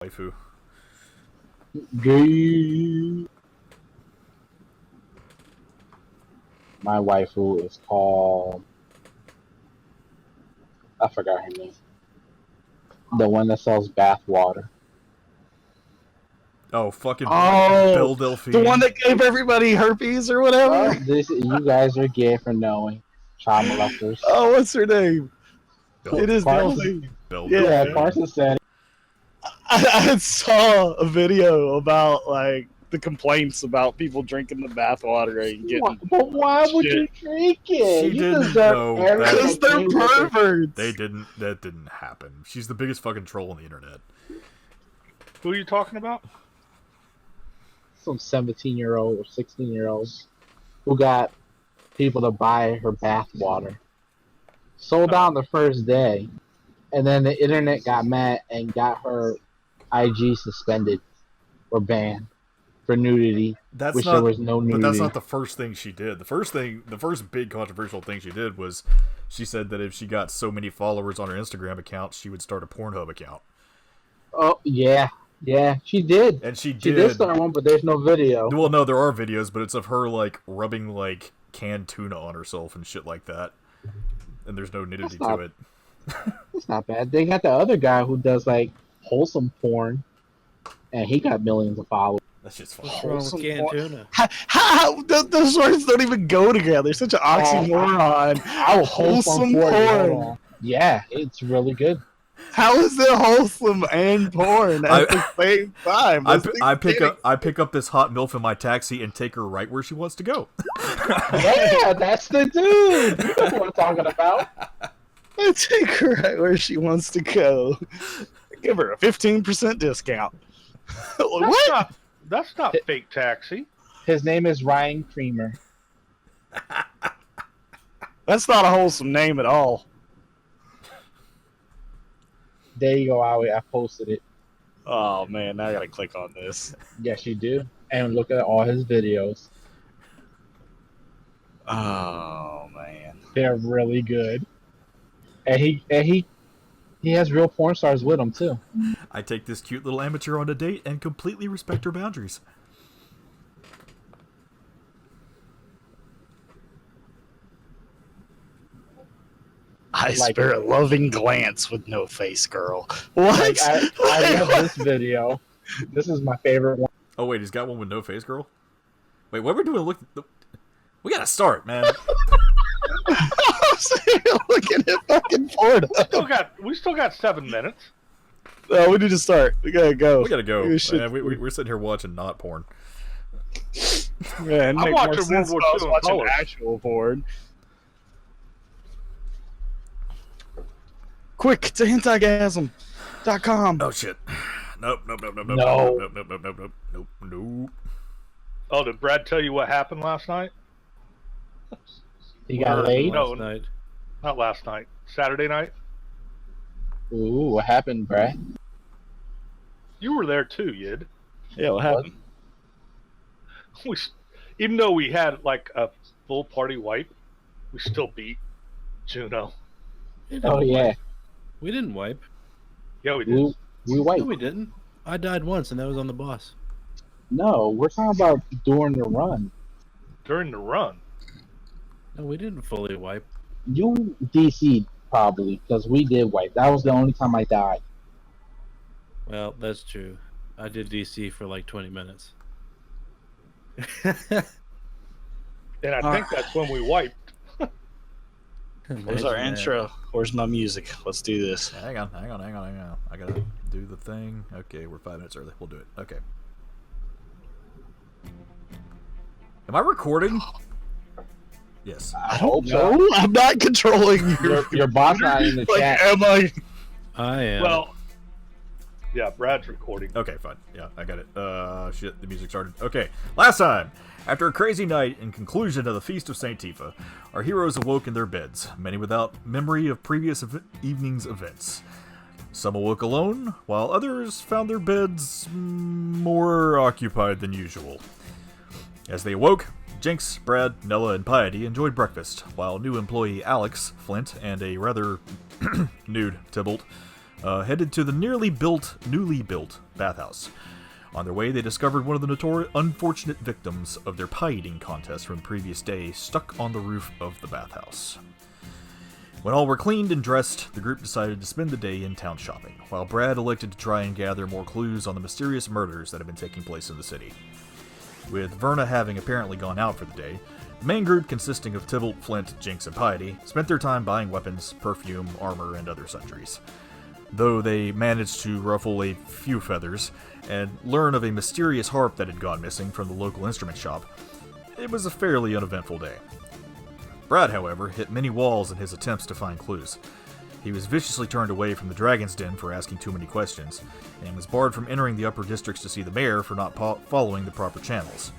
Waifu. Gay. My waifu is called... I forgot her name. The one that sells bath water. Oh, fucking Oh, Bill Delphine. the one that gave everybody herpes or whatever. Oh, you guys are gay for knowing. Child molesters. Oh, what's her name? Bill, It is Carson. Delphine. Bill Yeah. Yeah, Delphine. Carson said it. I saw a video about like the complaints about people drinking the bathwater and getting But why would you shit. drink it? She You didn't deserve know everything Because that they're came with it. perverts. That didn't happen. She's the biggest fucking troll on the internet. Who are you talking about? Some 17-year-old or 16-year-old who got people to buy her bath water. Sold out on the first day, and then the internet got mad and got her IG suspended or banned for nudity. That's which not. there was no But nudity. that's not the first thing she did. The first big controversial thing she did was she said that if she got so many followers on her Instagram account, she would start a Pornhub account. Oh yeah, she did. And she She did start one, but there's no video. Well, no, there are videos, but it's of her like rubbing like canned tuna on herself and shit like that. And there's no nudity to it. It's not bad. They got the other guy who does like wholesome porn, and he got millions of followers. That shit's fun. What's wrong with canned tuna? How those words don't even go together. Such an oxymoron. Wholesome porn. Yeah, it's really good. How is it wholesome and porn at the same time? I pick up this hot MILF in my taxi and take her right where she wants to go. Yeah, that's the dude. You know what I'm talking about. I take her right where she wants to go. Give her a 15% discount. What? That's not fake taxi. His name is Ryan Creamer. That's not a wholesome name at all. There you go, Howie. I posted it. Oh man, now I gotta click on this. Yes, you do. And look at all his videos. Oh man. They're really good. And he has real porn stars with him too. I take this cute little amateur on a date and completely respect her boundaries. I Like- spare a loving glance with no face, girl. What? Like, I love this video. This is my favorite one. Oh wait, he's got one with no face, girl. Wait, what are we doing? Look, we gotta start, man. I'm sitting here looking at fucking porn. We still got 7 minutes. Oh, we need to start. We gotta go. We gotta go. We should- Man, we're sitting here watching not porn. Man, I'm make watching more sense World if I War was II in watching color. actual porn. Quick to hentai-gasm.com. Oh shit. Nope. No. Oh, did Brad tell you what happened last night? He got laid. No. Last night. Not last night. Saturday night. Ooh, what happened, Brad? You were there too, Yid. Yeah, what happened? Even though we had like a full party wipe, we still beat Juno. Oh yeah, We didn't wipe. Yeah, we did. we No, wait. we didn't. I died once, and that was on the boss. No, we're talking about during the run. During the run. No, we didn't fully wipe. You DC'd probably because we did wipe. That was the only time I died. Well, that's true. I did DC for like 20 minutes. And I think that's when we wiped. Where's our Imagine that. intro? Where's my music? Let's do this. Hang on. I gotta do the thing. Okay, we're 5 minutes early. We'll do it. Okay. Am I recording? Yes. I don't know. I'm not controlling Your boss not in the like, chat. am I? I am. Well, yeah, Brad's recording. Okay, fine. Yeah, I got it. Shit, the music started. Okay, last time. After a crazy night and conclusion of the Feast of St. Tifa, our heroes awoke in their beds, many without memory of previous evening's events. Some awoke alone, while others found their beds more occupied than usual. As they awoke, Jinx, Brad, Nella, and Piety enjoyed breakfast, while new employee Alex, Flint, and a rather nude Tybalt headed to the newly built bathhouse. On their way, they discovered one of the unfortunate victims of their pie eating contest from the previous day stuck on the roof of the bathhouse. When all were cleaned and dressed, the group decided to spend the day in town shopping, while Brad elected to try and gather more clues on the mysterious murders that have been taking place in the city. With Verna having apparently gone out for the day, the main group, consisting of Tybalt, Flint, Jinx, and Piety, spent their time buying weapons, perfume, armor, and other sundries. Though they managed to ruffle a few feathers and learn of a mysterious harp that had gone missing from the local instrument shop, it was a fairly uneventful day. Brad, however, hit many walls in his attempts to find clues. He was viciously turned away from the Dragon's Den for asking too many questions, and was barred from entering the upper districts to see the mayor for not following the proper channels.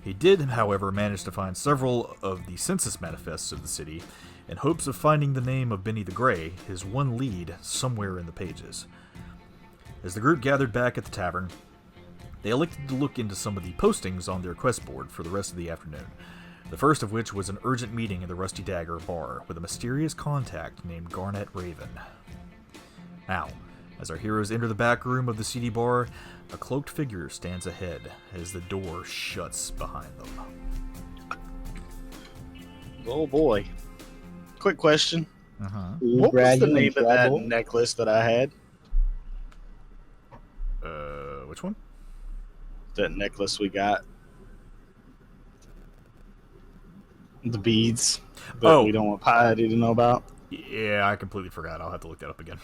He did, however, manage to find several of the census manifests of the city, in hopes of finding the name of Benny the Grey, his one lead, somewhere in the pages. As the group gathered back at the tavern, they elected to look into some of the postings on their quest board for the rest of the afternoon. The first of which was an urgent meeting in the Rusty Dagger bar with a mysterious contact named Garnet Raven. Now, as our heroes enter the back room of the seedy bar, a cloaked figure stands ahead as the door shuts behind them. Oh boy. Quick question. Ooh, What was Brad, the you in name of that trouble? necklace that I had? Which one? That necklace we got. The beads that we don't want Piety to know about. Yeah, I completely forgot. I'll have to look that up again.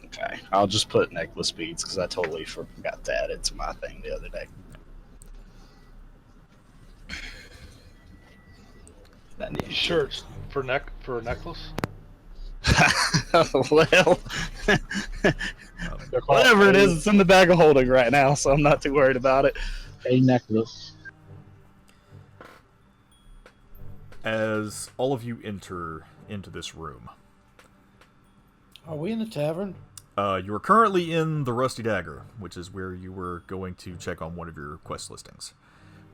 Okay, I'll just put necklace beads because I totally forgot to add it to my thing the other day. You sure it's for a necklace? Well, whatever it is, it's in the bag of holding right now, so I'm not too worried about it. A necklace. As all of you enter into this room, Are we in the tavern? you are currently in the Rusty Dagger, which is where you were going to check on one of your quest listings.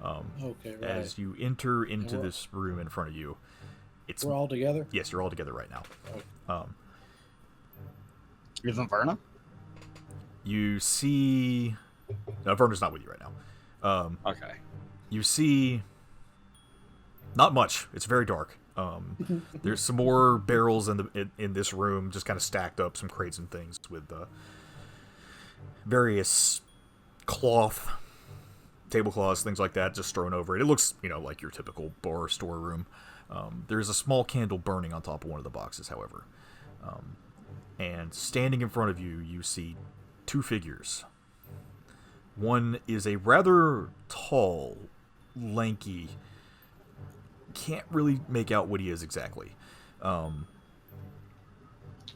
Okay, right. As you enter into this room in front of you, We're all together? yes, you're all together right now. Isn't Verna? You see, no, Verna's not with you right now. Okay. You see, not much. It's very dark. There's some more barrels in this room, just kind of stacked up, some crates and things with various cloth, tablecloths, things like that, just thrown over it. It looks, like your typical bar storeroom. There's a small candle burning on top of one of the boxes, however. And standing in front of you, you see two figures. One is a rather tall, lanky, can't really make out what he is exactly.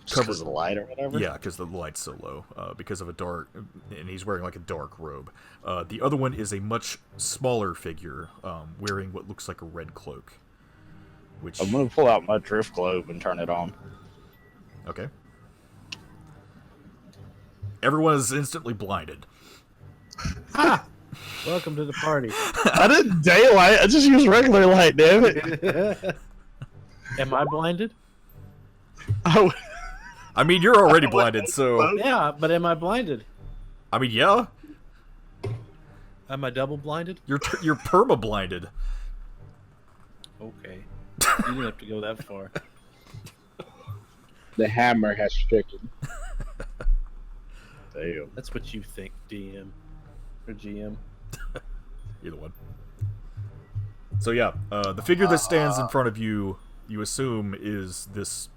Just because of the light or whatever? Yeah, because the light's so low. Because of and he's wearing like a dark robe. The other one is a much smaller figure, wearing what looks like a red cloak. Which I'm going to pull out my drift globe and turn it on. Okay. Everyone is instantly blinded. Welcome to the party. I didn't daylight. I just used regular light, damn it. Am I blinded? Oh, I mean, you're already blinded, so... Yeah, but am I blinded? I mean, yeah. Am I double blinded? You're perma-blinded. Okay. You didn't have to go that far. The hammer has stricken. damn. That's what you think, DM. Or GM. Either one. So yeah, the figure that stands in front of you, you assume is this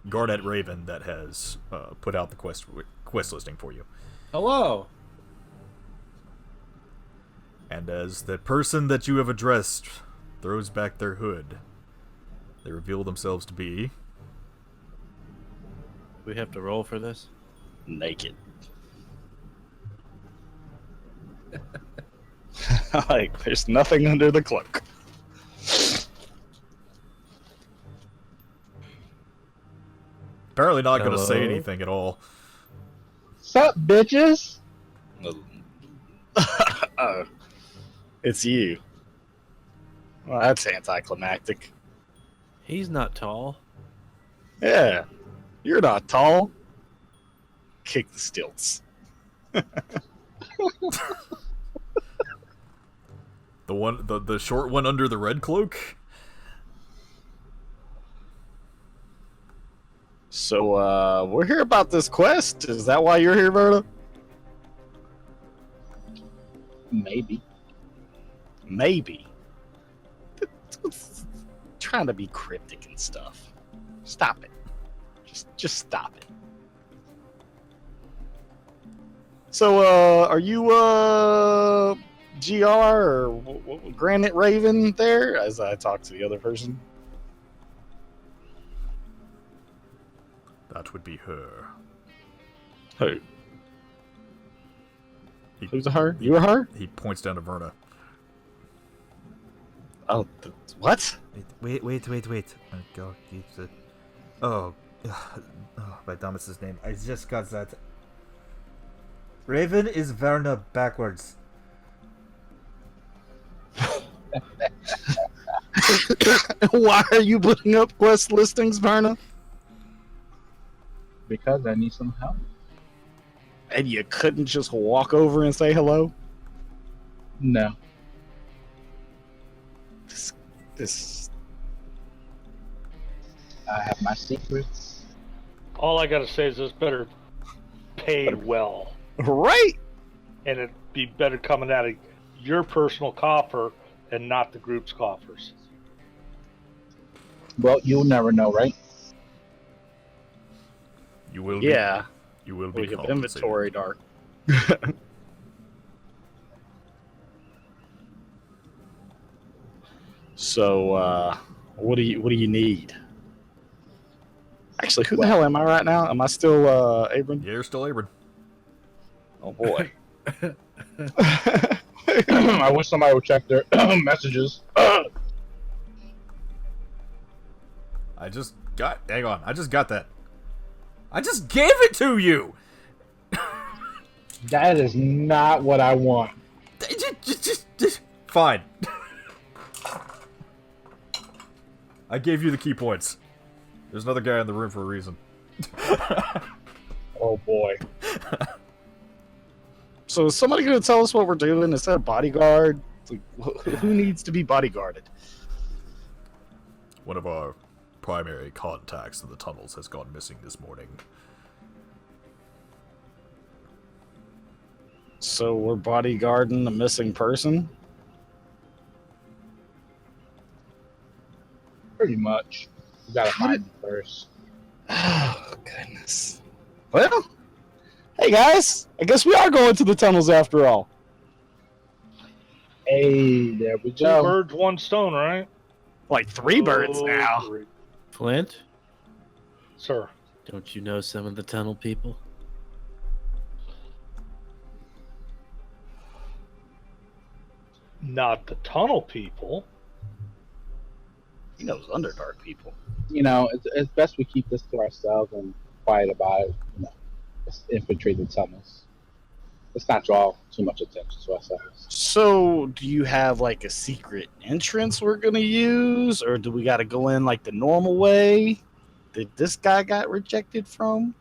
Garnet Raven that has put out the quest listing for you. Hello! And as the person that you have addressed throws back their hood, they reveal themselves to be... We have to roll for this? Naked. Like, there's nothing under the cloak. Apparently not going to say Hello? anything at all. Sup, bitches? It's you. Well, that's anticlimactic. He's not tall. Yeah. You're not tall. kick the stilts. The short one under the red cloak? So, we're here about this quest. Is that why you're here, Verna? Maybe. Maybe. It's trying to be cryptic and stuff. Stop it. Just stop it. So, are you, GR or Granite Raven there? As I talk to the other person. That would be her. Who? Who's a her? You a her? He points down to Verna. Oh, what? Wait. Oh, God, oh, my Thomas's name. I just got that. Raven is Verna backwards. Why are you putting up quest listings, Verna? Because I need some help. And you couldn't just walk over and say hello? No. This. I have my secrets. All I gotta say is this better pay well, Right? and it'd be better coming out of your personal coffer and not the group's coffers. Well, you'll never know, right? You will Yeah. be. You will be We have compensated. inventory dark. So, what do you need? Actually, who the hell am I right now? Am I still Abram? Yeah, you're still Abram. Oh boy. I wish somebody would check their messages. I just got that. I just gave it to you! That is not what I want. Fine. I gave you the key points. There's another guy in the room for a reason. Oh boy. So is somebody going to tell us what we're doing? Is that a bodyguard? Like, who needs to be bodyguarded? One of our primary contacts in the tunnels has gone missing this morning. So we're bodyguarding a missing person? Pretty much. You gotta find them first. Oh, goodness. Well, hey guys, I guess we are going to the tunnels after all. Hey, there we Two go. birds, one stone, right? Like 3 birds now. Three. Flint, Sir. don't you know some of the tunnel people? Not the tunnel people. He knows Underdark people. You know, it's best we keep this to ourselves and quiet about it. You know, let's infiltrate the tunnels. Let's not draw too much attention to ourselves. So, do you have like a secret entrance we're gonna use, or do we got to go in like the normal way that this guy got rejected from?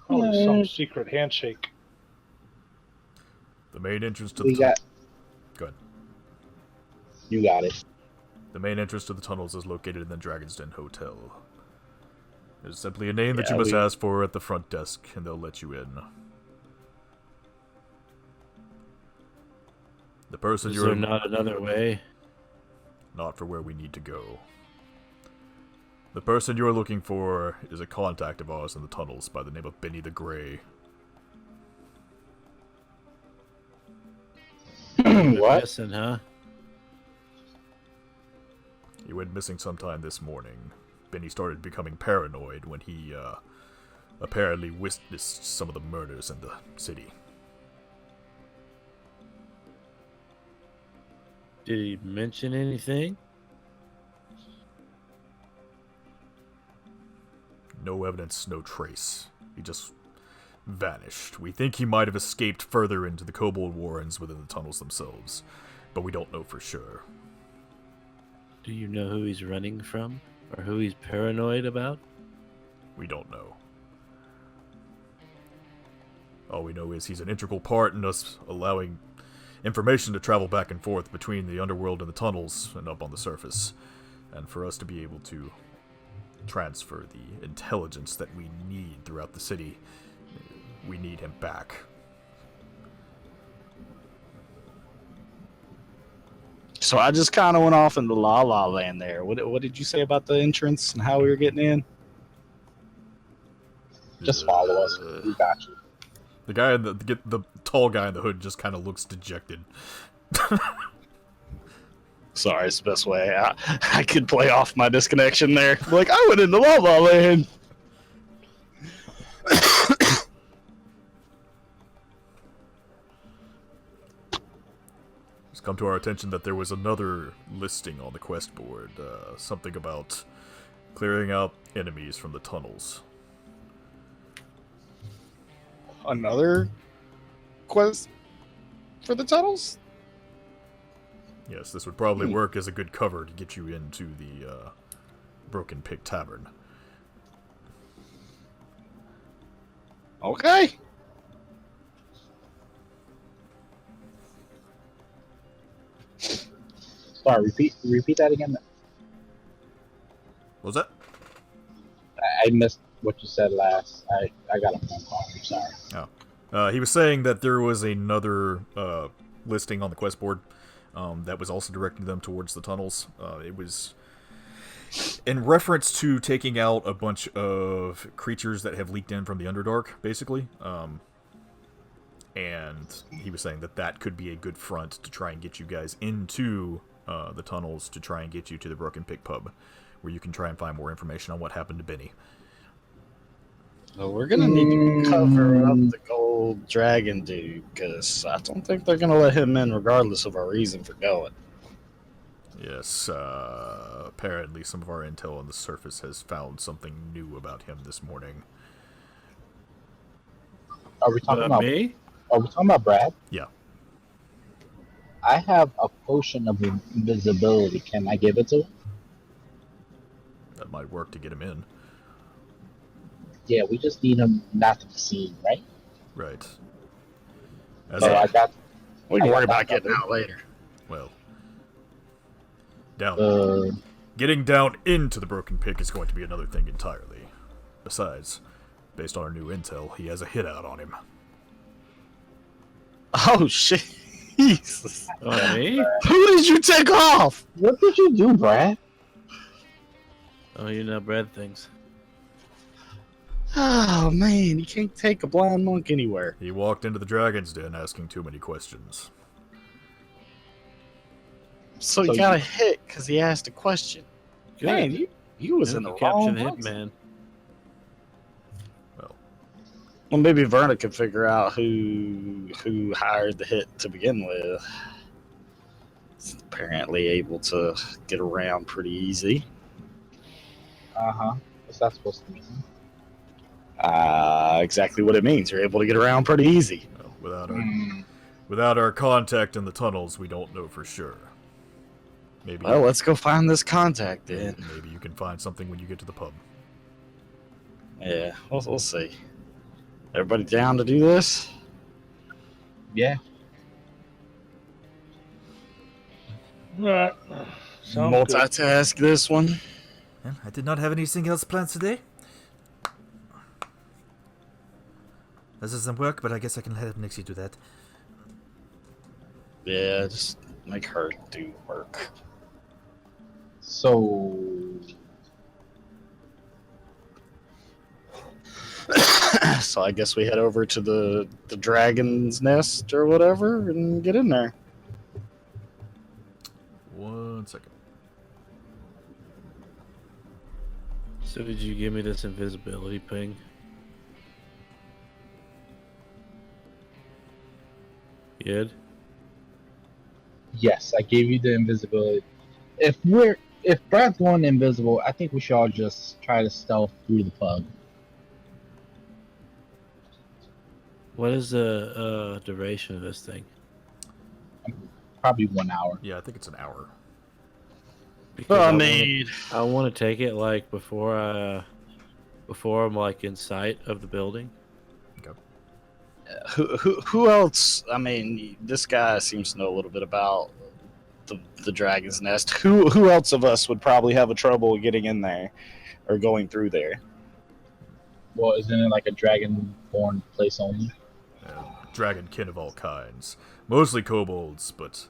Probably some secret handshake. The main entrance to We the got. Go ahead. You got it. The main entrance to the tunnels is located in the Dragon's Den Hotel. There's simply a name that Yeah, you must we- ask for at the front desk, and they'll let you in. The person Is you're there not another way? not for where we need to go. The person you're looking for is a contact of ours in the tunnels by the name of Benny the Grey. What? Missing, huh? He went missing sometime this morning. Benny started becoming paranoid when he, apparently witnessed some of the murders in the city. Did he mention anything? No evidence, no trace. He just vanished. We think he might have escaped further into the Kobold warrens within the tunnels themselves, but we don't know for sure. Do you know who he's running from? Or who he's paranoid about? We don't know. All we know is he's an integral part in us allowing information to travel back and forth between the underworld and the tunnels and up on the surface. And for us to be able to transfer the intelligence that we need throughout the city, we need him back. So I just kind of went off into la la land there. What did you say about the entrance and how we were getting in? Just follow us. We got you. The guy, the tall guy in the hood, just kind of looks dejected. Sorry, it's the best way. I could play off my disconnection there. Like, I went into la la land. It's come to our attention that there was another listing on the quest board. Something about clearing out enemies from the tunnels. Another quest for the tunnels? Yes, this would probably work as a good cover to get you into the Broken Pig Tavern. Okay. Sorry, repeat that again. What was that? I missed what you said last. I got a phone call. I'm sorry. Oh. He was saying that there was another listing on the quest board that was also directing them towards the tunnels. It was in reference to taking out a bunch of creatures that have leaked in from the Underdark, basically. And he was saying that that could be a good front to try and get you guys into the tunnels to try and get you to the Broken Pig Pub, where you can try and find more information on what happened to Benny. Well, we're going to need to cover up the gold dragon dude, because I don't think they're going to let him in regardless of our reason for going. Yes, apparently some of our intel on the surface has found something new about him this morning. Are we talking about me? Are we talking about Brad? Yeah. I have a potion of invisibility. Can I give it to him? That might work to get him in. Yeah, we just need him not to be seen, right? Right. As So I got. We can I worry got about getting out later. well, getting down into the Broken Pig is going to be another thing entirely. Besides, based on our new intel, he has a hit out on him. Oh, shit. Jesus. Oh, me? Who did you take off? What did you do, Brad? Oh, you know Brad things. Oh, man. You can't take a blind monk anywhere. He walked into the Dragon's Den asking too many questions. So So you got a hit because he asked a question. Good. Man, you was Yeah, in the you captured wrong the place. hitman. Well, maybe Verna could figure out who hired the hit to begin with. It's apparently able to get around pretty easy. What's that supposed to mean? Exactly what it means. You're able to get around pretty easy. Well, without our contact in the tunnels, we don't know for sure. Maybe. Well, let's go find this contact then. Maybe you can find something when you get to the pub. Yeah, we'll see. Everybody down to do this? Yeah. Alright. Sounds good. Multitask this one. Well, I did not have anything else planned today. This doesn't work, but I guess I can let Nixie do that. Yeah, just make her do work. So So I guess we head over to the dragon's nest or whatever and get in there. 1 second. So did you give me this invisibility ping? You did? yes, I gave you the invisibility. If Brad's going invisible, I think we should all just try to stealth through the pub. What is the duration of this thing? Probably 1 hour. Yeah, I think it's an hour. Because I wanna- mean, I want to take it like before I'm like in sight of the building. Okay. Who else? I mean, this guy seems to know a little bit about the dragon's nest. Who else of us would probably have a trouble getting in there or going through there? Well, isn't it like a dragon-born place only? Dragon kin of all kinds. Mostly kobolds, but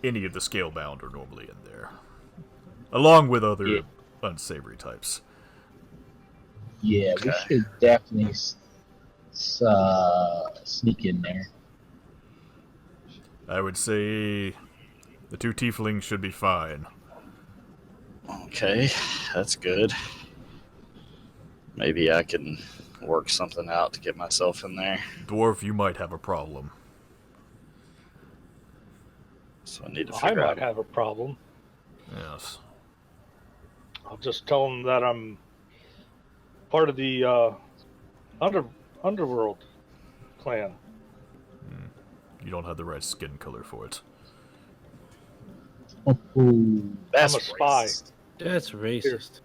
any of the scalebound are normally in there. Along with other unsavory types. Yeah, we should definitely sneak in there. I would say the 2 tieflings should be fine. Okay, that's good. Maybe I can work something out to get myself in there. Dwarf, you might have a problem. So I need to I figure might out. have a problem. Yes. I'll just tell them that I'm part of the underworld clan. You don't have the right skin color for it. That's I'm a spy. racist. That's racist.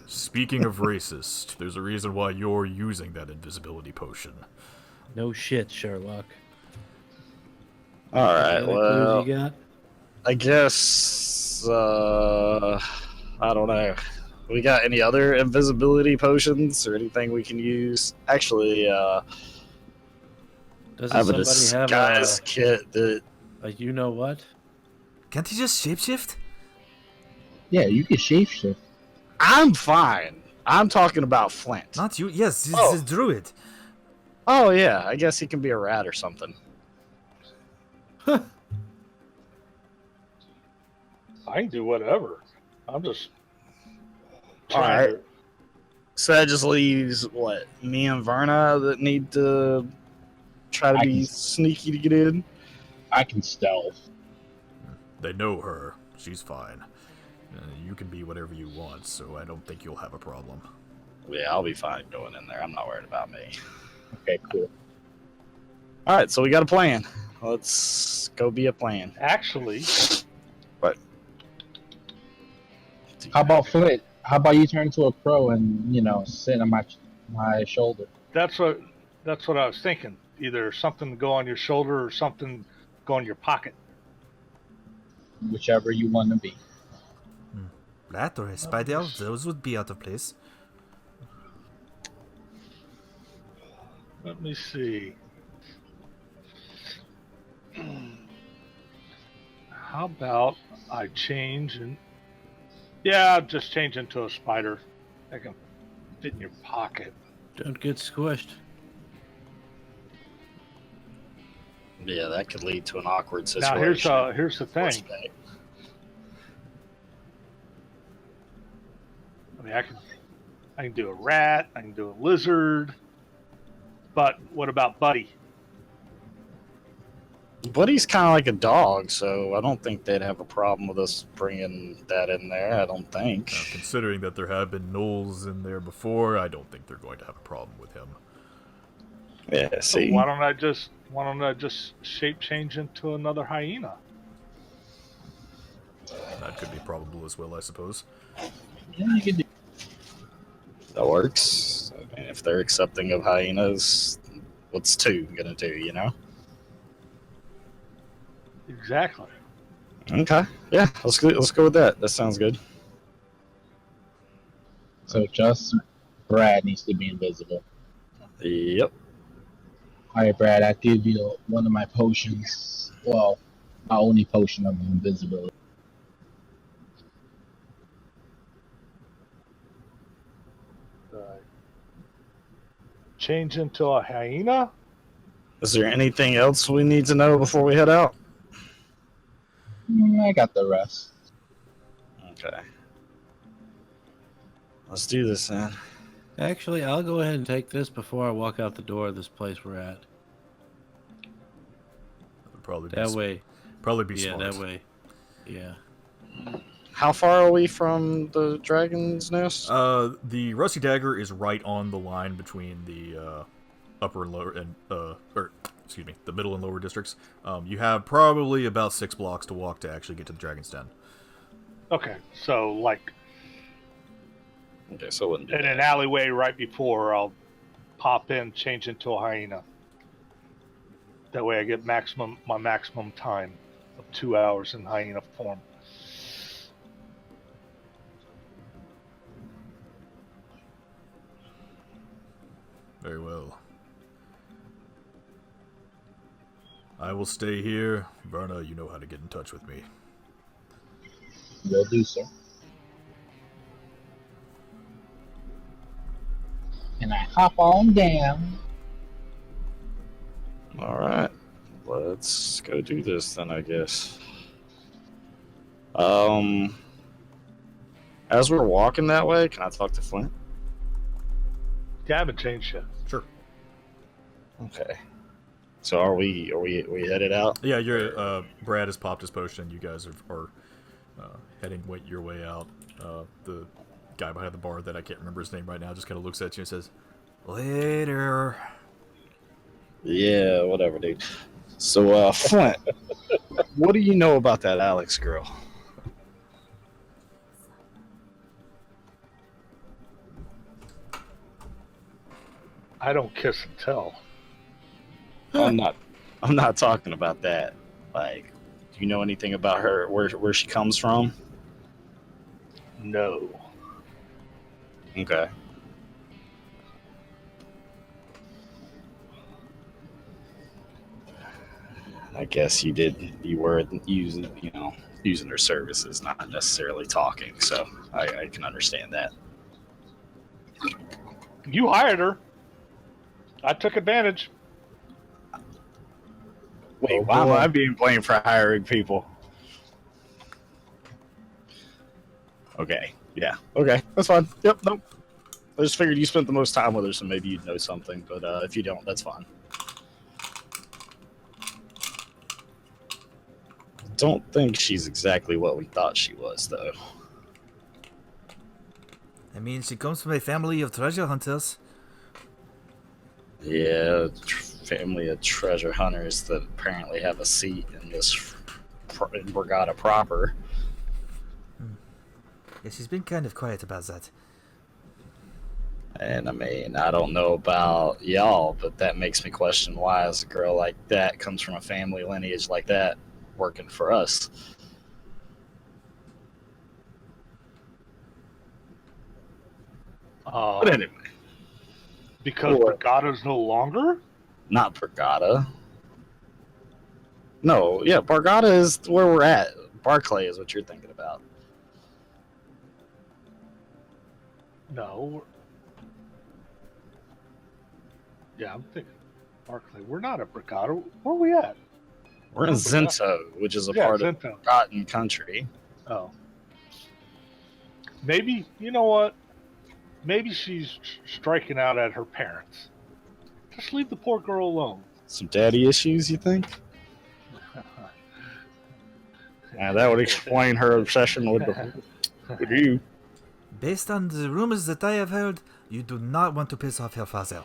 Speaking of racist, there's a reason why you're using that invisibility potion. No shit, Sherlock. All right, Any well, clues you got? I guess I don't know. We got any other invisibility potions or anything we can use? Actually, I Doesn't have a somebody have disguise kit that a you know what? Can't he just shapeshift? Yeah, you can shapeshift. I'm fine. I'm talking about Flint. Not you. Yes, this Oh. is druid. Oh yeah, I guess he can be a rat or something. I can do whatever. I'm just All trying right. So that just leaves what, me and Verna that need to try to I be can- sneaky to get in. I can stealth. They know her. She's fine. You can be whatever you want, so I don't think you'll have a problem. Yeah, I'll be fine going in there. I'm not worried about me. Okay, cool. All right, so we got a plan. Let's go be a plan. Actually, What? How about Flint? How about you turn into a crow and sit on my shoulder? that's what I was thinking. Either something go on your shoulder or something go in your pocket. Whichever you want to be. Rat or a spider, those would be out of place. Let me see. How about I change and yeah, just change into a spider. I can fit in your pocket. Don't get squished. Yeah, that could lead to an awkward Now situation. here's the thing. Respect. I mean, I can do a rat, I can do a lizard, but what about Buddy? Buddy's kind of like a dog, so I don't think they'd have a problem with us bringing that in there. I don't think. Now, considering that there have been gnolls in there before, I don't think they're going to have a problem with him. Yeah, So see. why don't I just shape change into another hyena? That could be probable as well, I suppose. Yeah, you can do. That works. I mean, if they're accepting of hyenas, what's 2 gonna do, you know? Exactly. Okay. Yeah, let's go with that. That sounds good. So just Brad needs to be invisible. Yep. All right, Brad, I give you one of my potions. Well, my only potion of invisibility. Change into a hyena? Is there anything else we need to know before we head out? I got the rest. Okay. Let's do this then. Actually, I'll go ahead and take this before I walk out the door of this place we're at. Would probably be That way. Probably be Yeah, smart. that way. Yeah. How far are we from the dragon's nest? The rusty dagger is right on the line between the upper and lower and the middle and lower districts. You have probably about 6 blocks to walk to actually get to the dragon's den. Okay, so like Okay, so it wouldn't be in an alleyway right before, I'll pop in, change into a hyena. That way I get my maximum time of 2 hours in hyena form. Very well. I will stay here. Verna, you know how to get in touch with me. Will do, sir. And I hop on down. All right, let's go do this then, I guess. As we're walking that way, can I talk to Flint? Yeah, I haven't changed yet. Sure. Okay. So are we headed out? Yeah, you're. Brad has popped his potion. You guys are heading your way out. The guy behind the bar that I can't remember his name right now just kind of looks at you and says, "Later." Yeah, whatever, dude. So, Flint, what do you know about that Alex girl? I don't kiss and tell. I'm not talking about that. Like, do you know anything about her? Where she comes from? No. Okay. I guess you were using her services, not necessarily talking. So I can understand that. You hired her. I took advantage. Wait, why am I being blamed for hiring people? Okay, yeah, okay, that's fine. Yep, nope. I just figured you spent the most time with her, so maybe you'd know something. But if you don't, that's fine. Don't think she's exactly what we thought she was, though. I mean, she comes from a family of treasure hunters. Yeah, family of treasure hunters that apparently have a seat in this in Borgata proper. Yeah, she's been kind of quiet about that. And I mean, I don't know about y'all, but that makes me question why is a girl like that comes from a family lineage like that working for us. But anyway. Because Brigada's no longer? Not Borgata. No, yeah, Borgata is where we're at. Barclay is what you're thinking about. No. Yeah, I'm thinking Barclay. We're not at Brigada. Where are we at? We're in Xento, which is a part of Forgotten Country. Oh. Maybe, you know what? Maybe she's striking out at her parents. Just leave the poor girl alone. Some daddy issues, you think? Yeah, that would explain her obsession with you. Based on the rumors that I have heard, you do not want to piss off your father.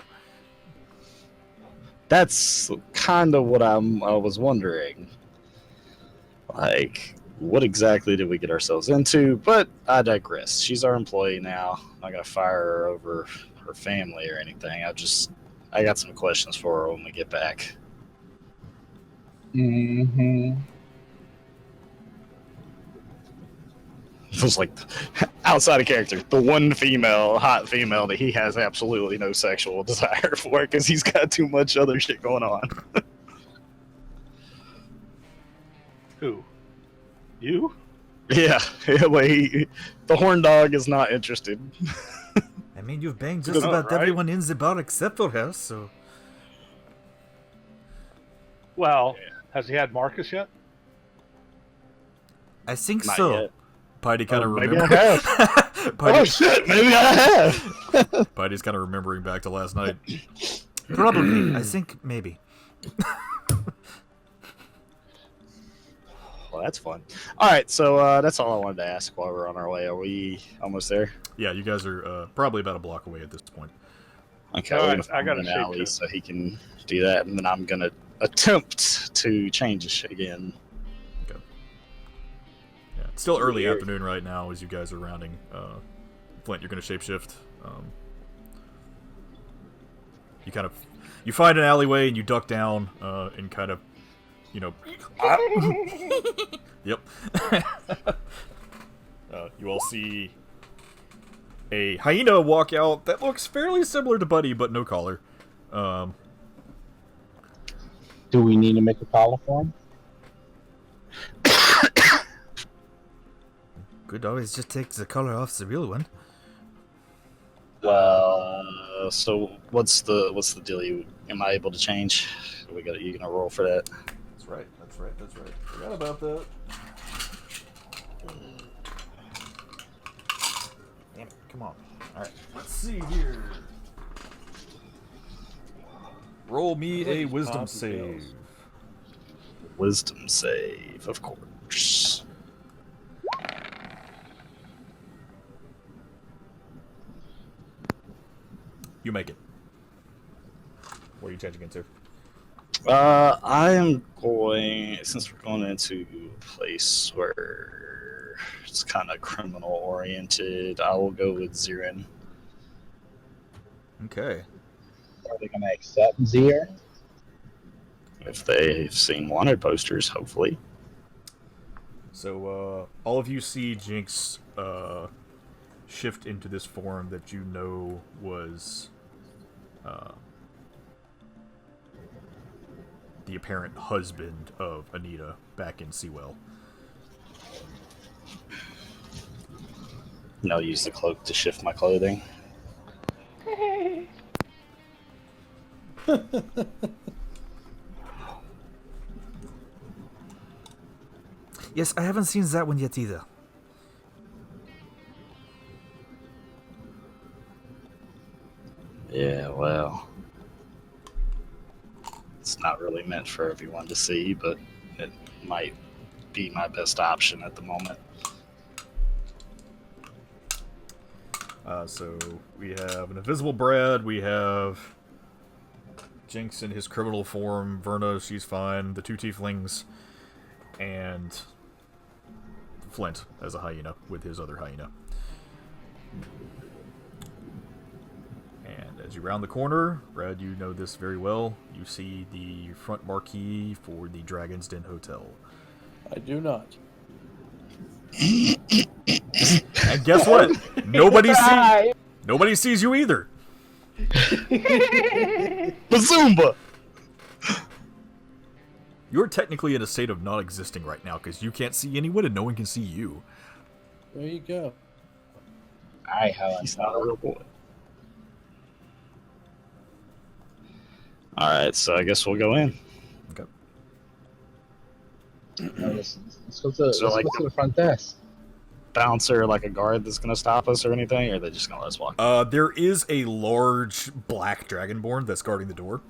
That's kind of what I was wondering. Like, what exactly did we get ourselves into? But I digress. She's our employee now. I'm not gonna fire her over her family or anything. I got some questions for her when we get back. Mm-hmm. It was like outside of character, the one hot female that he has absolutely no sexual desire for because he's got too much other shit going on. Who? You? Yeah, the horn dog is not interested. I mean, you've banged just about everyone in the bar except for her, so... Well, has he had Marcus yet? I think Not so. yet. Piety kind of Maybe remembers. I have. Oh shit, maybe I have. Pity's kind of remembering back to last night. Probably. I think maybe. Well, that's fun. All right, so that's all I wanted to ask while we're on our way. Are we almost there? Yeah, you guys are probably about a block away at this point. Okay, All we're right, gonna I gotta find an shape alley too. so he can do that, and then I'm gonna attempt to change again. Okay. Yeah, it's still early Weird. afternoon right now as you guys are rounding. Flint, you're going to shapeshift. you find an alleyway and you duck down and kind of, you know. Yep. You all see a hyena walk out that looks fairly similar to Buddy, but no collar. Do we need to make a collar for him? Could always just take the collar off the real one. So what's the deal? Am I able to change? You gonna roll for that? That's right. Forgot about that. Damn it, come on. Alright, let's see here. Roll me a wisdom save. Wisdom save, of course. You make it. What are you changing into? I am going, since we're going into a place where it's kind of criminal oriented, I will go with Zirin. Okay. Are they going to accept Zier? If they've seen wanted posters, hopefully. So, all of you see Jinx shift into this form that you know was the apparent husband of Anita back in Seawell. And I'll use the cloak to shift my clothing. Yes, I haven't seen that one yet either. Yeah, well, it's not really meant for everyone to see, but it might be my best option at the moment. So we have an invisible Brad, we have Jinx in his criminal form, Verna, she's fine, the two tieflings, and Flint as a hyena with his other hyena. And as you round the corner, Brad, you know this very well, you see the front marquee for the Dragon's Den Hotel. I do not. And guess what? Nobody sees you either. Bazumba! You're technically in a state of not existing right now because you can't see anyone and no one can see you. There you go. Alright, Helen. He's not a real boy. Alright, so I guess we'll go in. Okay. Let's go to So, like, the front desk. Bouncer, like a guard that's going to stop us or anything, or are they just going to let us walk? There is a large black dragonborn that's guarding the door.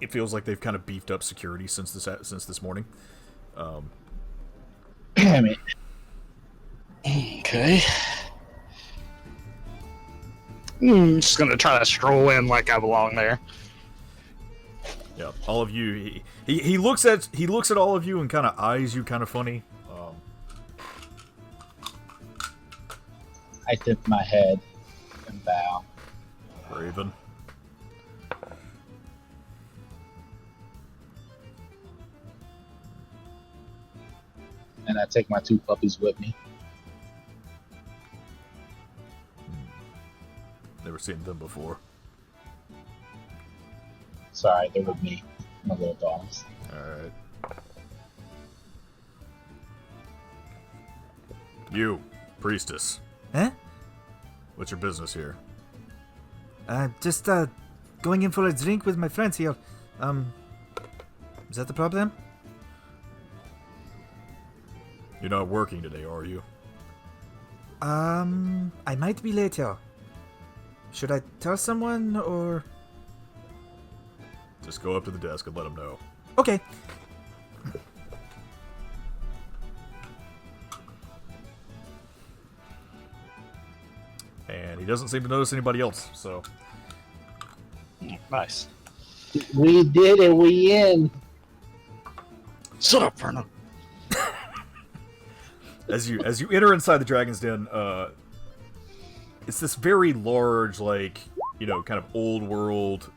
It feels like they've kind of beefed up security since this morning. Damn it. Okay. Just going to try to stroll in like I belong there. Yeah, all of you. He looks at all of you and kind of eyes you kind of funny. I tip my head and bow. Raven. And I take my two puppies with me. Never seen them before. Sorry, they're with me. My little dogs. Alright. You, priestess. Huh? What's your business here? Just going in for a drink with my friends here. Is that the problem? You're not working today, are you? I might be late here. Should I tell someone or? Just go up to the desk and let them know. Okay. And he doesn't seem to notice anybody else, so... Nice. We did it. We in. Shut up, Verna. As you enter inside the Dragon's Den, it's this very large, like, kind of old world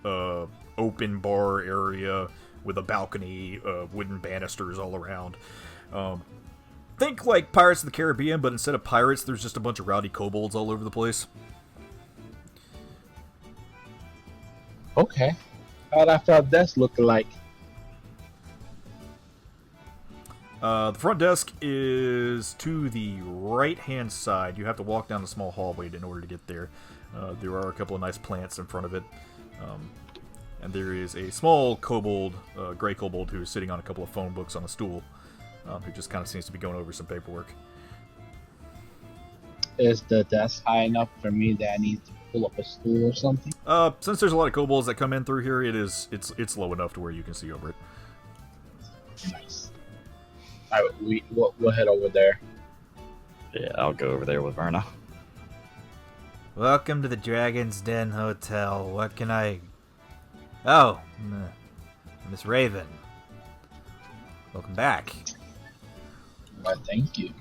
open bar area with a balcony, wooden banisters all around. Think like Pirates of the Caribbean, but instead of pirates, there's just a bunch of rowdy kobolds all over the place. Okay. How'd I front desk look like? The front desk is to the right-hand side. You have to walk down a small hallway in order to get there. There are a couple of nice plants in front of it. And there is a small kobold, gray kobold, who is sitting on a couple of phone books on a stool, who just kind of seems to be going over some paperwork. Is the desk high enough for me that I need to pull up a stool or something? Since there's a lot of kobolds that come in through here, it's low enough to where you can see over it. Nice. Alright, we'll head over there. Yeah, I'll go over there with Verna. Welcome to the Dragon's Den Hotel. What can I... Oh, Miss Raven. Welcome back. Why, thank you.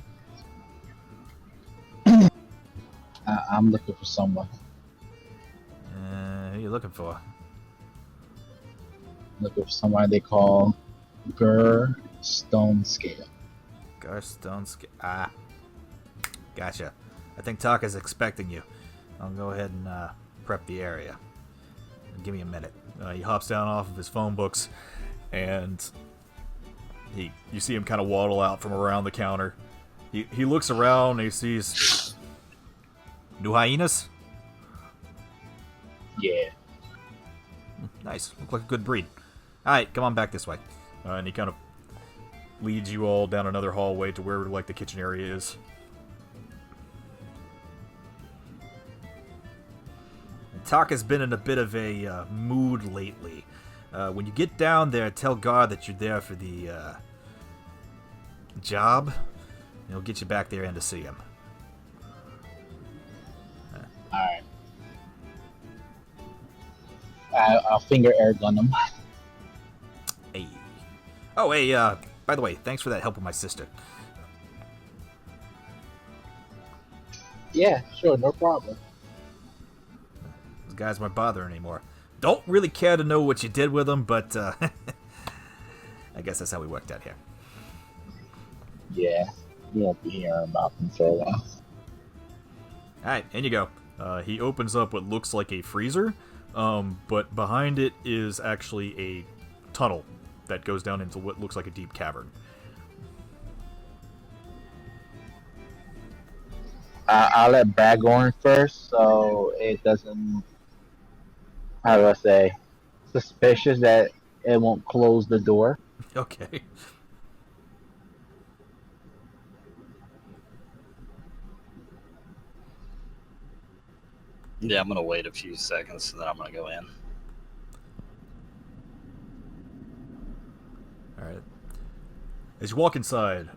I'm looking for someone. Who are you looking for? Looking for someone they call Gur Stone Scale. Garstone Scale. Ah. Gotcha. I think Taka's expecting you. I'll go ahead and prep the area. Give me a minute. He hops down off of his phone books, and you see him kind of waddle out from around the counter. He looks around and he sees new hyenas. Yeah. Nice. Look like a good breed. Alright, come on back this way. And he kind of leads you all down another hallway to where like the kitchen area is. Taka's been in a bit of a mood lately. When you get down there, tell God that you're there for the job. And he'll get you back there and to see him. Alright. I'll finger air gun him. Hey. Oh, hey, by the way, thanks for that help with my sister. Yeah, sure, no problem. Those guys won't bother anymore. Don't really care to know what you did with them, but I guess that's how we worked out here. Yeah, you won't be hearing about them for a while. Alright, in you go. He opens up what looks like a freezer, but behind it is actually a tunnel that goes down into what looks like a deep cavern. I'll let Brad go in first, so it doesn't, how do I say, suspicious that it won't close the door. Okay. Yeah, I'm gonna wait a few seconds and then I'm gonna go in. Alright. As you walk inside,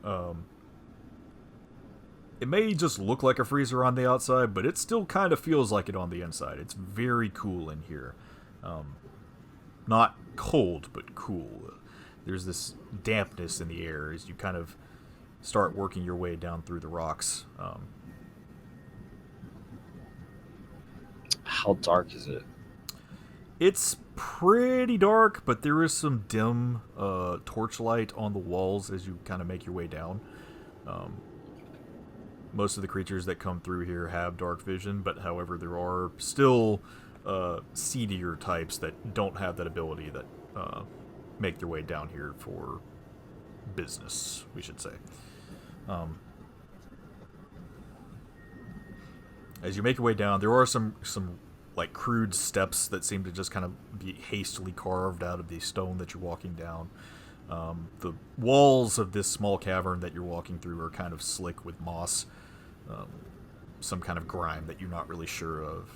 it may just look like a freezer on the outside, but it still kind of feels like it on the inside. It's very cool in here. Not cold, but cool. There's this dampness in the air as you kind of start working your way down through the rocks. How dark is it? It's pretty dark, but there is some dim torchlight on the walls as you kind of make your way down. Most of the creatures that come through here have dark vision, but however, there are still seedier types that don't have that ability that make their way down here for business, we should say. As you make your way down, there are some like crude steps that seem to just kind of be hastily carved out of the stone that you're walking down. The walls of this small cavern that you're walking through are kind of slick with moss, some kind of grime that you're not really sure of.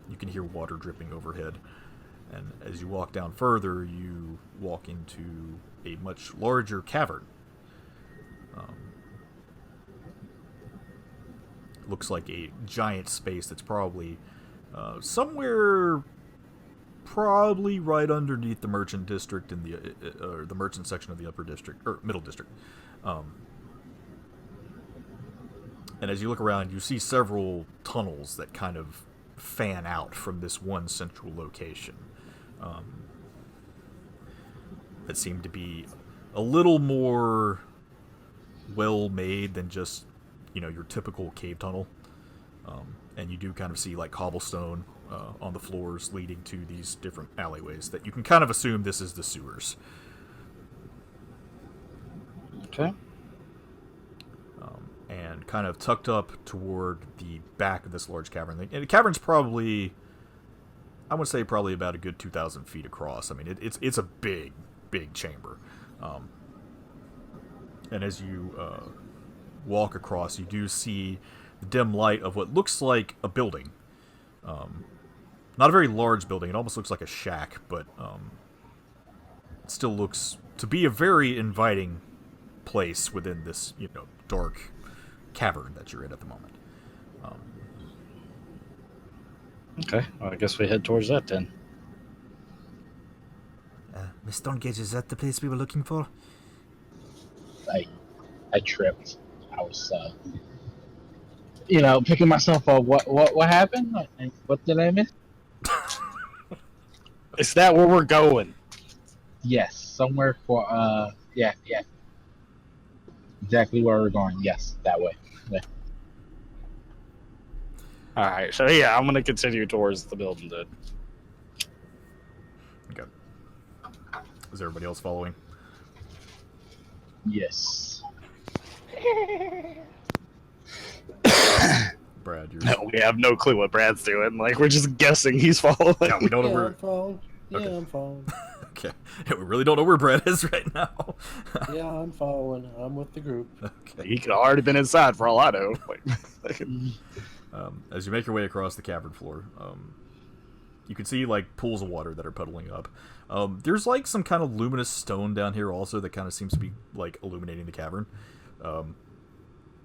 You can hear water dripping overhead. And as you walk down further, you walk into a much larger cavern. Looks like a giant space that's probably somewhere right underneath the merchant district in the merchant section of the upper district or middle district. And as you look around, you see several tunnels that kind of fan out from this one central location. That seem to be a little more well made than just, your typical cave tunnel. And you do kind of see like cobblestone on the floors leading to these different alleyways that you can kind of assume this is the sewers. Okay. And kind of tucked up toward the back of this large cavern. And the cavern's probably, I would say, probably about a good 2,000 feet across. I mean, it's a big chamber. And as you walk across, you do see the dim light of what looks like a building. Not a very large building. It almost looks like a shack, but it still looks to be a very inviting place within this, dark cavern that you're in at the moment. Okay. Well, I guess we head towards that then. Miss Stonegage, is that the place we were looking for? I tripped. I was, picking myself up. What happened? What did I miss? Is that where we're going? Yes, somewhere for yeah. Exactly where we're going. Yes, that way. Yeah. All right. So yeah, I'm gonna continue towards the building then. Okay. Is everybody else following? Yes. Brad, you're... No, we have no clue what Brad's doing. Like, we're just guessing he's following. Yeah, we don't know Yeah, where... I'm following. Yeah, Okay. I'm following. Okay. Yeah, we really don't know where Brad is right now. Yeah, I'm following. I'm with the group. Okay. He could have already been inside for all I know. As you make your way across the cavern floor, you can see like pools of water that are puddling up. There's like some kind of luminous stone down here also that kind of seems to be like illuminating the cavern.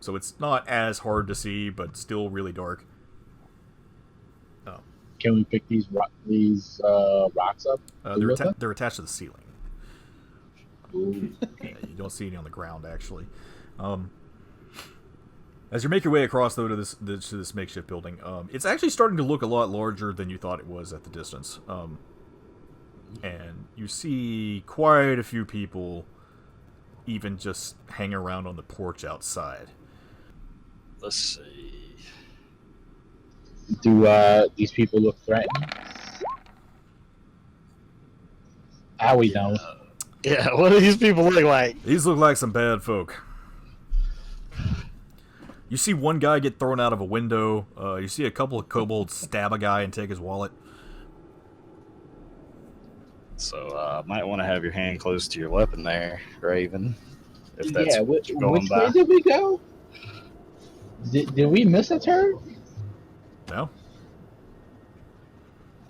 So it's not as hard to see, but still really dark. Can we pick these rocks up? They're attached to the ceiling. Ooh. Yeah, you don't see any on the ground actually. As you make your way across though to this makeshift building, it's actually starting to look a lot larger than you thought it was at the distance. And you see quite a few people even just hanging around on the porch outside. Let's see. Do these people look threatening? We don't. Yeah, what do these people look like? These look like some bad folk. You see one guy get thrown out of a window. You see a couple of kobolds stab a guy and take his wallet. So, might want to have your hand close to your weapon there, Raven. If that's Yeah, what you're going which by. way did we go? Did we miss a turn? No?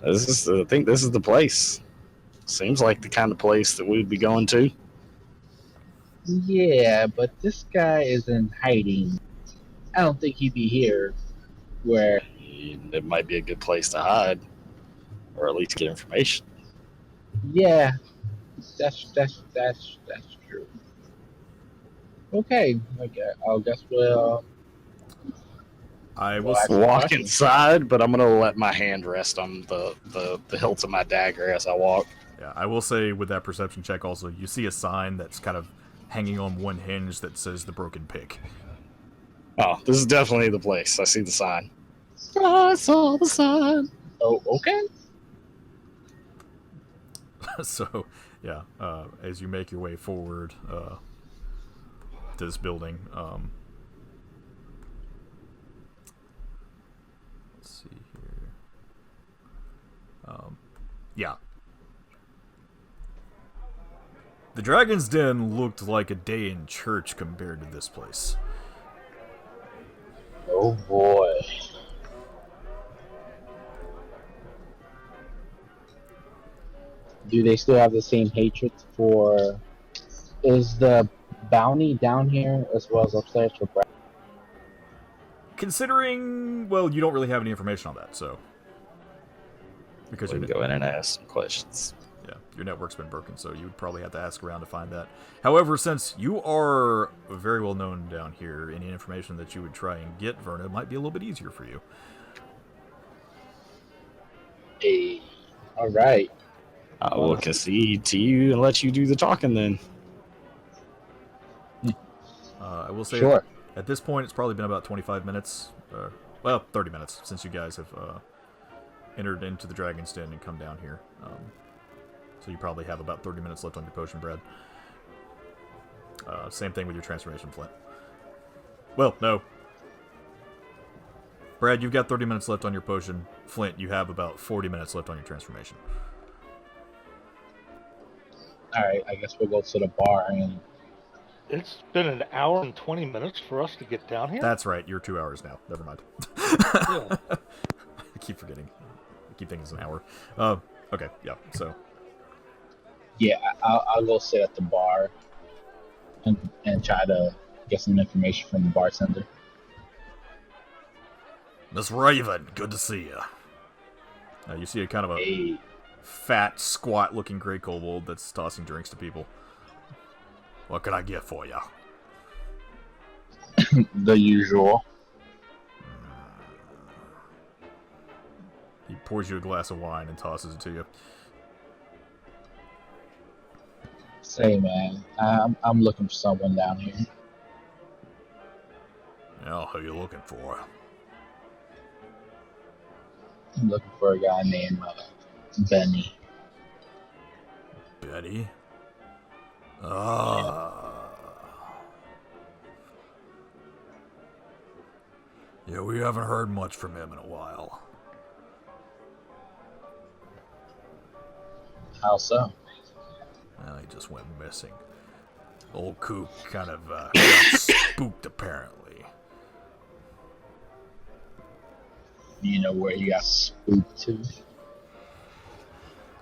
I think this is the place. Seems like the kind of place that we'd be going to. Yeah, but this guy is in hiding. I don't think he'd be here. Where? It might be a good place to hide, or at least get information. Yeah, that's true. Okay, I guess we'll. I will. Well, Walk inside, but I'm gonna let my hand rest on the hilt of my dagger as I walk. Yeah, I will say with that perception check also, you see a sign that's kind of hanging on one hinge that says the Broken Pick. Oh, this is definitely the place. I see the sign. I saw the sign. Oh, okay. So, yeah, as you make your way forward to this building, let's see here. Yeah. The Dragon's Den looked like a day in church compared to this place. Oh boy. Do they still have the same hatred for? Is the bounty down here as well as upstairs for Brad? Considering, well, you don't really have any information on that, so. Because We your, can go in and ask some questions. yeah, your network's been broken, so you would probably have to ask around to find that. However, since you are very well known down here, any information that you would try and get, Verna, might be a little bit easier for you. Hey, all right. I will concede to you and let you do the talking then. I will say Sure. at this point it's probably been about 25 minutes, well, 30 minutes since you guys have entered into the Dragon's Den and come down here. So you probably have about 30 minutes left on your potion, Brad. Same thing with your transformation, Flint. Well, no. Brad, you've got 30 minutes left on your potion. Flint, you have about 40 minutes left on your transformation. All right. I guess we'll go to the bar and. It's been an hour and 20 minutes for us to get down here? That's right, you're 2 hours now. Never mind. Yeah. I keep forgetting. I keep thinking it's an hour. Okay, yeah, so. Yeah, I'll go sit at the bar and try to get some information from the bartender. Miss Raven, good to see you. You see a kind of a Hey, fat, squat-looking gray kobold that's tossing drinks to people. What can I get for you? the usual. He pours you a glass of wine and tosses it to you. Say, man, I'm looking for someone down here. Now, who you looking for? I'm looking for a guy named Benny. Betty? Ah. Yeah, we haven't heard much from him in a while. How so? Well, he just went missing. Old Coop kind of got spooked, apparently. Do you know where he got spooked to?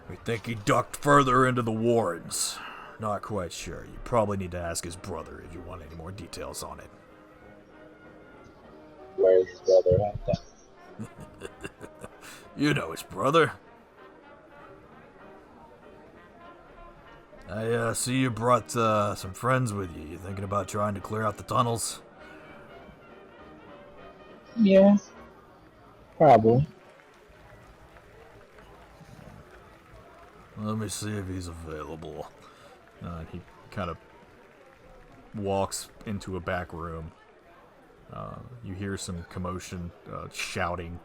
We think he ducked further into the warrens. Not quite sure. You probably need to ask his brother if you want any more details on it. Where's his brother at then? You know his brother. I see you brought some friends with you. You thinking about trying to clear out the tunnels? Yeah, probably. Let me see if he's available. He kind of walks into a back room. You hear some commotion, shouting.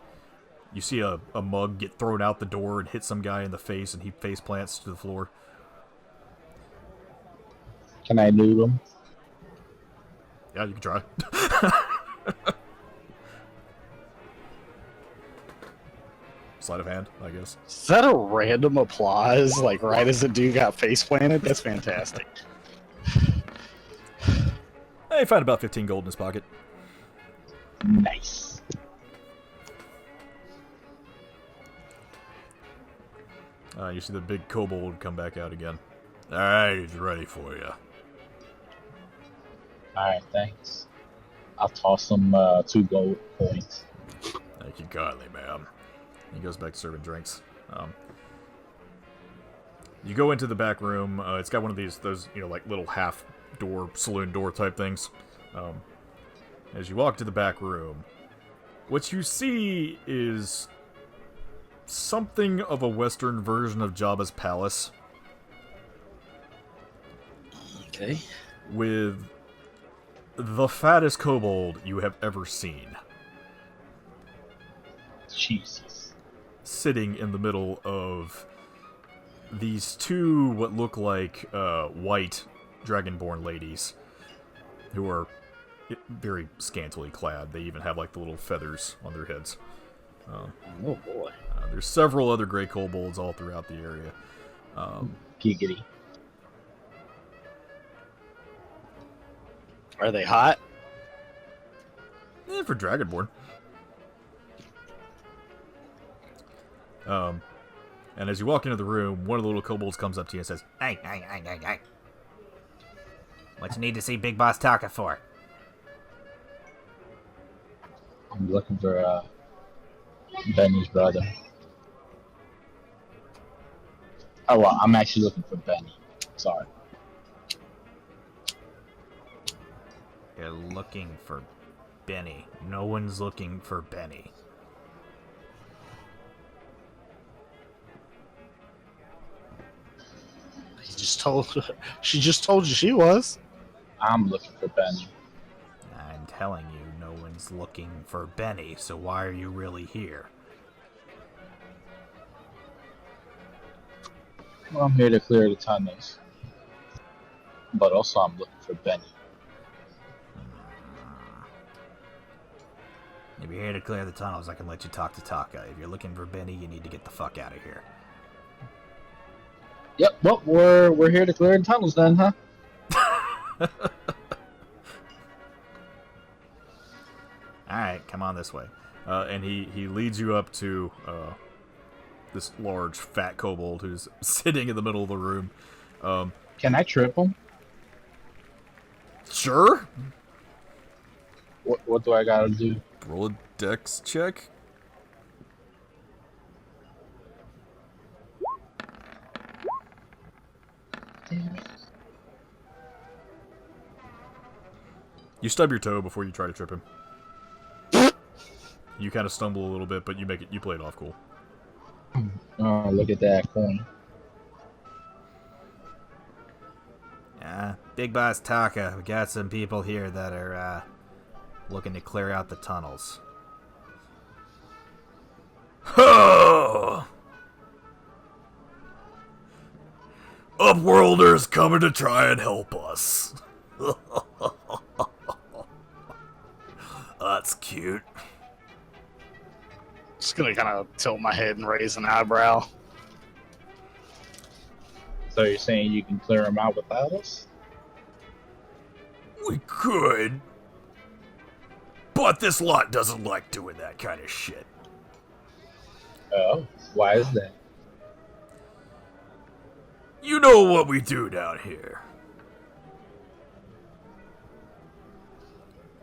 You see a mug get thrown out the door and hit some guy in the face, and he face plants to the floor. Can I loot him? Yeah, you can try. Sleight of hand, I guess. Is that a random applause? Like right as the dude got face planted? That's fantastic. He found about 15 gold in his pocket. Nice. You see the big kobold come back out again. Alright, he's ready for you. Alright, thanks. I'll toss him 2 gold coins. Thank you kindly, ma'am. He goes back to serving drinks. You go into the back room. It's got one of those, like little half door, saloon door type things. As you walk to the back room, what you see is something of a Western version of Jabba's palace. Okay. With the fattest kobold you have ever seen. Jesus. Sitting in the middle of these two what look like white dragonborn ladies who are very scantily clad. They even have like the little feathers on their heads. Oh boy. There's several other gray kobolds all throughout the area. Giggity. Are they hot? For dragonborn. And as you walk into the room, one of the little kobolds comes up to you and says, Hey. What you need to see Big Boss Taka for? I'm looking for Benny's brother. Oh, well, I'm actually looking for Benny. Sorry. You're looking for Benny. No one's looking for Benny. She just told you she was. I'm looking for Benny. I'm telling you, no one's looking for Benny, so why are you really here? Well, I'm here to clear the tunnels. But also I'm looking for Benny. If you're here to clear the tunnels, I can let you talk to Taka. If you're looking for Benny, you need to get the fuck out of here. Yep, well, we're here to clear the tunnels then, huh? Alright, come on this way. And he leads you up to this large, fat kobold who's sitting in the middle of the room. Can I trip him? Sure. What do I gotta do? Roll a dex check. Damn it. You stub your toe before you try to trip him. You kind of stumble a little bit, but you play it off cool. Oh, look at that coin. Big Boss Taka, we got some people here that are looking to clear out the tunnels. Huh! Upworlders coming to try and help us. That's cute. Just gonna kind of tilt my head and raise an eyebrow. So you're saying you can clear them out without us? We could. But this lot doesn't like doing that kind of shit. Oh, why is that? You know what we do down here.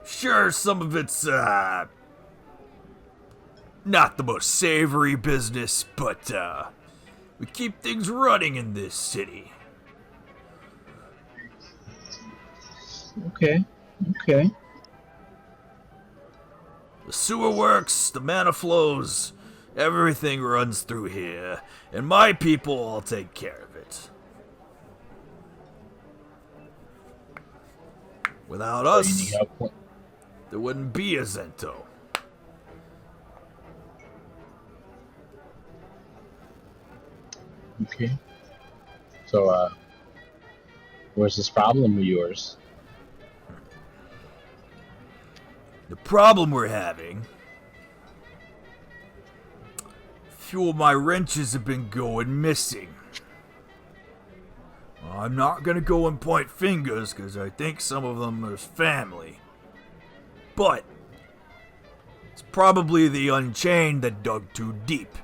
Sure, some of it's, not the most savory business, but, we keep things running in this city. Okay. The sewer works, the mana flows, everything runs through here, and my people all take care of it. Without So you us, need help? there wouldn't be a Xento. Okay. So, where's this problem of yours? The problem we're having, a few of my wrenches have been going missing. I'm not gonna go and point fingers because I think some of them are family. But it's probably the Unchained that dug too deep.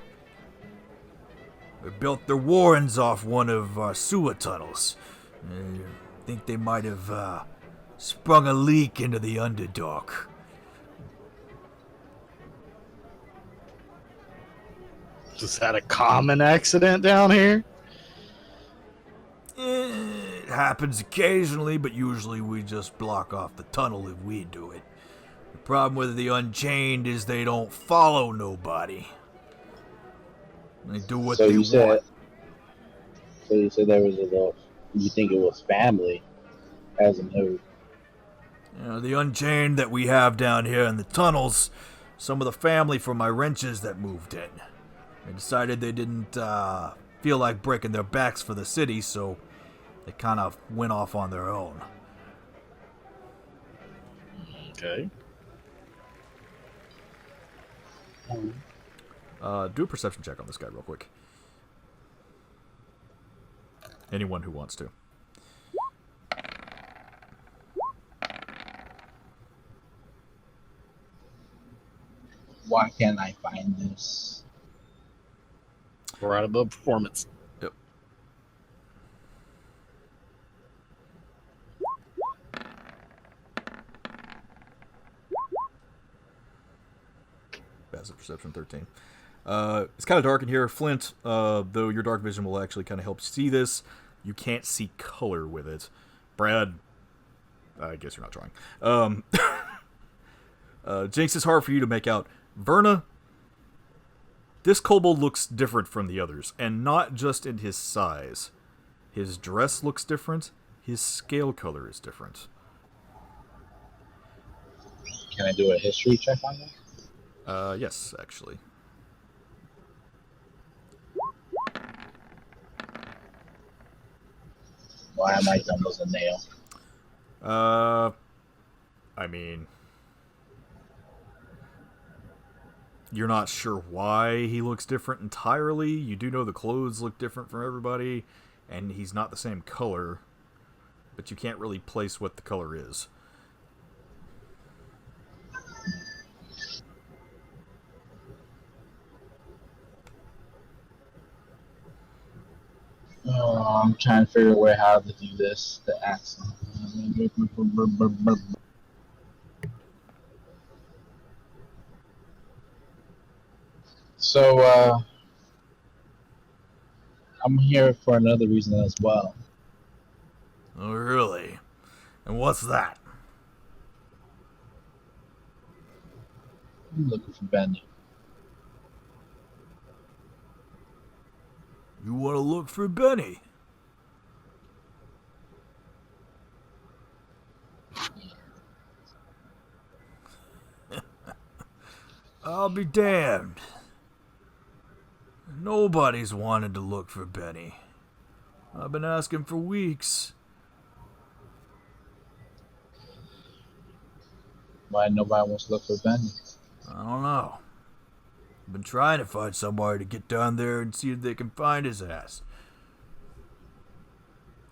They built their warrens off one of our sewer tunnels. I think they might have sprung a leak into the Underdark. Is that a common accident down here? It happens occasionally, but usually we just block off the tunnel if we do it. The problem with the Unchained is they don't follow nobody. They do what they want. So you said there was you think it was family, as in who? You know, the Unchained that we have down here in the tunnels, some of the family from my wrenches that moved in. They decided they didn't feel like breaking their backs for the city, so they kind of went off on their own. Okay. Do a perception check on this guy real quick. Anyone who wants to. Why can't I find this? Right above performance. Yep. Passive perception 13. It's kind of dark in here. Flint, though your dark vision will actually kind of help see this, you can't see color with it. Brad, I guess you're not trying. Jinx, it's hard for you to make out. Verna, this kobold looks different from the others, and not just in his size. His dress looks different. His scale color is different. Can I do a history check on that? Yes, actually. Why am I dumb as a nail? I mean, you're not sure why he looks different entirely. You do know the clothes look different from everybody, and he's not the same color, but you can't really place what the color is. Oh, I'm trying to figure a way how to do this. The accent. So, I'm here for another reason as well. Oh, really? And what's that? I'm looking for Benny. You want to look for Benny? I'll be damned. Nobody's wanted to look for Benny. I've been asking for weeks. Why nobody wants to look for Benny? I don't know. I've been trying to find somebody to get down there and see if they can find his ass.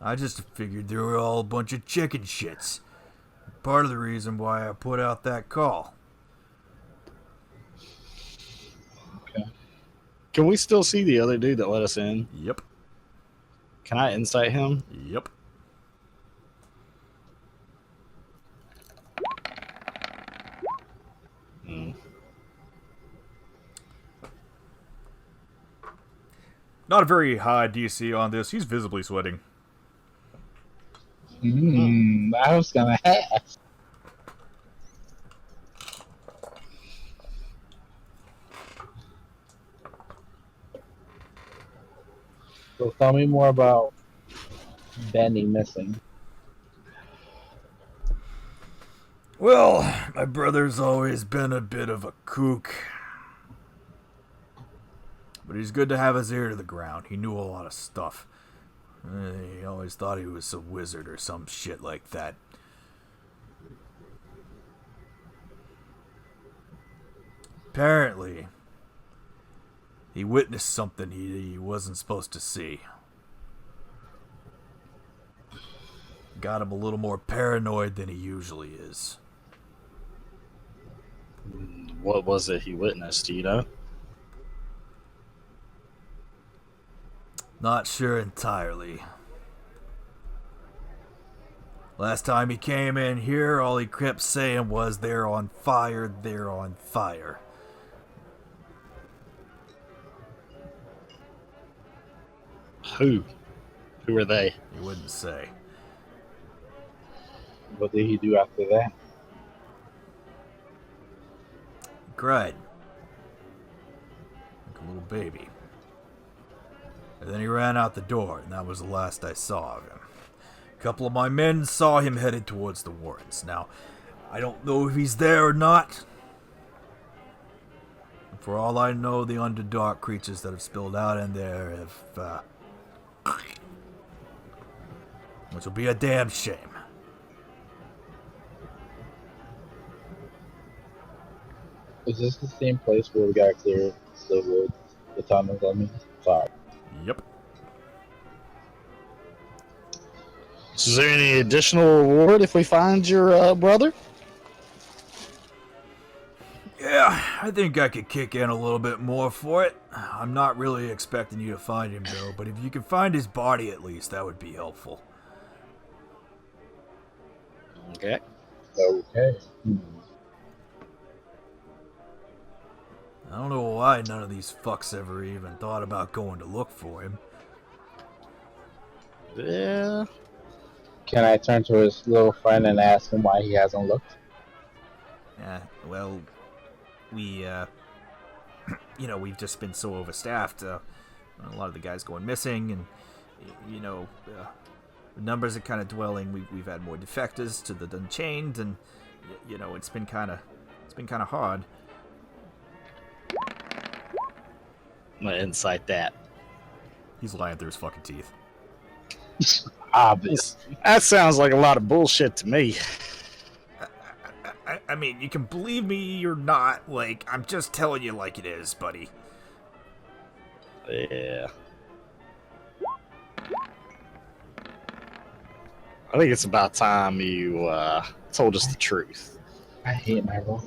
I just figured they were all a bunch of chicken shits. Part of the reason why I put out that call. Okay. Can we still see the other dude that let us in? Yep. Can I insight him? Yep. Not a very high DC on this. He's visibly sweating. I was gonna ask. So tell me more about Benny missing. Well, my brother's always been a bit of a kook. But he's good to have his ear to the ground. He knew a lot of stuff. He always thought he was a wizard or some shit like that. Apparently, he witnessed something he wasn't supposed to see. Got him a little more paranoid than he usually is. What was it he witnessed, do you know? Not sure entirely. Last time he came in here, all he kept saying was, "They're on fire, they're on fire." Who? Who are they? He wouldn't say. What did he do after that? He cried. Like a little baby. And then he ran out the door, and that was the last I saw of him. A couple of my men saw him headed towards the Warrens. Now, I don't know if he's there or not. For all I know, the Underdark creatures that have spilled out in there have, which will be a damn shame. Is this the same place where we got clear the woods, the tunnels? I mean, sorry. Yep. Is there any additional reward if we find your brother? Yeah, I think I could kick in a little bit more for it. I'm not really expecting you to find him, though, but if you can find his body at least, that would be helpful. Okay. Okay. I don't know why none of these fucks ever even thought about going to look for him. Yeah. Can I turn to his little friend and ask him why he hasn't looked? Well, we, we've just been so overstaffed. A lot of the guys going missing, and you know, numbers are kind of dwelling. We've had more defectors to the Unchained, and you know, it's been kind of hard. I'm gonna insight that. He's lying through his fucking teeth. Obviously. That sounds like a lot of bullshit to me. I mean, you can believe me or not. Like, I'm just telling you like it is, buddy. Yeah. I think it's about time you told us the truth. I hate my rolls.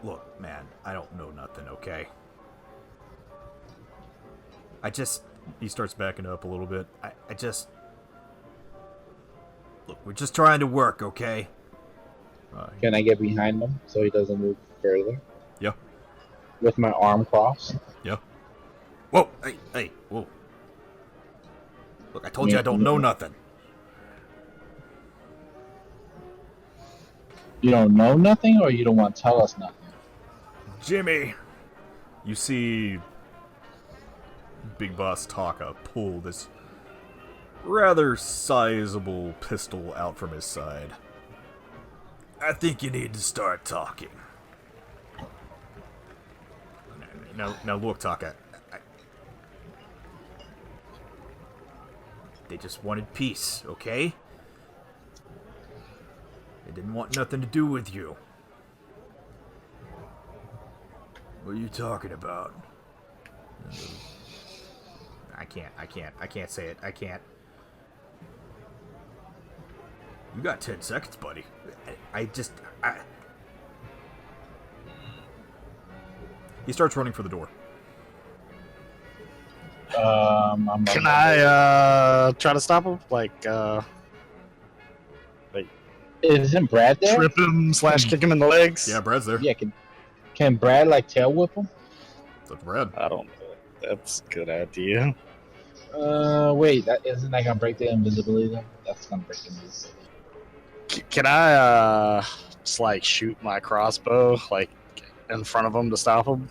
Look, man, I don't know nothing, okay? He starts backing up a little bit. Look, we're just trying to work, okay? Can I get behind him so he doesn't move further? Yeah. With my arm crossed? Yeah. Whoa, hey, whoa. Look, I told you I don't know nothing. You don't know nothing, or you don't want to tell us nothing? Jimmy, you see Big Boss Taka pull this rather sizable pistol out from his side. I think you need to start talking. Now look, Taka. They just wanted peace, okay? They didn't want nothing to do with you. What are you talking about? I can't say it. I can't. You got 10 seconds, buddy. He starts running for the door. Can I try to stop him? Isn't Brad there? Trip him / kick him in the legs? Yeah, Brad's there. Yeah, can Brad like tail whip him? That's Brad. I don't know. That's a good idea. Wait, that isn't that gonna break the invisibility though? That's gonna break the invisibility. Can I just shoot my crossbow in front of him to stop him?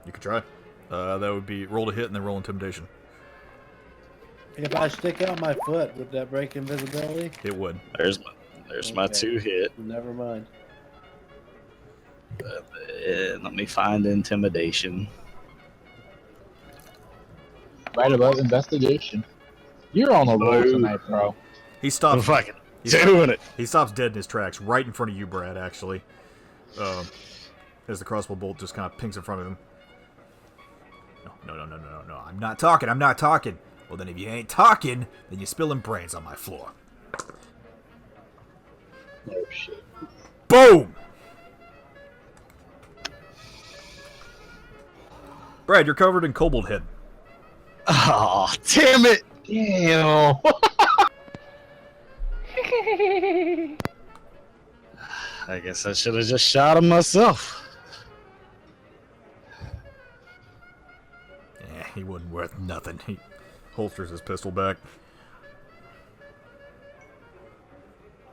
You could try. That would be roll to hit and then roll intimidation. If I stick out my foot, would that break invisibility? It would. There's my Okay. 2 hit. Never mind. Let me find intimidation. Right above investigation. You're on the roll tonight, bro. He I'm stops. fucking He doing it. He stops dead in his tracks, right in front of you, Brad. Actually, as the crossbow bolt just kind of pings in front of him. No. I'm not talking. Well, then, if you ain't talking, then you're spilling brains on my floor. Oh shit. Boom! Brad, you're covered in kobold head. Oh, damn it! Damn. I guess I should have just shot him myself. Yeah, he wasn't worth nothing. He holsters his pistol back.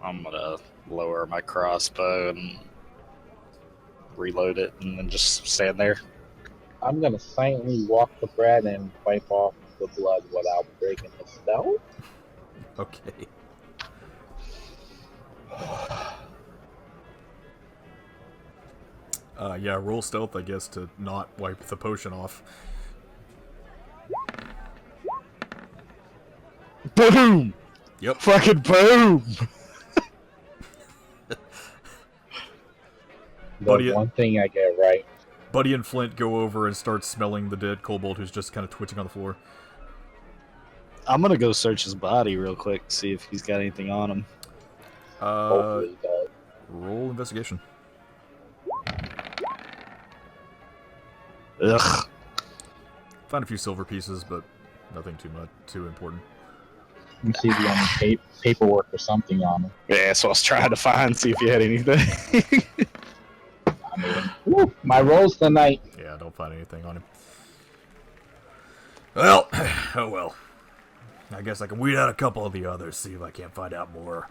I'm gonna lower my crossbow and reload it and then just stand there. I'm gonna silently walk to Brad and wipe off the blood without breaking the spell. Okay. Yeah, roll stealth, I guess, to not wipe the potion off. Boom! Yep. Fucking boom! Buddy- One thing I get right. Buddy and Flint go over and start smelling the dead kobold who's just kind of twitching on the floor. I'm gonna go search his body real quick, see if he's got anything on him. Hopefully he does. Roll investigation. Ugh. Find a few silver pieces, but nothing too important. Let me see if you have any paperwork or something on him. Yeah, so I was trying to find, see if he had anything. I mean, woo, my rolls tonight. Yeah, I don't find anything on him. Well, oh well. I guess I can weed out a couple of the others, see if I can't find out more.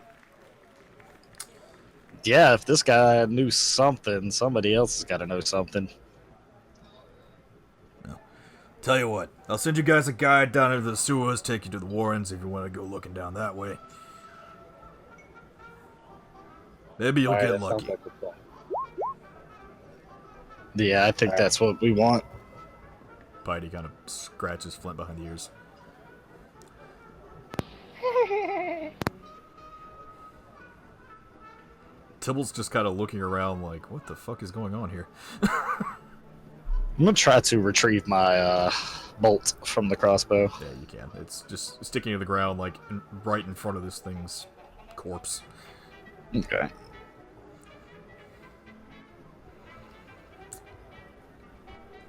Yeah, if this guy knew something, somebody else has got to know something. Tell you what, I'll send you guys a guide down into the sewers, take you to the Warrens if you want to go looking down that way. Maybe you'll Alright, get that sounds lucky. like a plan. Yeah, I think that's what we want. Piety kind of scratches Flint behind the ears. Tibble's just kind of looking around like, what the fuck is going on here? I'm gonna try to retrieve my bolt from the crossbow. Yeah, you can. It's just sticking to the ground, like, right in front of this thing's corpse. Okay.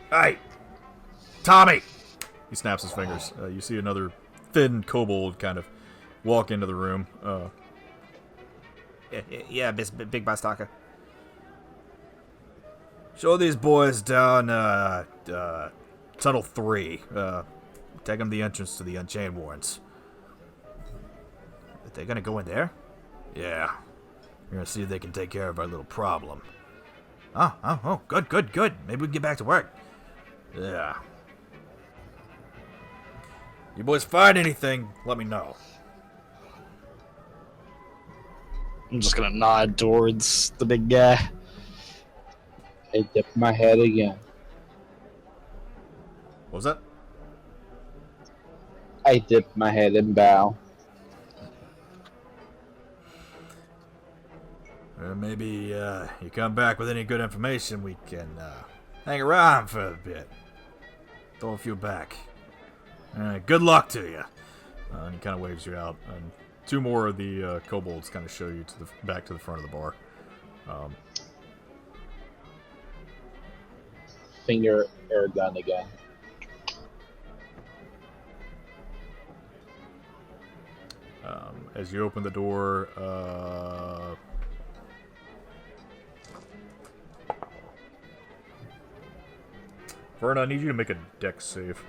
Hey! Tommy! He snaps his fingers. You see another thin kobold kind of walk into the room. Yeah, Big Boss Talker. Show these boys down, Tunnel 3. Take them to the entrance to the Unchained Warrens. Are they gonna go in there? Yeah. We're gonna see if they can take care of our little problem. Oh, good. Maybe we can get back to work. Yeah. You boys find anything, let me know. I'm just gonna nod towards the big guy. I dip my head again. What was that? I dip my head and bow. Maybe you come back with any good information, we can hang around for a bit. Throw a few back. Good luck to you. And he kind of waves you out. And two more of the kobolds kind of show you to the back to the front of the bar. Finger air gun again. As you open the door, Verna, I need you to make a dex save.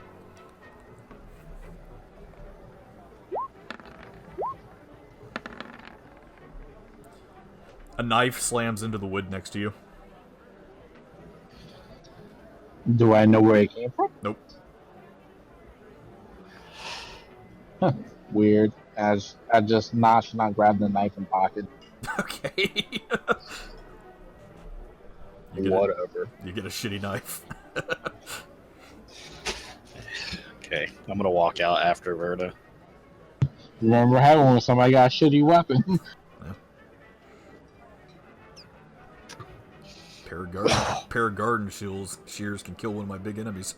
A knife slams into the wood next to you. Do I know where it came from? Nope. Weird. As I just nonchalant grab the knife and pocket. Okay. Whatever. You get a shitty knife. Okay, I'm gonna walk out after Verda. Remember having when somebody got a shitty weapon? Pair of garden shears can kill one of my big enemies.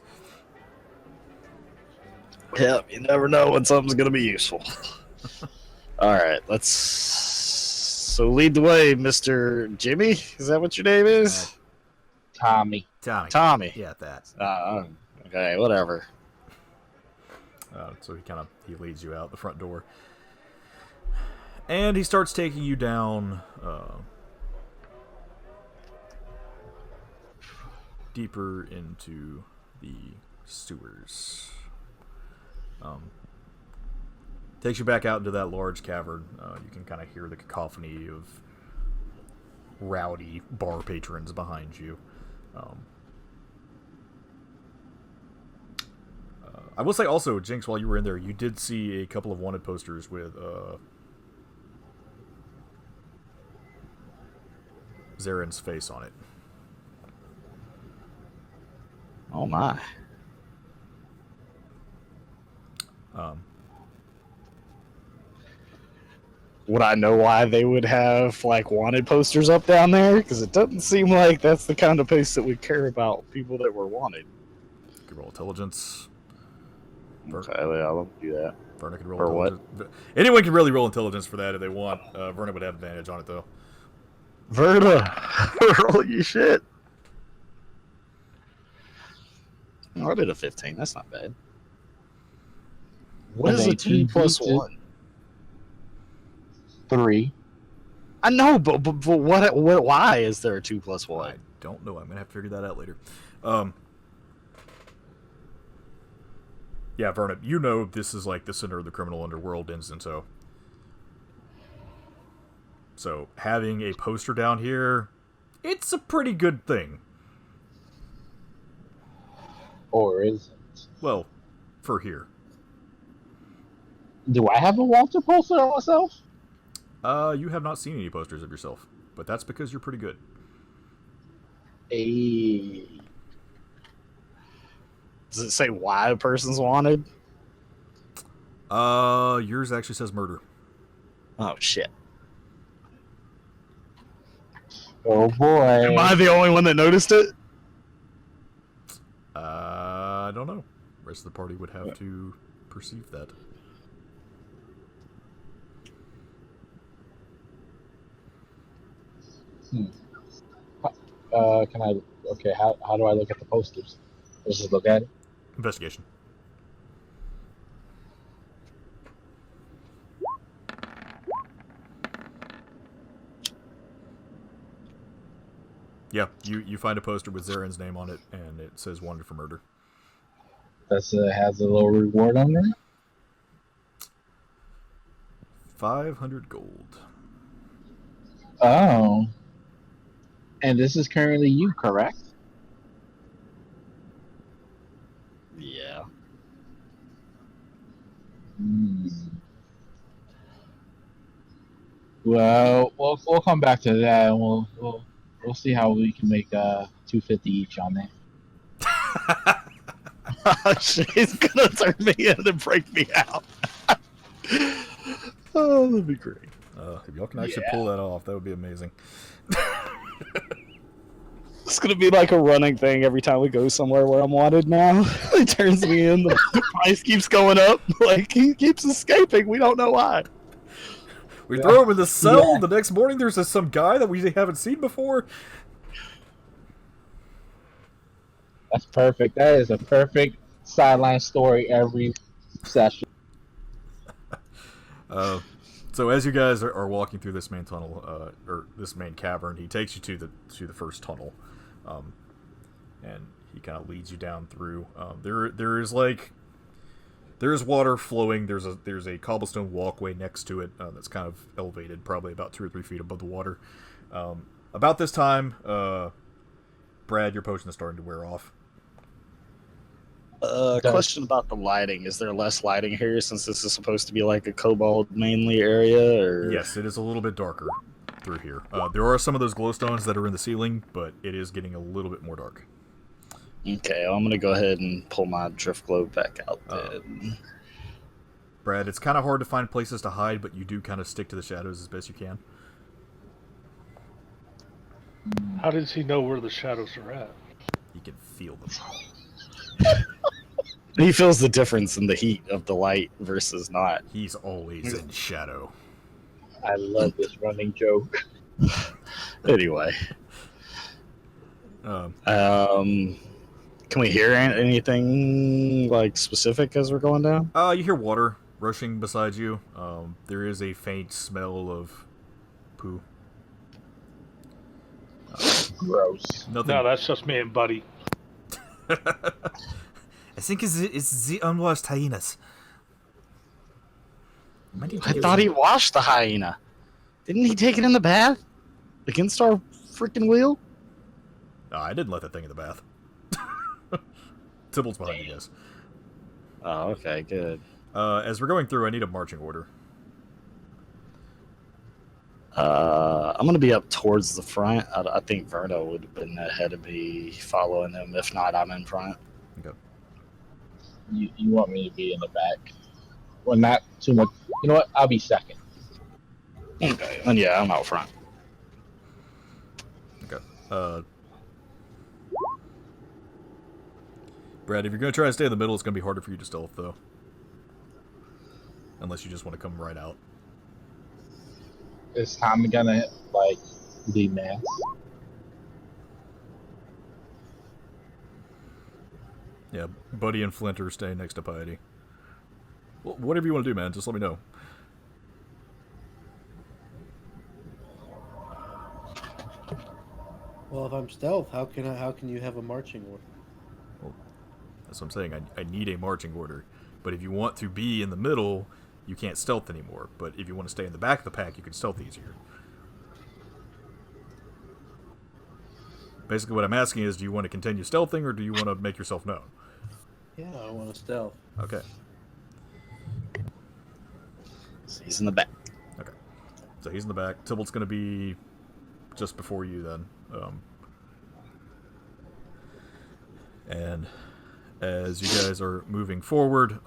Yep, you never know when something's gonna be useful. Alright, let's... So lead the way, Mr. Jimmy? Is that what your name is? Tommy. Tommy. Yeah, that. Okay, whatever. So he leads you out the front door. And he starts taking you down deeper into the sewers. Takes you back out into that large cavern. You can kind of hear the cacophony of rowdy bar patrons behind you. I will say also, Jinx, while you were in there, you did see a couple of wanted posters with Zaren's face on it. Oh my. Would I know why they would have like wanted posters up down there? Because it doesn't seem like that's the kind of place that would care about people that were wanted. You can roll intelligence. Okay, yeah, I'll do that. Verna can roll For what? intelligence. Anyone can really roll intelligence for that if they want. Verna would have advantage on it though. Verda, roll your shit. Oh, I did a 15. That's not bad. What is a 2 plus 1? 3. I know, but what? Why is there a 2 plus 1? I don't know. I'm gonna have to figure that out later. Yeah, Verna, you know this is like the center of the criminal underworld in Xento. So having a poster down here, it's a pretty good thing. Or is it? Well, for here. Do I have a Walter poster on myself? You have not seen any posters of yourself, but that's because you're pretty good. Hey. Does it say why a person's wanted? Yours actually says murder. Oh shit! Oh boy. Am I the only one that noticed it? I don't know. The rest of the party would have to perceive that. Can I? Okay. How do I look at the posters? Just look at it. Investigation. Yeah, you find a poster with Zaren's name on it, and it says wanted for murder. That's has a little reward on there. 500 gold. Oh. And this is currently you, correct? Yeah. Hmm. Well, we'll come back to that, and we'll see how we can make 250 each on that. She's gonna turn me in and break me out. Oh, that'd be great. If y'all can actually pull that off, that would be amazing. It's gonna be like a running thing every time we go somewhere where I'm wanted now. He turns me in, the price keeps going up. Like, he keeps escaping. We don't know why. We throw him in the cell. The next morning, there's some guy that we haven't seen before. That's perfect. That is a perfect sideline story every session. So as you guys are walking through this main tunnel, or this main cavern, he takes you to the first tunnel, and he kind of leads you down through. There is water flowing. There's a cobblestone walkway next to it that's kind of elevated, probably about 2 or 3 feet above the water. About this time, Brad, your potion is starting to wear off. Question about the lighting. Is there less lighting here since this is supposed to be like a kobold mainly area? Or Yes, it is a little bit darker through here. There are some of those glowstones that are in the ceiling, but it is getting a little bit more dark. Okay, I'm gonna go ahead and pull my drift globe back out then. Brad, it's kind of hard to find places to hide, but you do kind of stick to the shadows as best you can. How does he know where the shadows are at? You can feel them. He feels the difference in the heat of the light versus not. He's always in shadow. I love this running joke. Anyway. Can we hear anything like specific as we're going down? You hear water rushing beside you. There is a faint smell of poo. Gross. Nothing. No, that's just me and Buddy. I think it's the unwashed hyenas. I thought he washed the hyena. Didn't he take it in the bath? Against our freaking will? No, I didn't let that thing in the bath. Tybalt's behind you guys. Oh, okay, good. As we're going through, I need a marching order. I'm going to be up towards the front. I think Verno would have been ahead of me following him. If not, I'm in front. Okay. You want me to be in the back? Well, not too much. You know what? I'll be second. Okay. And yeah, I'm out front. Okay. Brad, if you're going to try and stay in the middle, it's going to be harder for you to stealth, though. Unless you just want to come right out. Is Tommy gonna, like, be mad? Yeah, Buddy and Flint are staying next to Piety. Well, whatever you want to do, man, just let me know. Well, if I'm stealth, how can you have a marching order? Well, that's what I'm saying. I need a marching order. But if you want to be in the middle, you can't stealth anymore. But if you want to stay in the back of the pack, you can stealth easier. Basically, what I'm asking is, do you want to continue stealthing, or do you want to make yourself known? Yeah, I want to stealth. Okay. So he's in the back. Okay. So he's in the back. Tybalt's going to be just before you then. And as you guys are moving forward,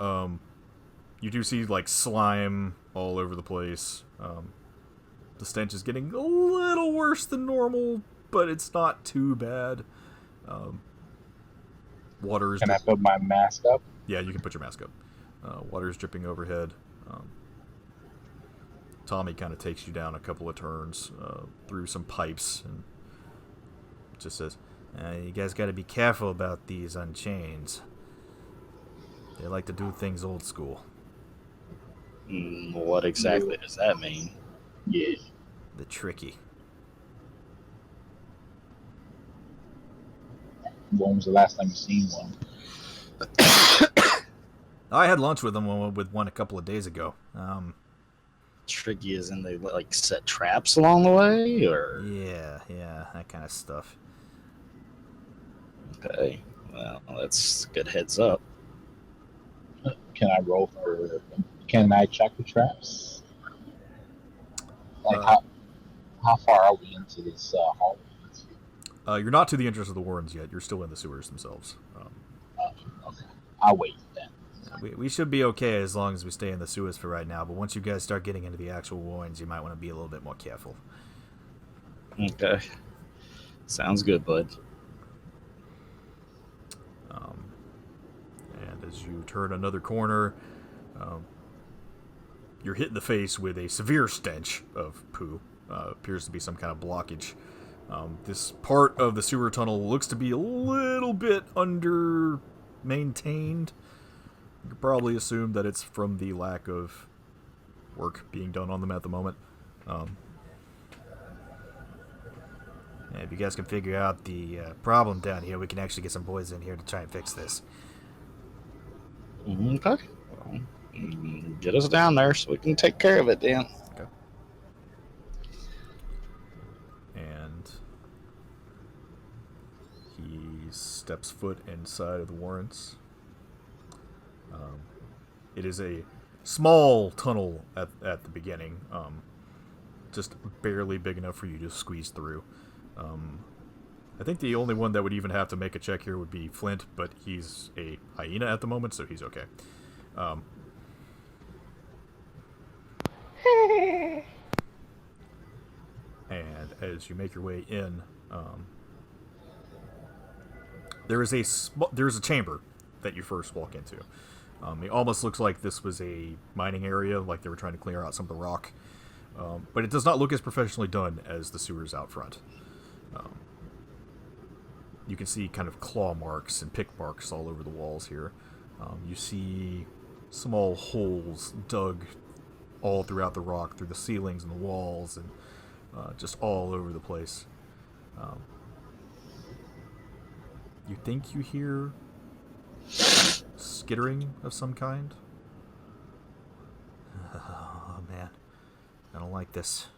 you do see like slime all over the place. The stench is getting a little worse than normal, but it's not too bad. Water is. Can I put my mask up? Yeah, you can put your mask up. Water is dripping overhead. Tommy kind of takes you down a couple of turns through some pipes and just says, "You guys got to be careful about these unchains. They like to do things old school." What exactly does that mean? Yeah. The tricky. When was the last time you seen one? I had lunch with one a couple of days ago. Tricky as in they like set traps along the way, or Yeah, that kind of stuff. okay, well that's a good heads up. Can I roll for? Can I check the traps? Like how far are we into this hall? You're not to the entrance of the warrens yet. You're still in the sewers themselves. Okay, I'll wait then. We should be okay as long as we stay in the sewers for right now, but once you guys start getting into the actual warrens, you might want to be a little bit more careful. Okay, sounds good, bud. And as you turn another corner, you're hit in the face with a severe stench of poo. Appears to be some kind of blockage. This part of the sewer tunnel looks to be a little bit under-maintained. You could probably assume that it's from the lack of work being done on them at the moment. If you guys can figure out the problem down here, we can actually get some boys in here to try and fix this. Okay, well, get us down there so we can take care of it then. Okay. And he steps foot inside of the warrens. It is a small tunnel at the beginning, just barely big enough for you to squeeze through. I think the only one that would even have to make a check here would be Flint, but he's a hyena at the moment, so he's okay. And as you make your way in, there is a chamber that you first walk into. It almost looks like this was a mining area, like they were trying to clear out some of the rock. But it does not look as professionally done as the sewers out front. You can see kind of claw marks and pick marks all over the walls here. You see small holes dug all throughout the rock, through the ceilings and the walls, and just all over the place. You think you hear skittering of some kind? Oh man, I don't like this.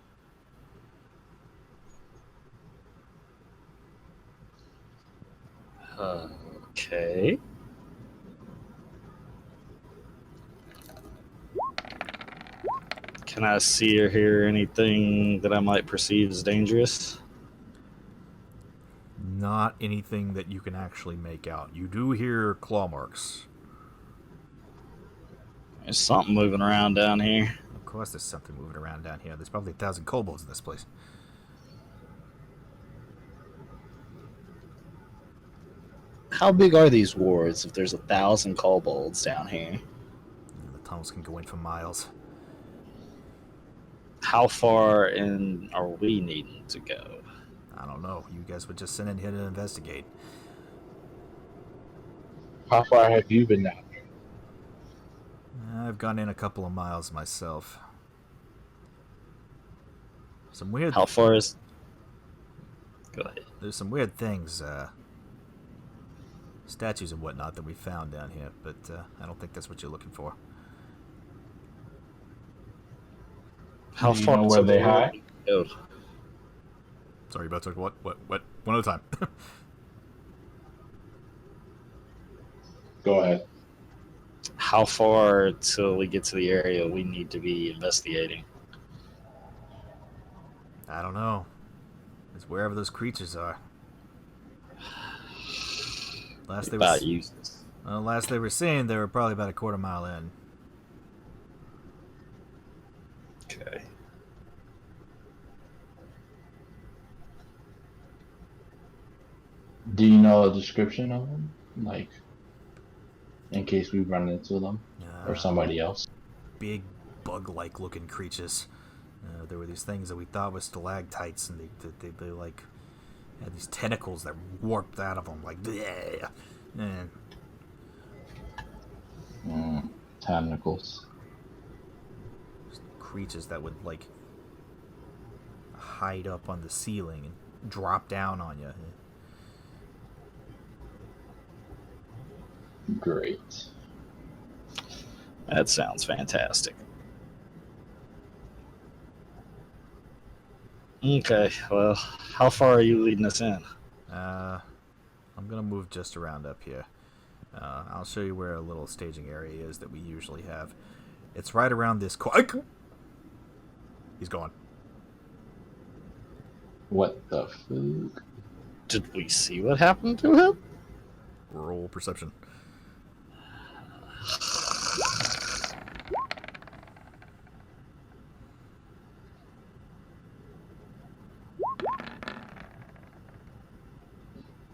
Okay. Can I see or hear anything that I might perceive as dangerous? Not anything that you can actually make out. You do hear claw marks. There's something moving around down here. Of course there's something moving around down here. There's probably 1,000 kobolds in this place. How big are these wards if there's 1,000 kobolds down here? The tunnels can go in for miles. How far in are we needing to go? I don't know. You guys were just sent in here to investigate. How far have you been down here? I've gone in a couple of miles myself. Some weird. How far is? Go ahead. There's some weird things, statues and whatnot that we found down here, but I don't think that's what you're looking for. How Do you far know is where it they we hide? go? Sorry about what? One at a time. Go ahead. How far till we get to the area we need to be investigating? I don't know. It's wherever those creatures are. Last they About were, useless. last they were saying, they were probably about a quarter mile in. Okay. Do you know a description of them? Like, in case we run into them or somebody else. Big bug-like looking creatures. There were these things that we thought were stalactites, and they like had these tentacles that warped out of them, like bleh. Tentacles. Creatures that would like hide up on the ceiling and drop down on you. Great. That sounds fantastic. Okay, well, how far are you leading us in? I'm gonna move just around up here. I'll show you where a little staging area is that we usually have. It's right around this He's gone. What the fuck? Did we see what happened to him? Roll perception.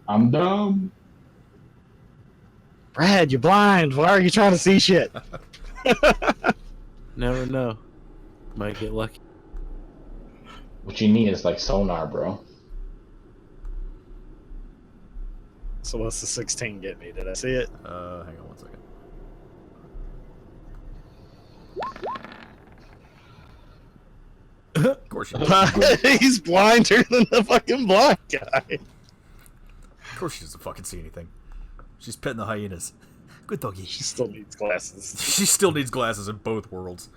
I'm dumb. Brad, you're blind. Why are you trying to see shit? Never know. Might get lucky. What you need is like sonar, bro. So what's the 16 get me? Did I see it? Hang on one second. Of course you do. He's blinder than the fucking blind guy. Of course she doesn't fucking see anything. She's petting the hyenas. Good doggy. She still needs glasses. She still needs glasses in both worlds.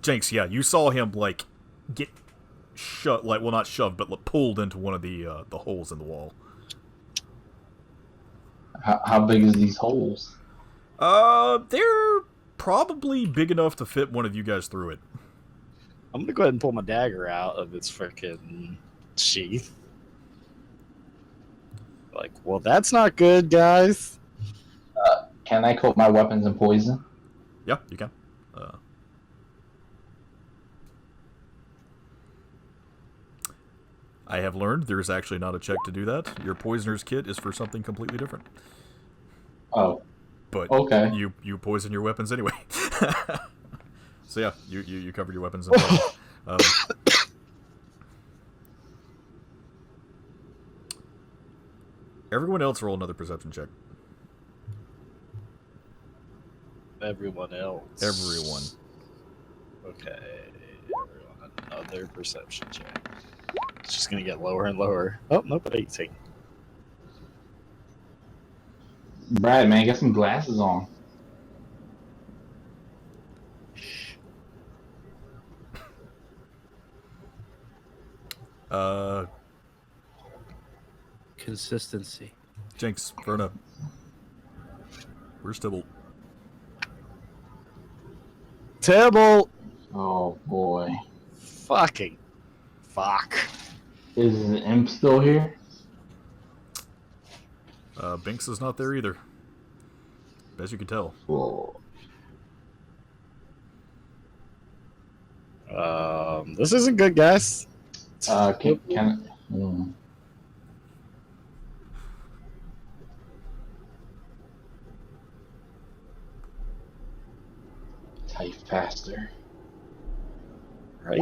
Jenks, yeah, you saw him like get shoved, like, well, not shoved, but like, pulled into one of the holes in the wall. How big is these holes? They're probably big enough to fit one of you guys through it. I'm gonna go ahead and pull my dagger out of its freaking sheath. Like, well, that's not good, guys. Can I coat my weapons in poison? Yeah, you can. I have learned there is actually not a check to do that. Your poisoner's kit is for something completely different. Oh, But okay. you poison your weapons anyway. So yeah, you covered your weapons in poison. Everyone else roll another perception check. Everyone else. Everyone. Okay. Everyone, another perception check. It's just gonna get lower and lower. Oh, nope, at 18. Brad, man, get some glasses on. Consistency. Jenks, Verna. Where's Tybalt? Tybalt! Oh boy. Fucking. Fuck. Is the imp still here? Binks is not there either. As you can tell. Whoa. This isn't good, guys. Can type faster. Right?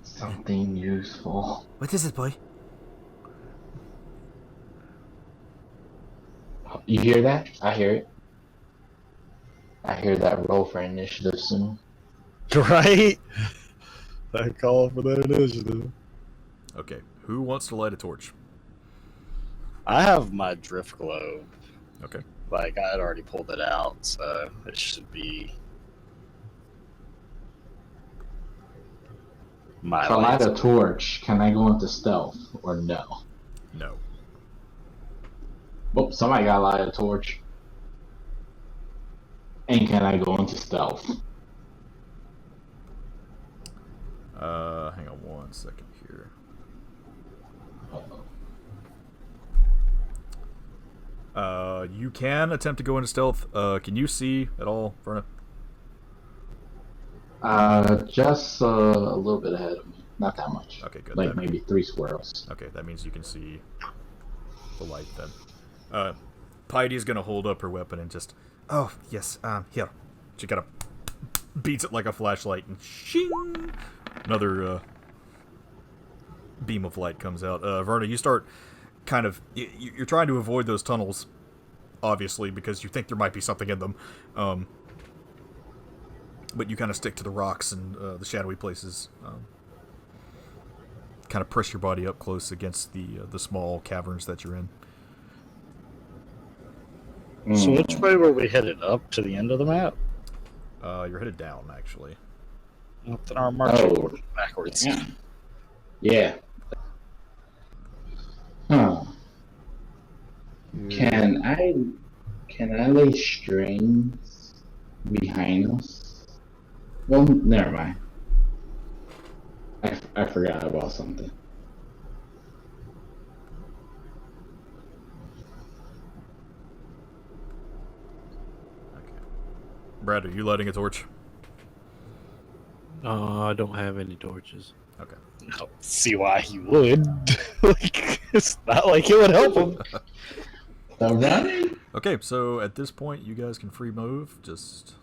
Something useful. What is it, boy? You hear that? I hear it. I hear that roll for initiative soon. Right? I call for that initiative. Okay, who wants to light a torch? I have my drift globe. Okay. Like, I had already pulled it out, so it should be... My If I light lights. a torch, can I go into stealth or no? No. Oh, somebody got to light a torch. And can I go into stealth? Hang on 1 second here. You can attempt to go into stealth. Can you see at all, Verna? Just a little bit ahead of me. Not that much. Okay, good. Like maybe 3 squirrels. Okay, that means you can see the light then. Piety is gonna hold up her weapon and just, oh yes, here. She kind of beats it like a flashlight and shing! Another beam of light comes out. Verna, you start kind of, you're trying to avoid those tunnels, obviously, because you think there might be something in them. But you kind of stick to the rocks and the shadowy places. Kind of press your body up close against the small caverns that you're in. So which way were we headed? Up to the end of the map? You're headed down, actually. Well, then our marching order backwards. Yeah. Huh. Can I lay strings behind us? Well, never mind. I forgot about something. Okay. Brad, are you lighting a torch? I don't have any torches. Okay. I don't see why he would. Like, it's not like it would help him. The running? Okay, so at this point, you guys can free move. Just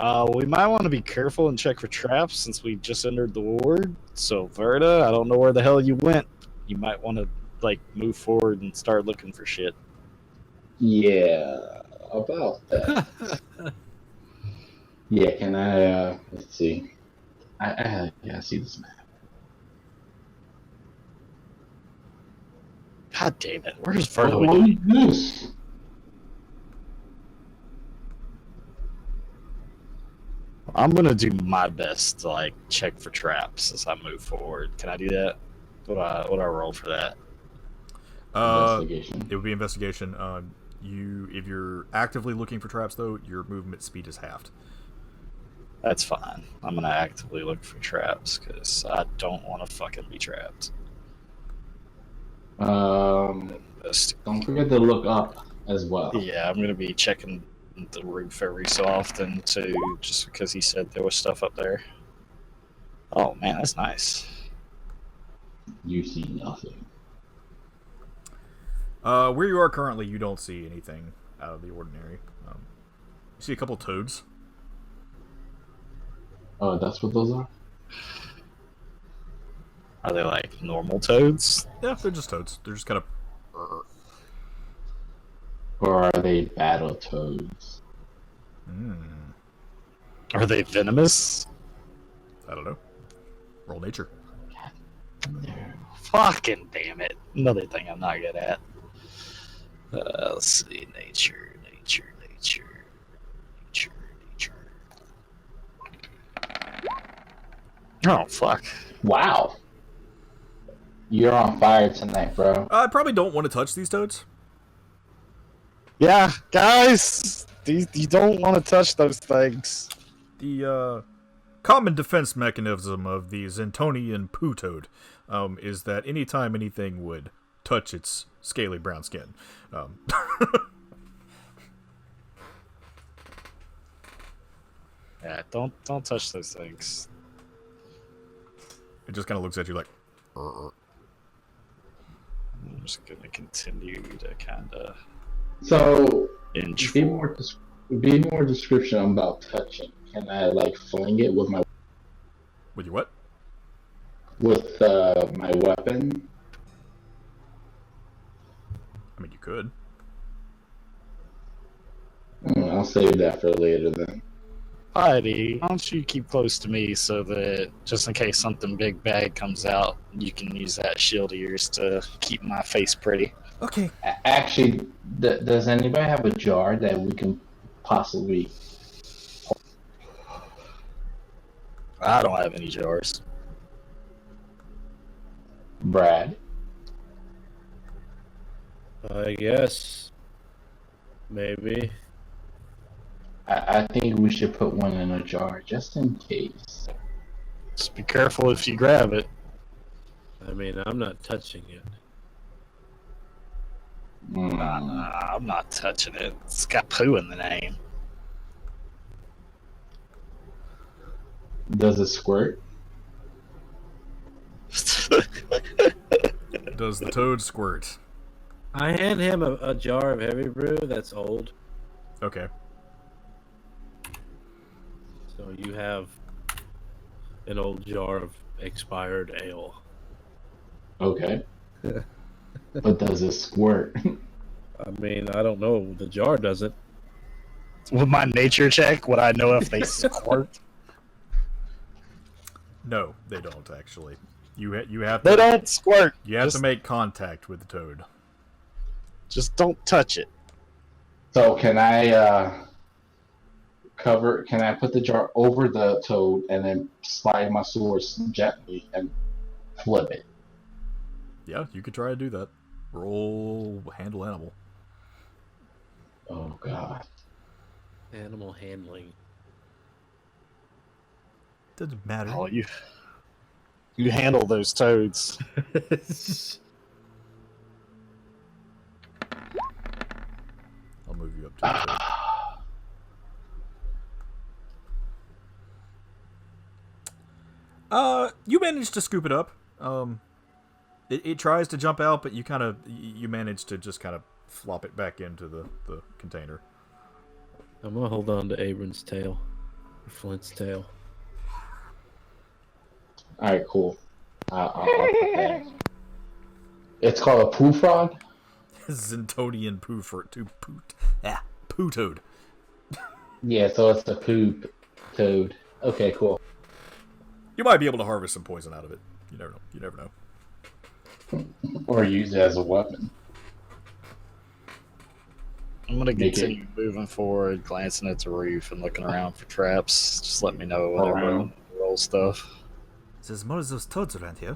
We might want to be careful and check for traps since we just entered the ward. So, Verda, I don't know where the hell you went. You might want to, like, move forward and start looking for shit. Yeah, about that. Yeah, can I, let's see. I see this map. God damn it. Where's Verda? What is this? I'm going to do my best to, like, check for traps as I move forward. Can I do that? What do I roll for that? Investigation. it would be investigation. If you're actively looking for traps, though, your movement speed is halved. That's fine. I'm going to actively look for traps because I don't want to fucking be trapped. Don't forget to look up as well. Yeah, I'm going to be checking the roof every so often too, just because he said there was stuff up there. Oh man, that's nice. You see nothing. Where you are currently, you don't see anything out of the ordinary. You see a couple toads. Oh, that's what those are? Are they like normal toads? Yeah, they're just toads. They're just kind of. Or are they battle toads? Are they venomous? I don't know. Roll nature. Fucking damn it. Another thing I'm not good at. Let's see. Nature. Oh, fuck. Wow. You're on fire tonight, bro. I probably don't want to touch these toads. Yeah, guys! You don't want to touch those things. The common defense mechanism of the Xentonian poo toad is that anytime anything would touch its scaly brown skin. Yeah, don't touch those things. It just kind of looks at you like. I'm just gonna continue to kind of. So, inch be forward. more description about touching. Can I like fling it with my With your what? my weapon? I mean, you could. I'll save that for later then. Heidi, why don't you keep close to me so that just in case something big bad comes out, you can use that shield of yours to keep my face pretty. Okay. Actually, does anybody have a jar that we can possibly? I don't have any jars. Brad. I guess. Maybe. I think we should put one in a jar just in case. Just be careful if you grab it. I mean, I'm not touching it. I'm not touching it. It's got poo in the name. Does it squirt? Does the toad squirt? I hand him a jar of heavy brew that's old. Okay. So you have an old jar of expired ale. Okay. But does it squirt? I mean, I don't know. The jar doesn't. With my nature check, would I know if they squirt? No, they don't actually. You have They to, don't squirt. you have just, to make contact with the toad. Just don't touch it. So can I can I put the jar over the toad and then slide my sword gently and flip it? Yeah, you could try to do that. Roll handle animal. Oh god. Animal handling. Doesn't matter. Oh, you handle those toads. I'll move you up to the toad. You managed to scoop it up. It tries to jump out, but you manage to just kind of flop it back into the container. I'm gonna hold on to Abram's tail. Or Flint's tail. Alright, cool. I'll put that. It's called a poo frog? Xentonian poo toad. Yeah, so it's a poo toad. Okay, cool. You might be able to harvest some poison out of it. You never know. You never know. Or use it as a weapon. I'm gonna continue moving forward, glancing at the roof and looking around for traps. Just let me know whenever I roll stuff. There's more of those toads around here.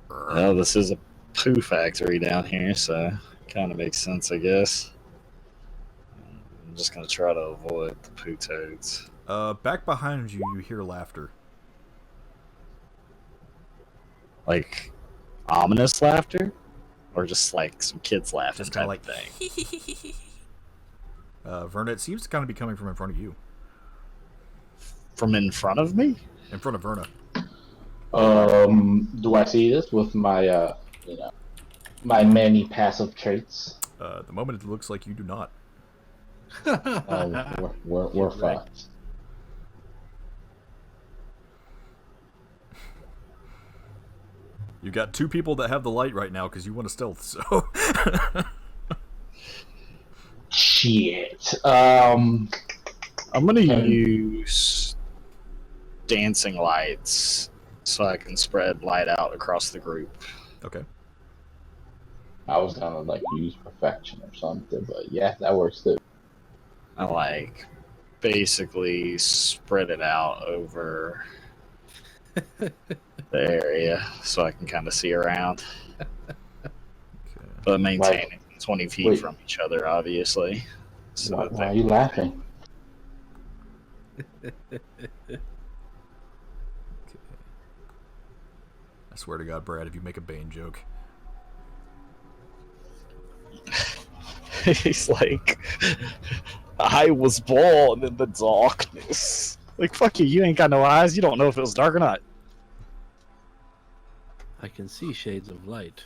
Well, this is a poo factory down here, so kind of makes sense, I guess. I'm just gonna try to avoid the poo toads. Back behind you, you hear laughter. Like ominous laughter, or just like some kids laughing. Just kind of like thing. Verna, it seems to kind of be coming from in front of you. From in front of me? In front of Verna. Do I see this with my, my many passive traits? The moment it looks like you do not. We're fucked. You got two people that have the light right now because you want to stealth, so... Shit. I'm gonna use dancing lights so I can spread light out across the group. Okay. I was gonna use perfection or something, but yeah, that works too. I basically spread it out over the area so I can kind of see around, Okay. but maintaining 20 feet from each other, obviously. So Why are you laughing? I swear to God, Brad, if you make a Bane joke. He's like, I was born in the darkness. Like, fuck you, you ain't got no eyes. You don't know if it was dark or not. I can see shades of light.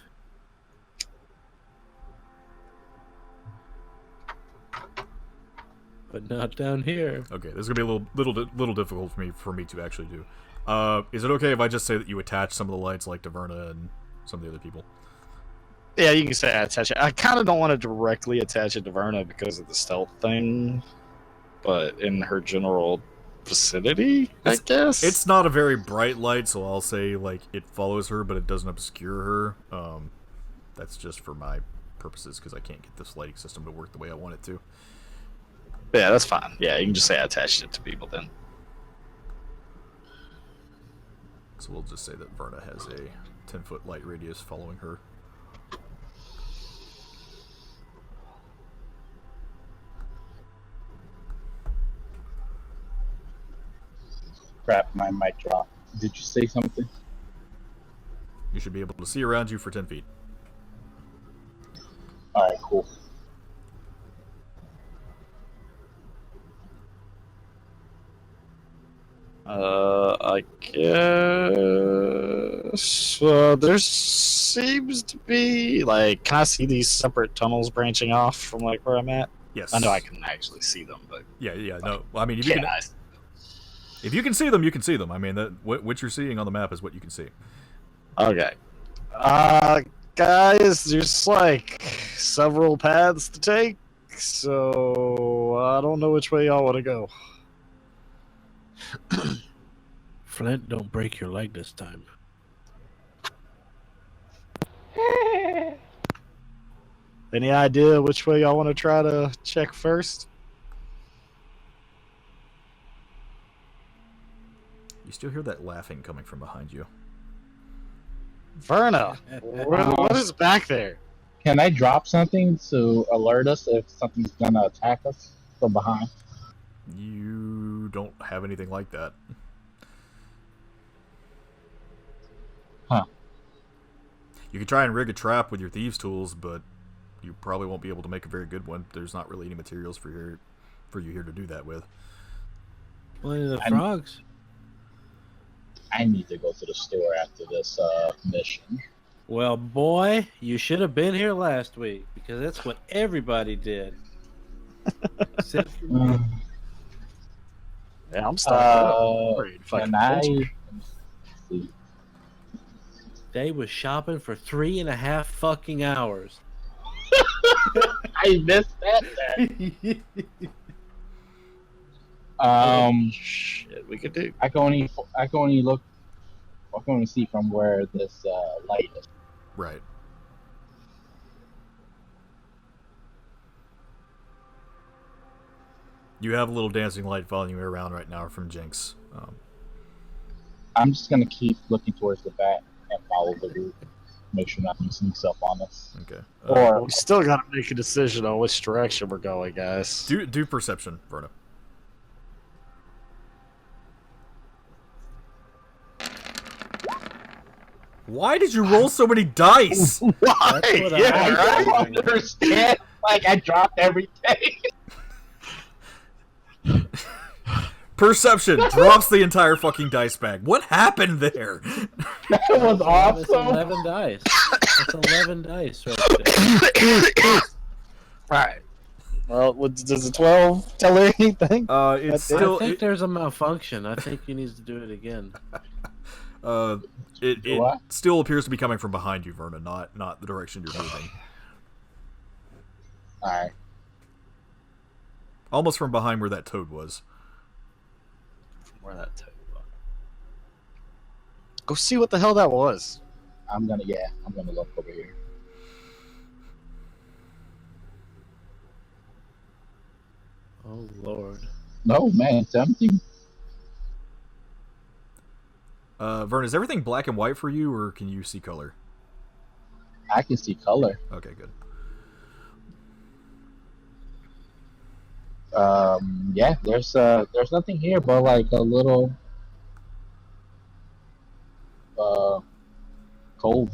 But not down here. Okay, this is gonna be a little difficult for me to actually do. Is it okay if I just say that you attach some of the lights, like to Verna and some of the other people? Yeah, you can say I attach it. I kind of don't want to directly attach it to Verna because of the stealth thing, but in her general vicinity, I guess. It's not a very bright light, so I'll say it follows her, but it doesn't obscure her. That's just for my purposes because I can't get this lighting system to work the way I want it to. Yeah, that's fine. Yeah, you can just say I attached it to people then. So we'll just say that Verna has a 10-foot light radius following her. Crap, my mic dropped. Did you say something? You should be able to see around you for 10 feet. Alright, cool. I guess there seems to be like. Can I see these separate tunnels branching off from like where I'm at? Yes. I know I can actually see them, but Yeah. No. Well, I mean, if you can, if you can see them, you can see them. I mean, what you're seeing on the map is what you can see. Okay. Guys, there's like several paths to take, so I don't know which way y'all want to go. Flint, don't break your leg this time. Any idea which way y'all want to try to check first? You still hear that laughing coming from behind you. Verna, what is back there? Can I drop something to alert us if something's gonna attack us from behind? You don't have anything like that. Huh. You could try and rig a trap with your thieves' tools, but you probably won't be able to make a very good one. There's not really any materials for you here to do that with. One of the frogs. I need to go to the store after this mission. Well, boy, you should have been here last week because that's what everybody did. Except for me. Yeah, I'm starting. Can I see? They was shopping for 3.5 fucking hours. I missed that. Shit, we could do. I can only see from where this light is. Right. You have a little dancing light following you around right now from Jinx. I'm just gonna keep looking towards the back and follow the route. Make sure nothing sneaks up on us. Okay. Or We still got to make a decision on which direction we're going, guys. do perception, Verna. Why did you roll so many dice? Why? That's what I I don't understand. Like I dropped everything. Perception drops the entire fucking dice bag. What happened there? That was That's awesome. 11 dice. That's 11 dice right there. Alright. Well, does the 12 tell her anything? It's I still I think there's a malfunction. I think you need to do it again. it What? still appears to be coming from behind you, Verna, not the direction you're moving. Alright. Almost from behind where that toad was. Where that toad was. Go see what the hell that was. I'm gonna look over here. Oh, Lord. No, man, it's empty. Vern, is everything black and white for you, or can you see color? I can see color. Okay, good. Yeah, there's nothing here but like a little cove.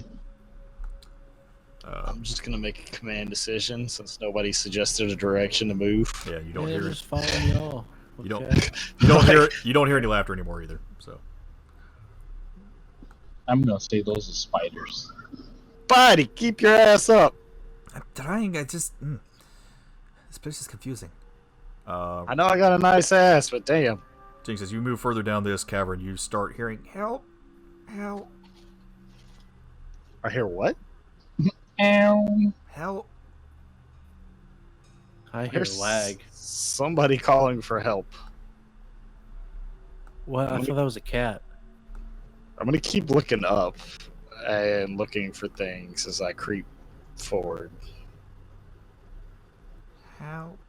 I'm just gonna make a command decision since nobody suggested a direction to move. Yeah, you don't Yeah, hear just follow me all. You don't- Okay. you don't hear any laughter anymore either. So I'm gonna say those are spiders. Buddy, keep your ass up. I'm trying. This place is confusing. I know I got a nice ass, but damn. Jinx, as you move further down this cavern, you start hearing help. I hear what? Ow. Help. I hear There's lag. somebody calling for help. What? I thought that was a cat. I'm gonna keep looking up and looking for things as I creep forward. Help.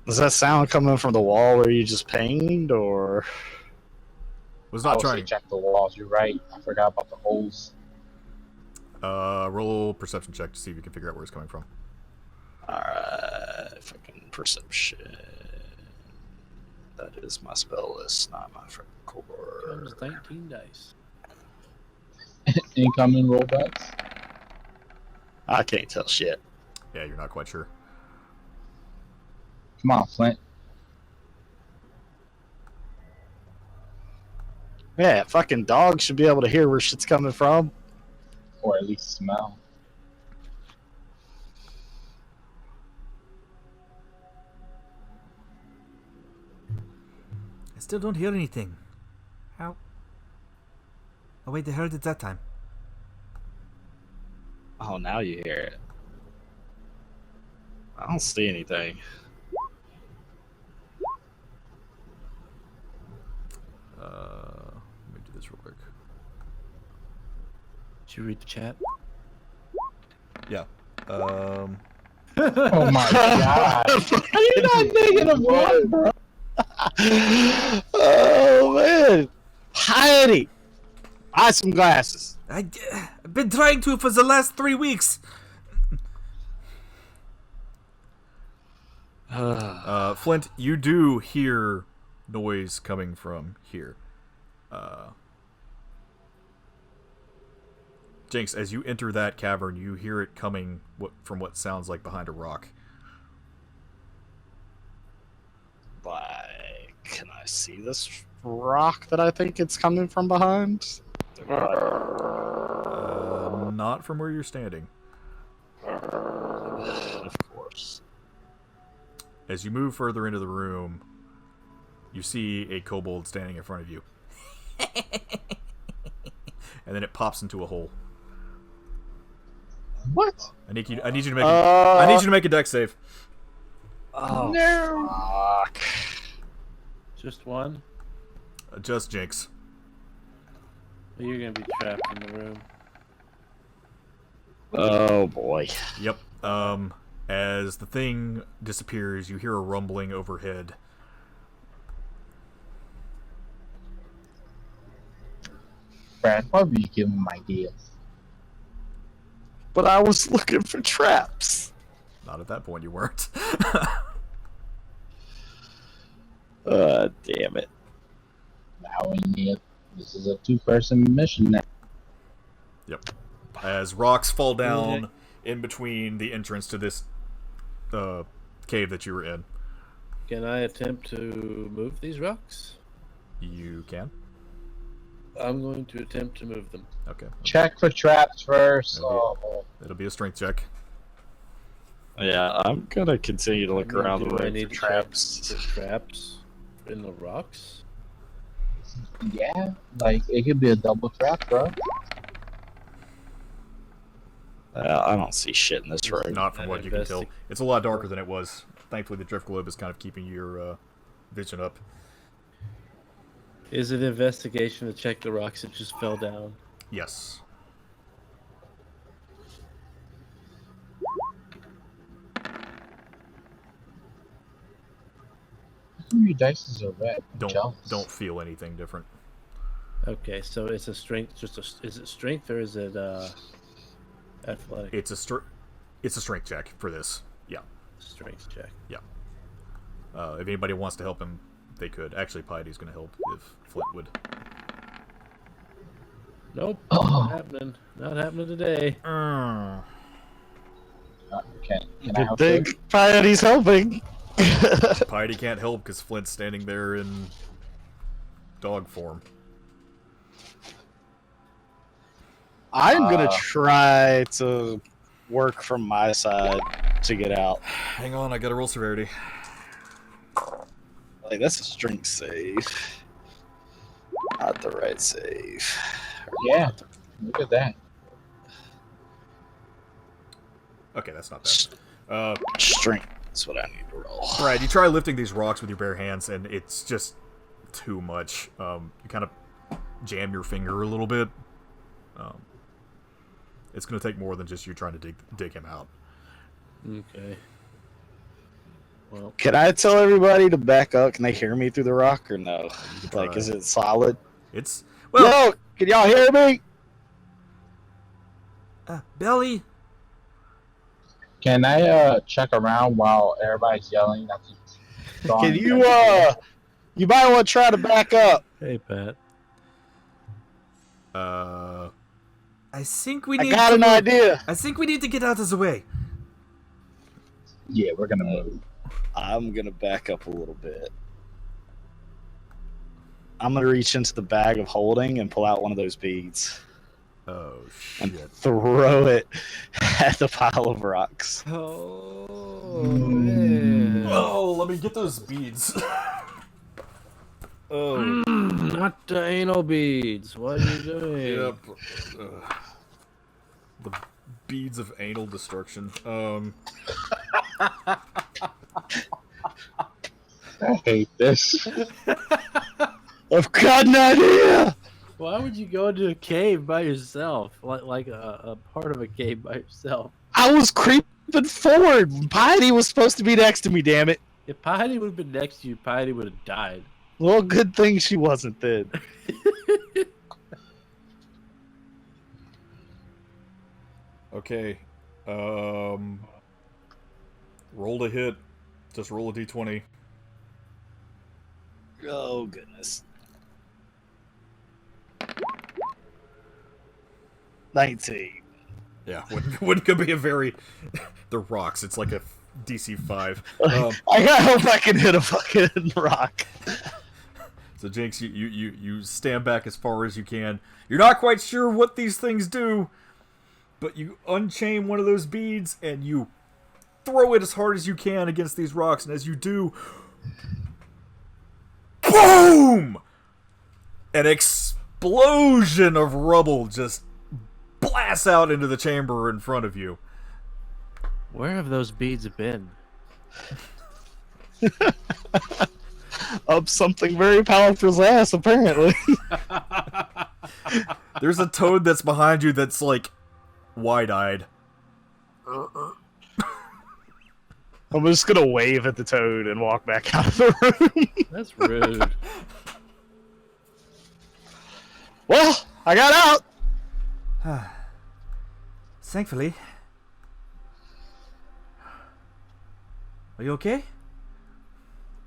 Does that sound coming from the wall where you just pinged, or? Was I not also trying. check the walls. You're right. I forgot about the holes. Roll perception check to see if you can figure out where it's coming from. Alright, fucking perception. That is my spell list, not my friend core. Comes 19 dice. Incoming rollbacks. I can't tell shit. Yeah, you're not quite sure. Come on, Flint. Yeah, fucking dogs should be able to hear where shit's coming from. Or at least smell. I still don't hear anything. How? Oh wait, they heard it that time. Oh, now you hear it. I don't see anything. Let me do this real quick. Did you read the chat? Yeah. Oh my god. Are you not -1, bro? Oh, man. Heidi! Buy some glasses. I've been trying to for the last 3 weeks. Flint, you do hear noise coming from here. Jinx, as you enter that cavern, you hear it coming from what sounds like behind a rock. Like, can I see this rock that I think it's coming from behind? Not from where you're standing. Of course. As you move further into the room, you see a kobold standing in front of you. And then it pops into a hole. What? I need you to make I need you to make a dex save. Oh, No. fuck. Just one? Just Jinx. Or you're gonna be trapped in the room. Oh, boy. Yep. As the thing disappears, you hear a rumbling overhead. Brad, why would you give him ideas? But I was looking for traps. Not at that point, you weren't. Damn it. Now we need. This is a 2-person mission now. Yep. As rocks fall down in between the entrance to this cave that you were in. Can I attempt to move these rocks? You can. I'm going to attempt to move them. Okay. Check for traps first. It'll Oh. It'll be a strength check. Yeah, I'm gonna continue to look around the Do I room need for to check traps. for traps in the rocks? Yeah, like it could be a double trap, bro. I don't see shit in this room. Not from An what you can tell. investi- It's a lot darker than it was. Thankfully, the drift globe is kind of keeping your vision up. Is it investigation to check the rocks that just fell down? Yes. How come your dice are red? I'm jealous. Don't feel anything different. Okay, so it's a strength. Is it strength or is it athletic? It's a strength check for this. Yeah. Strength check. If anybody wants to help him, they could. Actually, Piety's going to help if Flint would. Nope. Oh. Not happening. Not happening today. Can I Good help thing you? Piety's helping. Piety can't help because Flint's standing there in dog form. I'm gonna try to work from my side to get out. Hang on, I gotta roll severity. Like, that's a strength save. Not the right save. Yeah, look at that. Okay, that's not bad. Strength is what I need to roll. Brad, you try lifting these rocks with your bare hands, and it's just too much. You kind of jam your finger a little bit. It's going to take more than just you trying to dig him out. Okay. Well, Can I tell everybody to back up? Can they hear me through the rock or no? Like, try. is it solid? It's well, Yo, can y'all hear me? Belly. Can I check around while everybody's yelling? Can you you might want to try to back up. hey, Pat. I think we I need. got an idea. I think we need to get out of the way. Yeah, we're gonna move. I'm gonna back up a little bit. I'm gonna reach into the bag of holding and pull out one of those beads Oh and shit! throw it at the pile of rocks. Oh, man. Oh, let me get those beads. Oh, Not the anal beads. What are you doing? yep. The beads of anal destruction. I hate this. I've got an idea. Why would you go into a cave by yourself? Like a part of a cave by yourself? I was creeping forward. Piety was supposed to be next to me, damn it. If Piety would have been next to you, Piety would have died. Well, good thing she wasn't then. Okay. Roll to hit. Just roll a d20. Oh, goodness. 19. Yeah, wouldn't be a very. The rocks. It's like a DC 5. I hope I can hit a fucking rock. So Jinx, you stand back as far as you can. You're not quite sure what these things do, but you unchain one of those beads and you throw it as hard as you can against these rocks. And as you do, boom! An explosion of rubble just blasts out into the chamber in front of you. Where have those beads been? Up something very powerful's ass, apparently. There's a toad that's behind you that's like wide-eyed. I'm just gonna wave at the toad and walk back out of the room. That's rude. Well, I got out. Thankfully. Are you okay?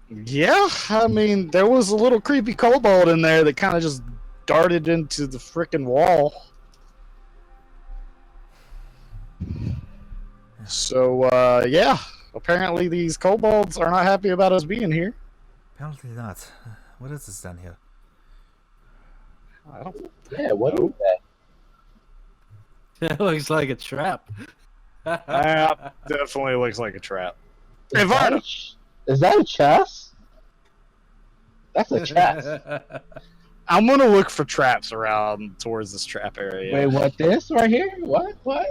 Yeah, I mean, there was a little creepy kobold in there that kind of just darted into the frickin' wall. So, yeah, apparently these kobolds are not happy about us being here. Apparently not. What is this down here? I don't Yeah, what is that? That looks like a trap. That definitely looks like a trap. Is Hey, that Varda. is that a chest? That's a chest. I'm gonna look for traps around towards this trap area. Wait, what? This right here? What? What?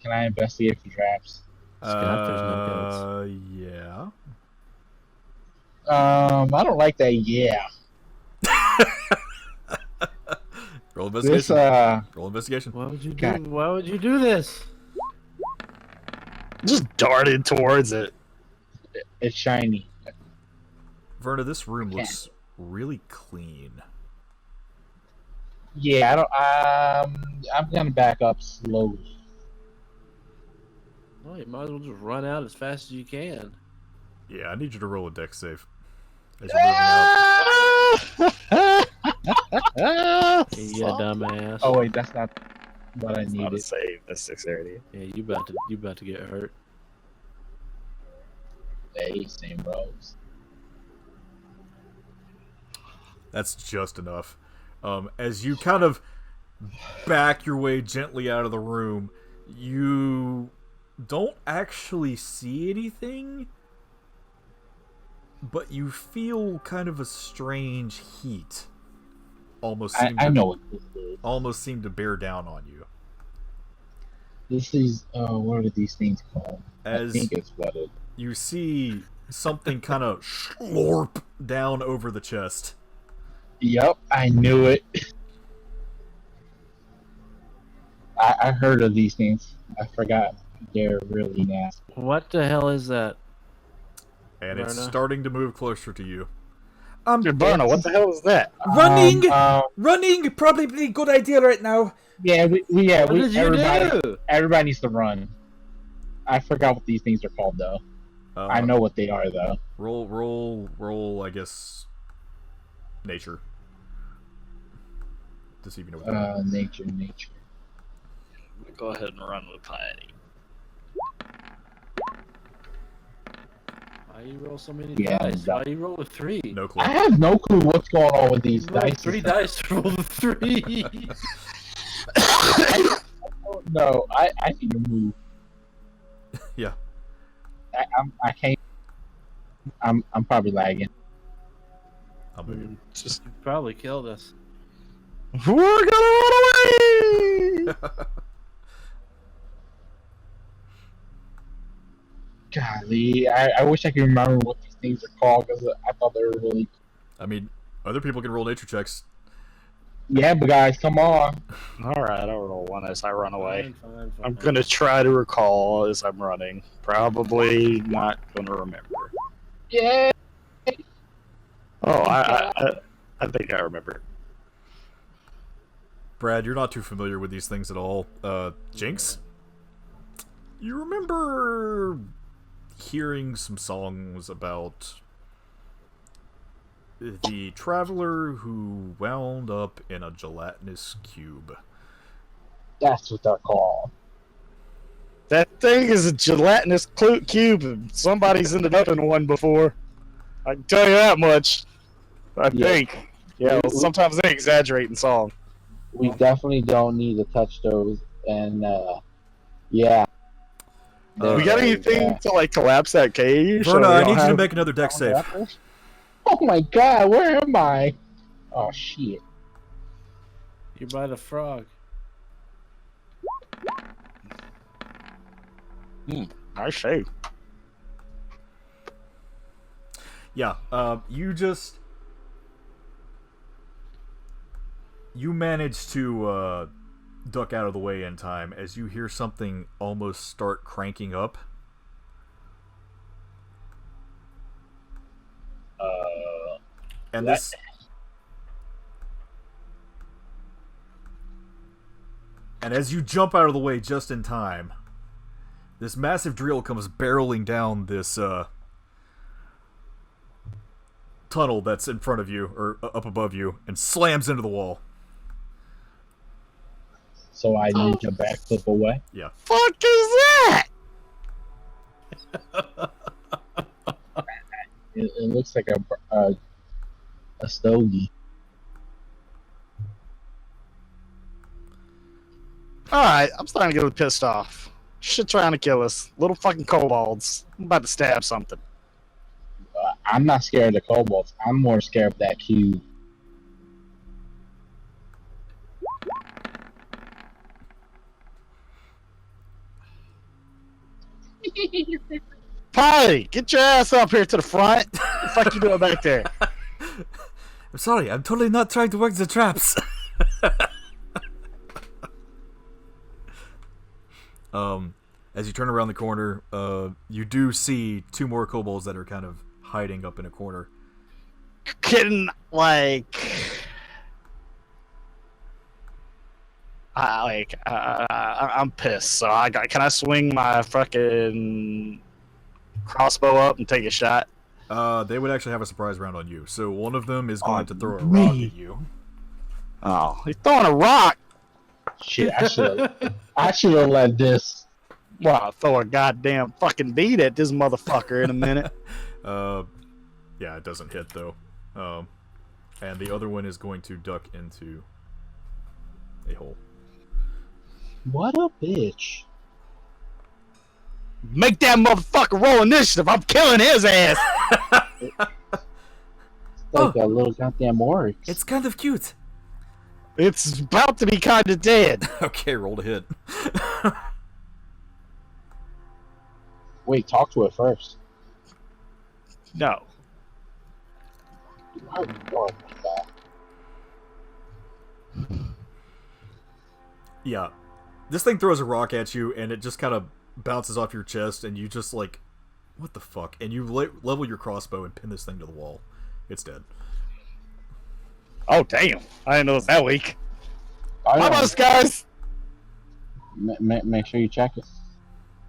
Can I investigate for traps? Scott, there's no Yeah. I don't like that. Yeah. Roll investigation. This Roll investigation. Why would you do? God. Why would you do this? Just darted towards it. it's shiny. Verna, this room looks really clean. Yeah, I don't. I'm gonna back up slowly. Well, you might as well just run out as fast as you can. Yeah, I need you to roll a dex save. As you're moving out. You dumbass. Oh wait, that's not what I It's not a needed. save. That's dexterity. Yeah, you about to get hurt. Hey, same rows. That's just enough. As you kind of back your way gently out of the room, you don't actually see anything, but you feel kind of a strange heat. I know what this is. Almost seem to bear down on you. This is what are these things called? As I think it's what it. you see something kind of slurp down over the chest. Yep, I knew it. I heard of these things. I forgot. They're really nasty. What the hell is that? and it's Verna. starting to move closer to you. Dude, Verna, what the hell is that? Running! Running! Probably a good idea right now. Yeah, What did you do? everybody needs to run. I forgot what these things are called though. I know what they are though. Roll, I guess, nature. To see if you know what that is. Nature. Go ahead and run with Piety. Why you roll so many Yeah, dice? Why you roll with 3? No clue. I have no clue what's going on with these Roll dice. 3 dice to roll the 3. No, I need to move. Yeah. I can't. I'm probably lagging. I'll move you. Just You probably killed us. we're gonna run away. Golly, I wish I could remember what these things are called because I thought they were really. I mean, other people can roll nature checks. Yeah, but guys, come on. All right, I'll roll one as I run away. Fine. I'm gonna try to recall as I'm running. Probably not gonna remember. Yeah. Oh, I think I remember. Brad, you're not too familiar with these things at all. Jinx? You remember hearing some songs about the traveler who wound up in a gelatinous cube. That's what they're called. That thing is a gelatinous cube, and somebody's ended up in one before. I can tell you that much. I Yeah. think. Yeah, well, sometimes they exaggerate in song. We definitely don't need to touch those. And yeah. We got anything to like collapse that cage? Verna, so we I don't need you to have make another deck save. raptors? Oh my God, where am I? Oh shit. You're by the frog. Nice shave. Yeah, you manage to duck out of the way in time as you hear something almost start cranking up. And this and as you jump out of the way just in time, this massive drill comes barreling down this tunnel that's in front of you or up above you and slams into the wall. So I need to backflip away. Yeah. Fuck is that? It looks like a stogie. Alright, I'm starting to get a little pissed off. Shit's trying to kill us. Little fucking kobolds. I'm about to stab something. I'm not scared of the kobolds. I'm more scared of that cube. Potty, get your ass up here to the front. What the fuck you doing back there? I'm sorry, I'm totally not trying to work the traps. As you turn around the corner, you do see two more kobolds that are kind of hiding up in a corner. Kidding, like... I'm pissed. So can I swing my fucking crossbow up and take a shot? They would actually have a surprise round on you. So one of them is going to throw a rock at you. Oh, he's throwing a rock. Shit, I should have led this. Well, I'll throw a goddamn fucking beat at this motherfucker in a minute. Yeah, it doesn't hit though. And the other one is going to duck into a hole. What a bitch. Make that motherfucker roll initiative. I'm killing his ass. Like a little goddamn orc. It's kind of cute. It's about to be kind of dead. Okay, roll to hit. Wait, talk to it first. No. Oh my God. Yeah. This thing throws a rock at you, and it just kind of bounces off your chest, and you just, like, What the fuck? And you level your crossbow and pin this thing to the wall. It's dead. Oh, damn. I didn't know it was that weak. Oh, yeah. Vamos, guys! Make sure you check it.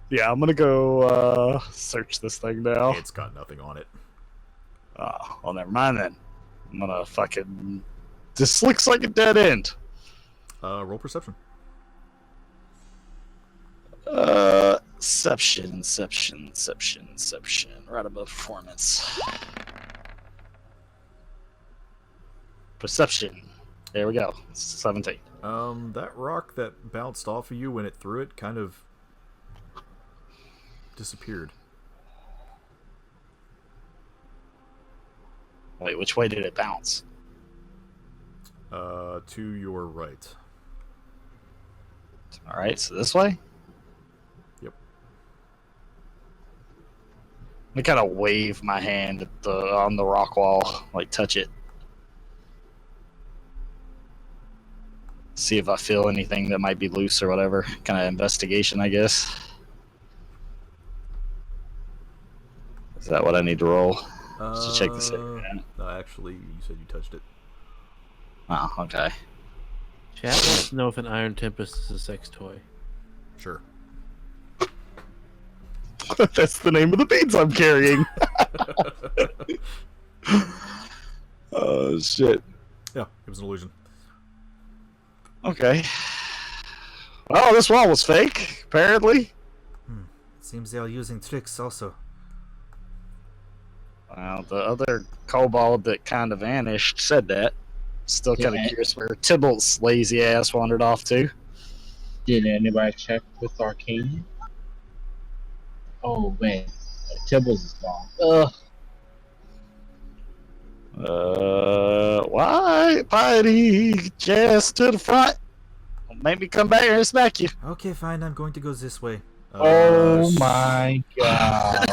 Yeah, I'm gonna go search this thing now. It's got nothing on it. Oh, well, never mind then. I'm gonna fucking... This looks like a dead end. Roll perception. Inception. Right above performance. Perception. There we go. 17. That rock that bounced off of you when it threw it kind of disappeared. Wait, which way did it bounce? To your right. Alright, so this way? Yep. I kind of wave my hand at on the rock wall, like touch it. See if I feel anything that might be loose or whatever. Kind of investigation, I guess. Is that what I need to roll? Just to check this out. No, actually, you said you touched it. Oh, okay. Chat wants to know if an Iron Tempest is a sex toy. Sure. That's the name of the beads I'm carrying. Oh, shit. Yeah, it was an illusion. Okay. Well, this wall was fake, apparently. Seems they are using tricks also. Well, the other kobold that kind of vanished said that. Still kind of Yeah. curious where Tybalt's lazy ass wandered off to. Did anybody check with Arcane? Oh man, Tibbles is gone. Ugh. Why, Piety? Just to the front. Make me come back here and smack you. Okay, fine. I'm going to go this way. Oh my god.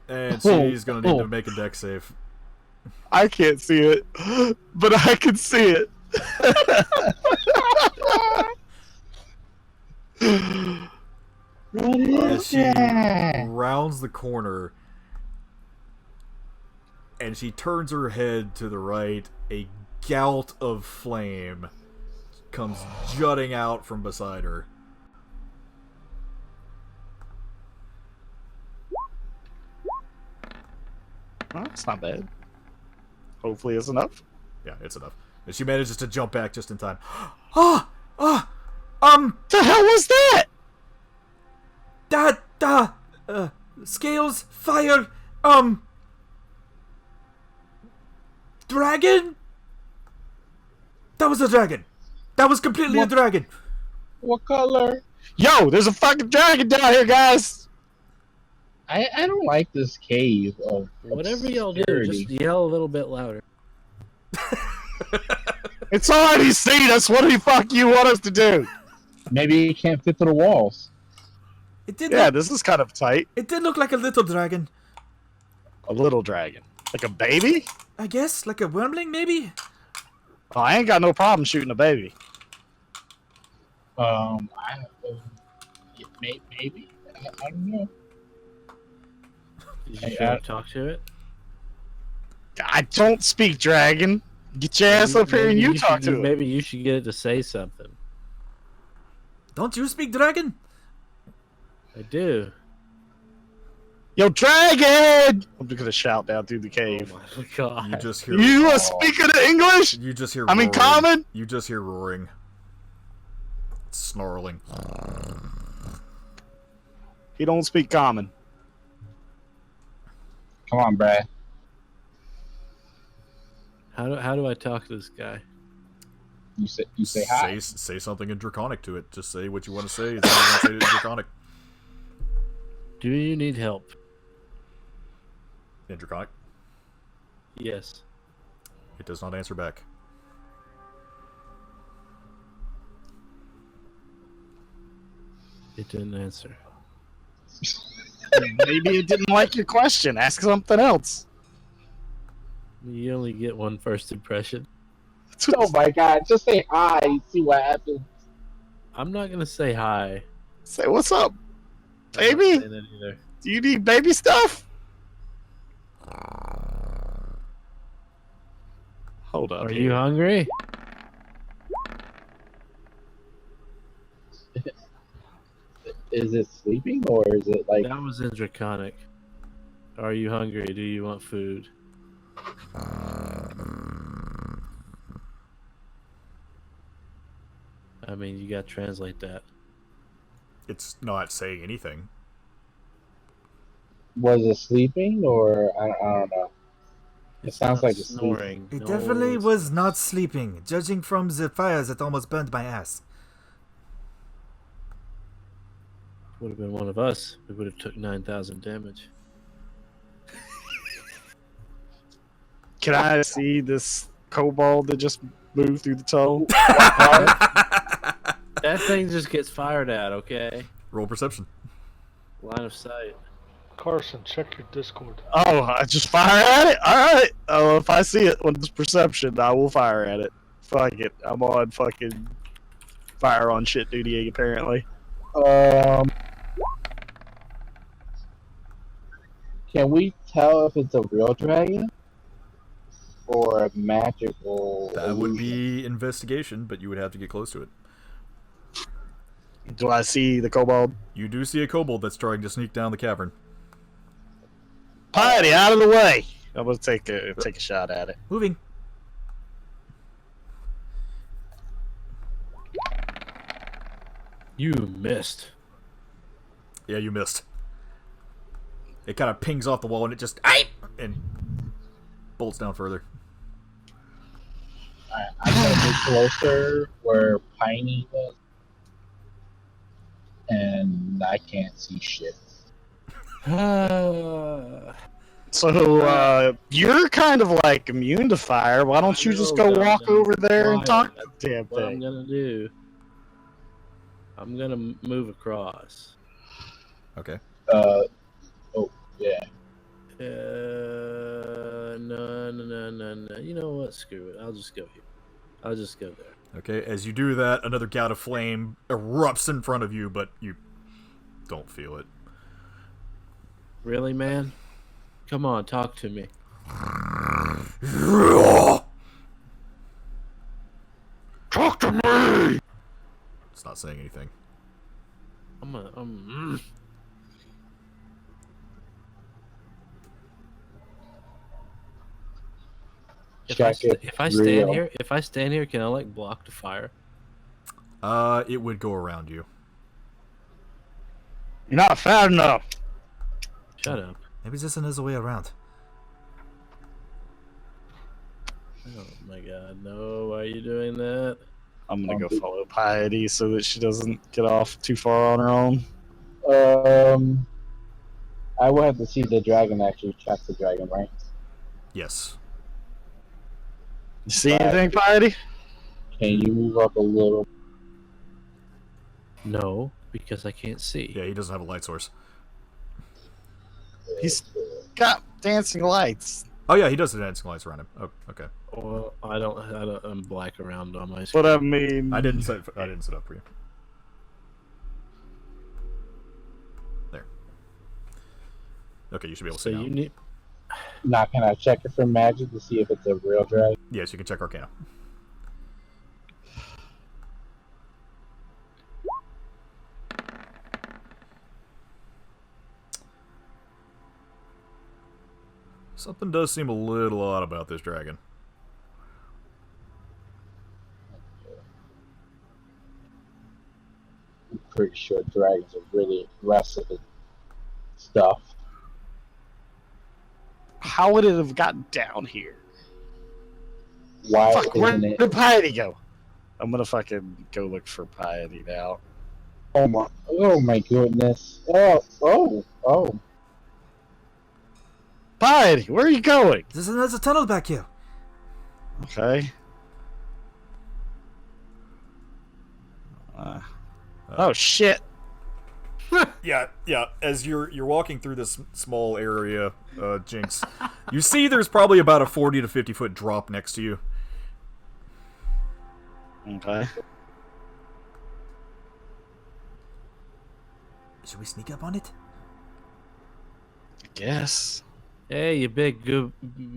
And she's gonna need to make a deck save. I can't see it, but I can see it. What As is she that? rounds the corner and she turns her head to the right, a gout of flame comes jutting out from beside her. Well, that's not bad. Hopefully it's enough. Yeah, it's enough. And she manages to jump back just in time. The hell was that? Scales, fire, dragon? That was a dragon. That was completely a dragon. What color? Yo, there's a fucking dragon down here, guys. I don't like this cave of Whatever y'all do, obscurity. just yell a little bit louder. It's already seen us. What the fuck you want us to do? Maybe you can't fit through the walls. It did. Yeah, Look, this is kind of tight. it did look like a little dragon. A little dragon. Like a baby? I guess, like a wormling, maybe. Oh, I ain't got no problem shooting a baby. Maybe. I don't know. Did you Hey, try to talk to it? I don't speak dragon. Get your ass up here and you talk to it. Maybe you should get it to say something. Don't you speak dragon? I do. Yo, dragon! I'm just gonna shout down through the cave. Oh my god. You just hear. You are speaking English? You just hear. I mean, roaring. common? You just hear roaring, snarling. He don't speak common. Come on, Brad. How do I talk to this guy? You say hi. Say something in Draconic to it. Just say what you want to say. It's how you want to say it in Draconic. Do you need help? In Draconic, Yes. it does not answer back. It didn't answer. Maybe it didn't like your question. Ask something else. You only get one first impression. Oh my god, just say hi and see what happens. I'm not gonna say hi. Say, what's up, I'm not baby? saying that either. Do you need baby stuff? Hold up. Are here. you hungry? Is it sleeping or is it like? That was in Draconic. Are you hungry? Do you want food? I mean, you gotta translate that. It's not saying anything. Was it sleeping or I don't know. It sounds not like it's sleeping. snoring. It No, definitely it's was not. not sleeping, judging from the fires that almost burned my ass. Would have been one of us. We would have took 9,000 damage. Can I see this kobold that just moved through the tunnel? That thing just gets fired at, okay? Roll perception. Line of sight. Carson, check your Discord. Oh, I just fire at it? Alright. Oh, if I see it with this perception, I will fire at it. Fuck it. I'm on fucking fire on shit duty, apparently. Can we tell if it's a real dragon or a magical? That would illusion? be investigation, but you would have to get close to it. Do I see the kobold? You do see a kobold that's trying to sneak down the cavern. Piety, out of the way! I'm gonna take a shot at it. Moving. You missed. Yeah, you missed. It kind of pings off the wall and it just and bolts down further. Alright, I'm gonna move closer where Piney was, and I can't see shit. So, you're kind of like immune to fire. Why don't you just go walk over there and talk to the damn What I'm thing? gonna do, I'm gonna move across. Okay. Oh yeah. No. You know what? Screw it. I'll just go here. I'll just go there. Okay, as you do that, another gout of flame erupts in front of you, but you don't feel it. Really, man? Come on, talk to me. Talk to me! It's not saying anything. Check it. If I stand here, can I like block the fire? It would go around you. You're not fat enough. Shut up. Maybe this is a way around. Oh my god, no, why are you doing that? I'm gonna go follow Piety so that she doesn't get off too far on her own. I will have to see the dragon actually check the dragon, right? Yes. You see anything, Piety? Can you move up a little? No, because I can't see. Yeah, he doesn't have a light source. He's got dancing lights. Oh yeah, he does have dancing lights around him. Oh, okay. Well, I don't. I'm black around on my screen. But I mean, I didn't set up for you. There. Okay, you should be able to So see now. you need. Now, can I check it for magic to see if it's a real dragon? Yes, you can check Arcana. Something does seem a little odd about this dragon. I'm pretty sure dragons are really aggressive and stuff. how would it have gotten down here? Why Fuck, where isn't it? did Piety go? I'm gonna fucking go look for Piety now. Oh my goodness! Oh! Piety, where are you going? There's another tunnel back here. Okay. Oh shit! Yeah. As you're walking through this small area, Jinx, you see there's probably about a 40 to 50 foot drop next to you. Okay. Should we sneak up on it? guess. Hey, you big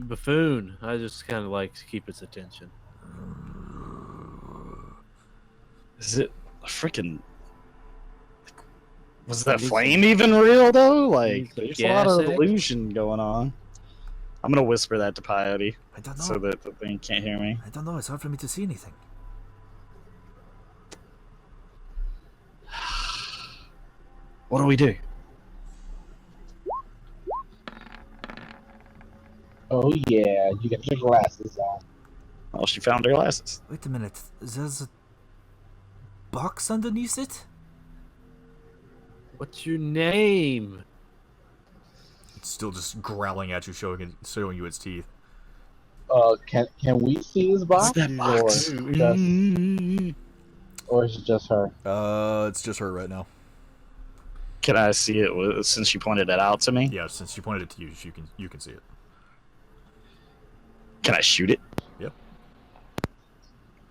buffoon. I just kind of like to keep its attention. Is it a freaking? Was that Needs flame some- even real though? needs Like, some there's a lot of gas egg. illusion going on. I'm gonna whisper that to Coyote I don't know. so that the thing can't hear me. I don't know. It's hard for me to see anything. What do we do? Oh yeah, you got your glasses on. Well, she found her glasses. Wait a minute. There's a box underneath it? What's your name? It's still just growling at you, showing you its teeth. Can we see his box? What's that box? Or is it just her? It's just her right now. Can I see it since she pointed it out to me? Yeah, since she pointed it to you, you can see it. Can I shoot it? Yep.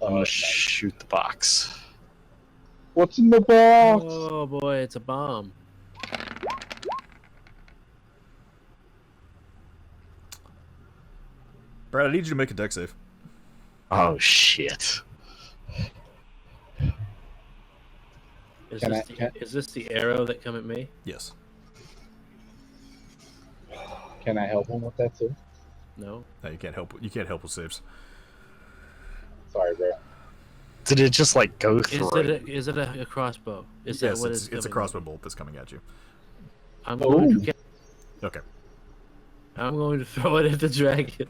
I'm gonna shoot the box. What's in the box? Oh boy, it's a bomb. Brad, I need you to make a deck save. Oh shit! Is this the arrow that come at me? Yes. Can I help him with that too? No. No, you can't help. You can't help with saves. Sorry, bro. Did it just like go through? Is it a crossbow? Is Yes, that what it's a coming crossbow bolt that's coming at you. I'm going to Okay. I'm going to throw it at the dragon.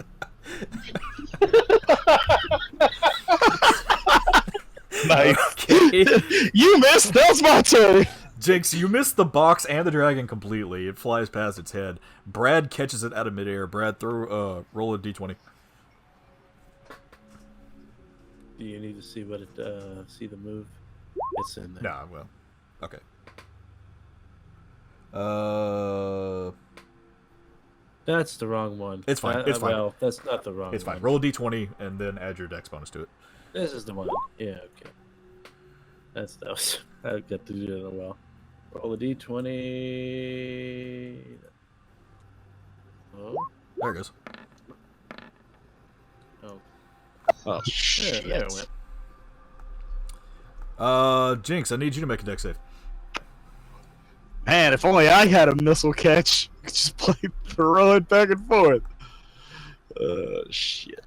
Nice. Okay. You missed. That's my turn. Jinx, you missed the box and the dragon completely. It flies past its head. Brad catches it out of midair. Brad, roll a d20. Do you need to see what it see the move? It's in there. Nah, well, okay. That's the wrong one. It's fine, it's fine. Well, that's not the wrong It's fine. one. Roll a d20 and then add your dex bonus to it. This is the one. Yeah, okay. That was I got to do that in a while. Roll a d20. Oh, There it goes. oh. Oh Yeah, shit! there it went. Jinx, I need you to make a dex save. Man, if only I had a missile catch. I could just play throw it back and forth. Shit.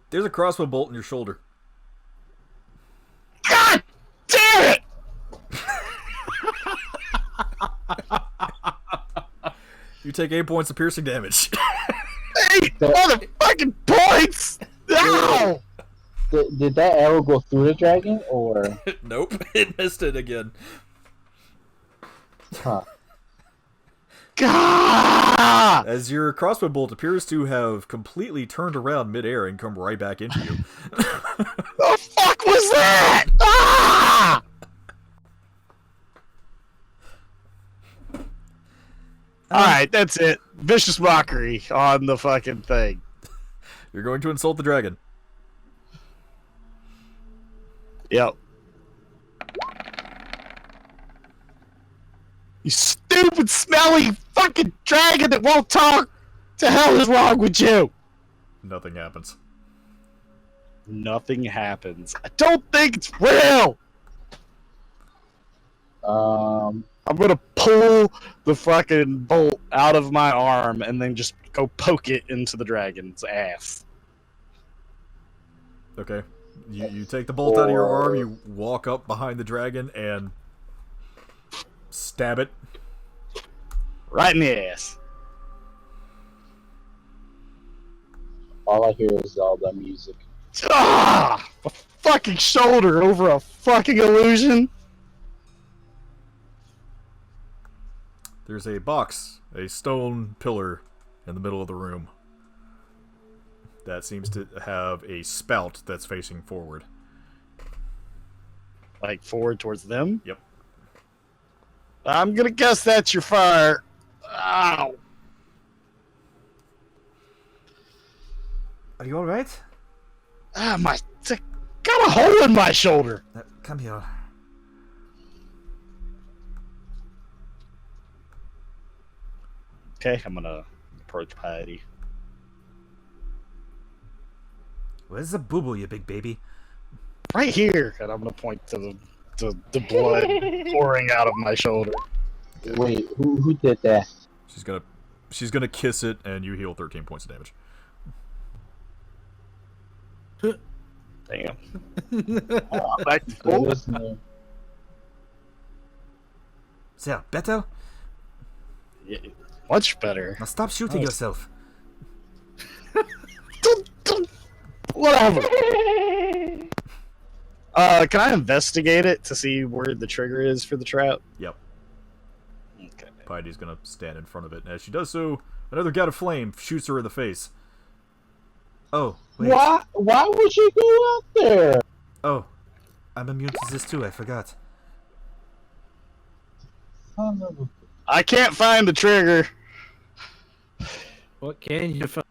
There's a crossbow bolt in your shoulder. God damn it! You take 8 points of piercing damage. 8 motherfucking points! Ow! Did that arrow go through the dragon, or? Nope, it missed it again. Huh. Gah! As your crossbow bolt appears to have completely turned around midair and come right back into you. The fuck was that? Ah! Alright, that's it. Vicious mockery on the fucking thing. You're going to insult the dragon. Yep. You stupid, smelly fucking dragon that won't talk! The hell is wrong with you? Nothing happens. Nothing happens. I don't think it's real! I'm gonna pull the fucking bolt out of my arm and then just go poke it into the dragon's ass. Okay. You take the bolt out of your arm, you walk up behind the dragon, and stab it. Right in the ass. All I hear is Zelda music. Ah! A fucking shoulder over a fucking illusion. There's a box, a stone pillar in the middle of the room that seems to have a spout that's facing forward. Like forward towards them? Yep. I'm gonna guess that's your fire. Ow! Are you alright? Ah, got a hole in my shoulder. Come here. Okay, I'm gonna approach Piety. Where's the boo boo, you big baby? Right here, and I'm gonna point to the blood pouring out of my shoulder. Wait, who did that? She's gonna kiss it, and you heal 13 points of damage. Damn. Back to full. So, better? Yeah, much better. Now stop shooting yourself. Whatever. Can I investigate it to see where the trigger is for the trap? Yep. Okay. Piety's gonna stand in front of it, and as she does so, another gout of flame shoots her in the face. Oh, wait. Why would she go out there? Oh, I'm immune to this too, I forgot. Son of a... I can't find the trigger. What can you find?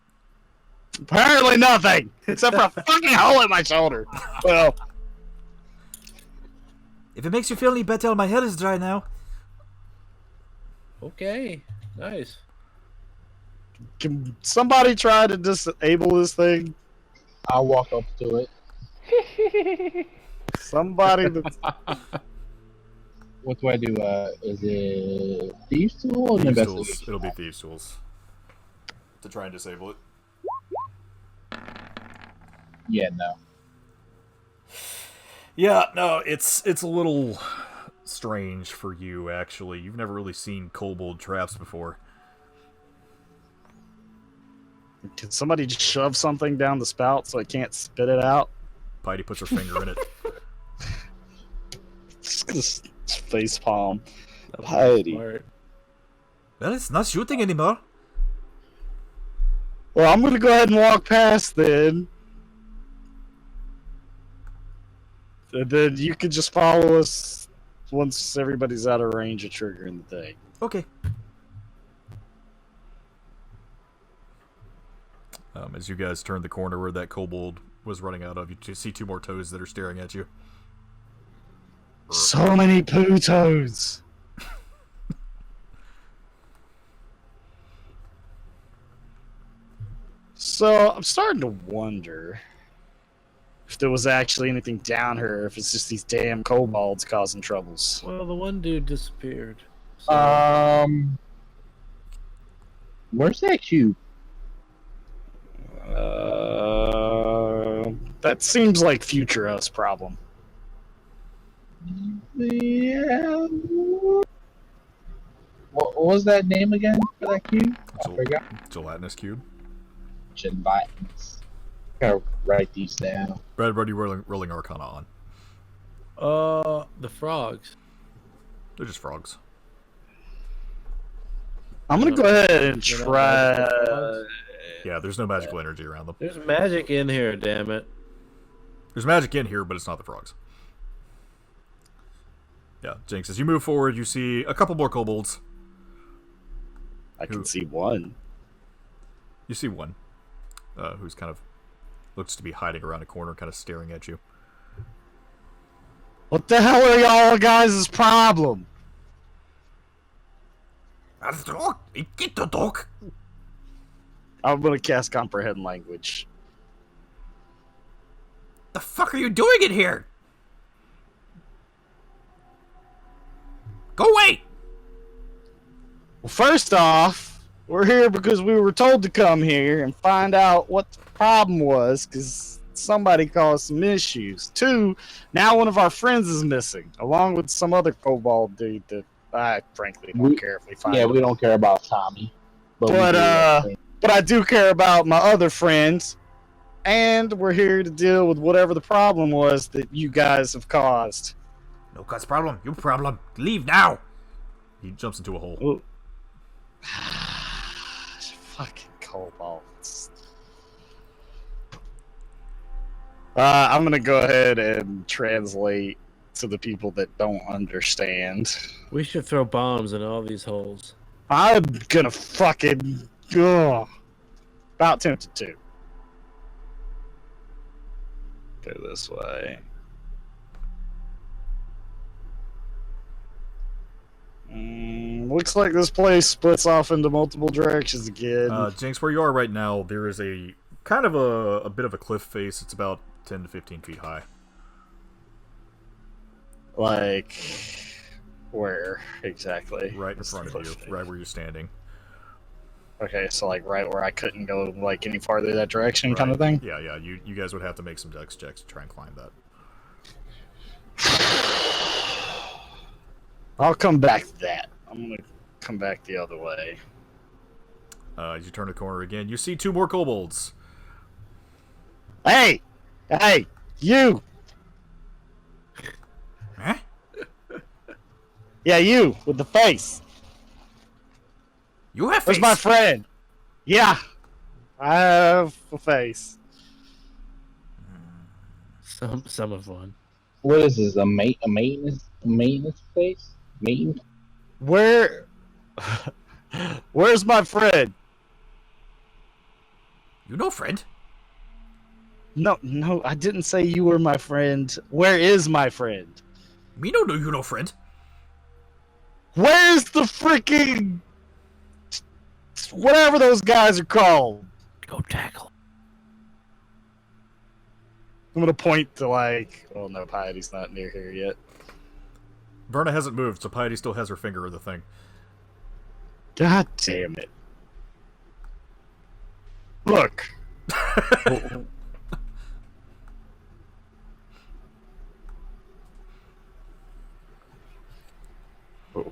Apparently nothing, except for a fucking hole in my shoulder. Well, If it makes you feel any better, my head is dry now. Okay, nice. can somebody try to disable this thing? I'll walk up to it. Somebody that's... What do I do? Is it Thieves' Tool or Thieves' tools. Investigation? It'll be Thieves' tools. To try and disable it. Yeah, no. Yeah, no, it's a little strange for you, actually. You've never really seen kobold traps before. Can somebody just shove something down the spout so I can't spit it out? Piety puts her finger in it. Just face palm. That was Piety. smart. Well, it's not shooting anymore. Well, I'm gonna go ahead and walk past then. And then you can just follow us once everybody's out of range of triggering the thing. Okay. As you guys turn the corner where that kobold was running out of, you see two more toads that are staring at you. So many poo toads. So I'm starting to wonder if there was actually anything down here, or if it's just these damn kobolds causing troubles. Well, the one dude disappeared. So, Where's that cube? That seems like future us problem. Yeah. What was that name again for that cube? I forgot. Gelatinous cube. Gelatinous. Gotta write these down. Brad, what are you rolling Arcana on? the frogs. They're just frogs. I'm gonna go ahead and You're not try. magical frogs? Yeah, there's no magical energy around them. There's magic in here, damn it. There's magic in here, but it's not the frogs. Yeah, Jinx, as you move forward, you see a couple more kobolds. I can see one. You see one, who's kind of looks to be hiding around a corner, kind of staring at you. What the hell are y'all guys' problem? I'm gonna cast comprehend language. The fuck are you doing in here? Go away! Well, first off, we're here because we were told to come here and find out what the problem was, because somebody caused some issues. Two, now one of our friends is missing, along with some other kobold dude that I frankly don't care if we find him. We don't care about Tommy. But I do care about my other friends, and we're here to deal with whatever the problem was that you guys have caused. No cause problem. You problem. Leave now. He jumps into a hole. Ooh. Fucking kobolds. I'm gonna go ahead and translate to the people that don't understand. We should throw bombs in all these holes. I'm gonna fucking go about tempted to go this way. Looks like this place splits off into multiple directions again. Jinx, where you are right now, there is a kind of a bit of a cliff face. It's about 10 to 15 feet high. Like, where exactly? Right in front of you, right where you're standing. Okay, so like right where I couldn't go like any farther that direction, Right. kind of thing. Yeah, yeah. You guys would have to make some dex checks to try and climb that. I'll come back to that. I'm gonna come back the other way. As you turn the corner again, you see 2 more kobolds. Hey, you! Huh? Yeah, you with the face. You have Where's face. my friend? Yeah, I have a face. Some of one. What is this? A maintenance place? Maintenance? Where's my friend? You know, friend. No, I didn't say you were my friend. Where is my friend? Me no know you know, friend. Where's the freaking whatever those guys are called? Go tackle. I'm gonna point to like, well, no, Piety's not near here yet. Verna hasn't moved, so Piety still has her finger in the thing. God damn it! Look,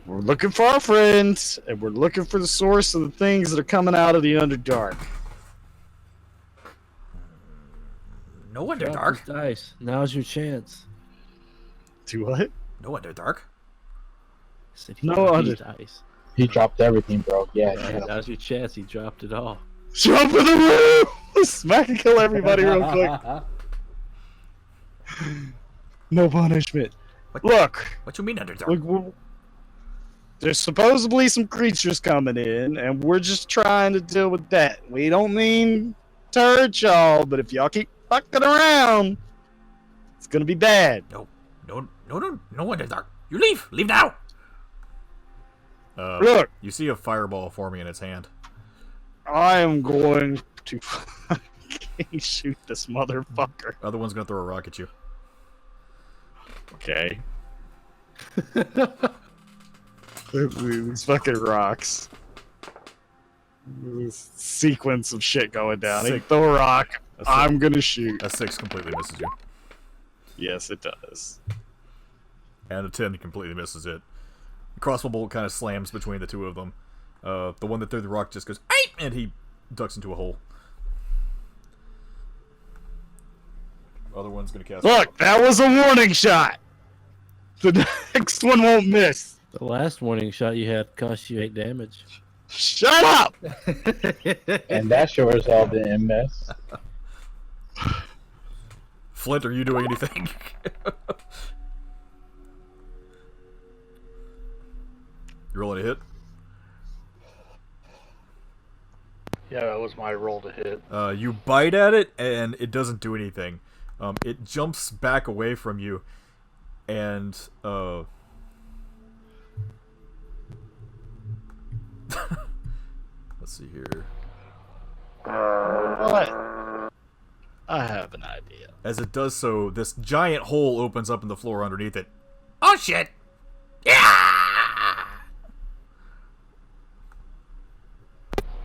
we're looking for our friends, and we're looking for the source of the things that are coming out of the Underdark. No Drop Underdark. these dice. Now's your chance. Do what? No Underdark. Said No drop other- these dice. He dropped everything, bro. Yeah. Now's your chance. He dropped it all. Jump in the room! Smack and kill everybody real quick. No punishment. What? Look, What you mean Underdark? there's supposedly some creatures coming in, and we're just trying to deal with that. We don't mean to hurt y'all, but if y'all keep fucking around, it's gonna be bad. No Underdark. You leave. Leave now. Look, You see a fireball forming in its hand. I am going to fucking shoot this motherfucker. Other one's gonna throw a rock at you. Okay. These fucking rocks. This sequence of shit going down. He Sick. throw a rock. That's it. I'm gonna shoot. A 6 completely misses you, Yes, it does. and a 10 completely misses it. The crossbow bolt kind of slams between the two of them. The one that threw the rock just goes, "Ape!" and he ducks into a hole. Other one's gonna cast. Look, that was a warning shot. The next one won't miss. The last warning shot you had cost you 8 damage. Shut up! And that sure as hell didn't miss. Flint, are you doing anything? You rolling a hit? Yeah, that was my roll to hit. You bite at it, and it doesn't do anything. It jumps back away from you, and let's see here. What? I have an idea. As it does so, this giant hole opens up in the floor underneath it. Oh shit! Yeah!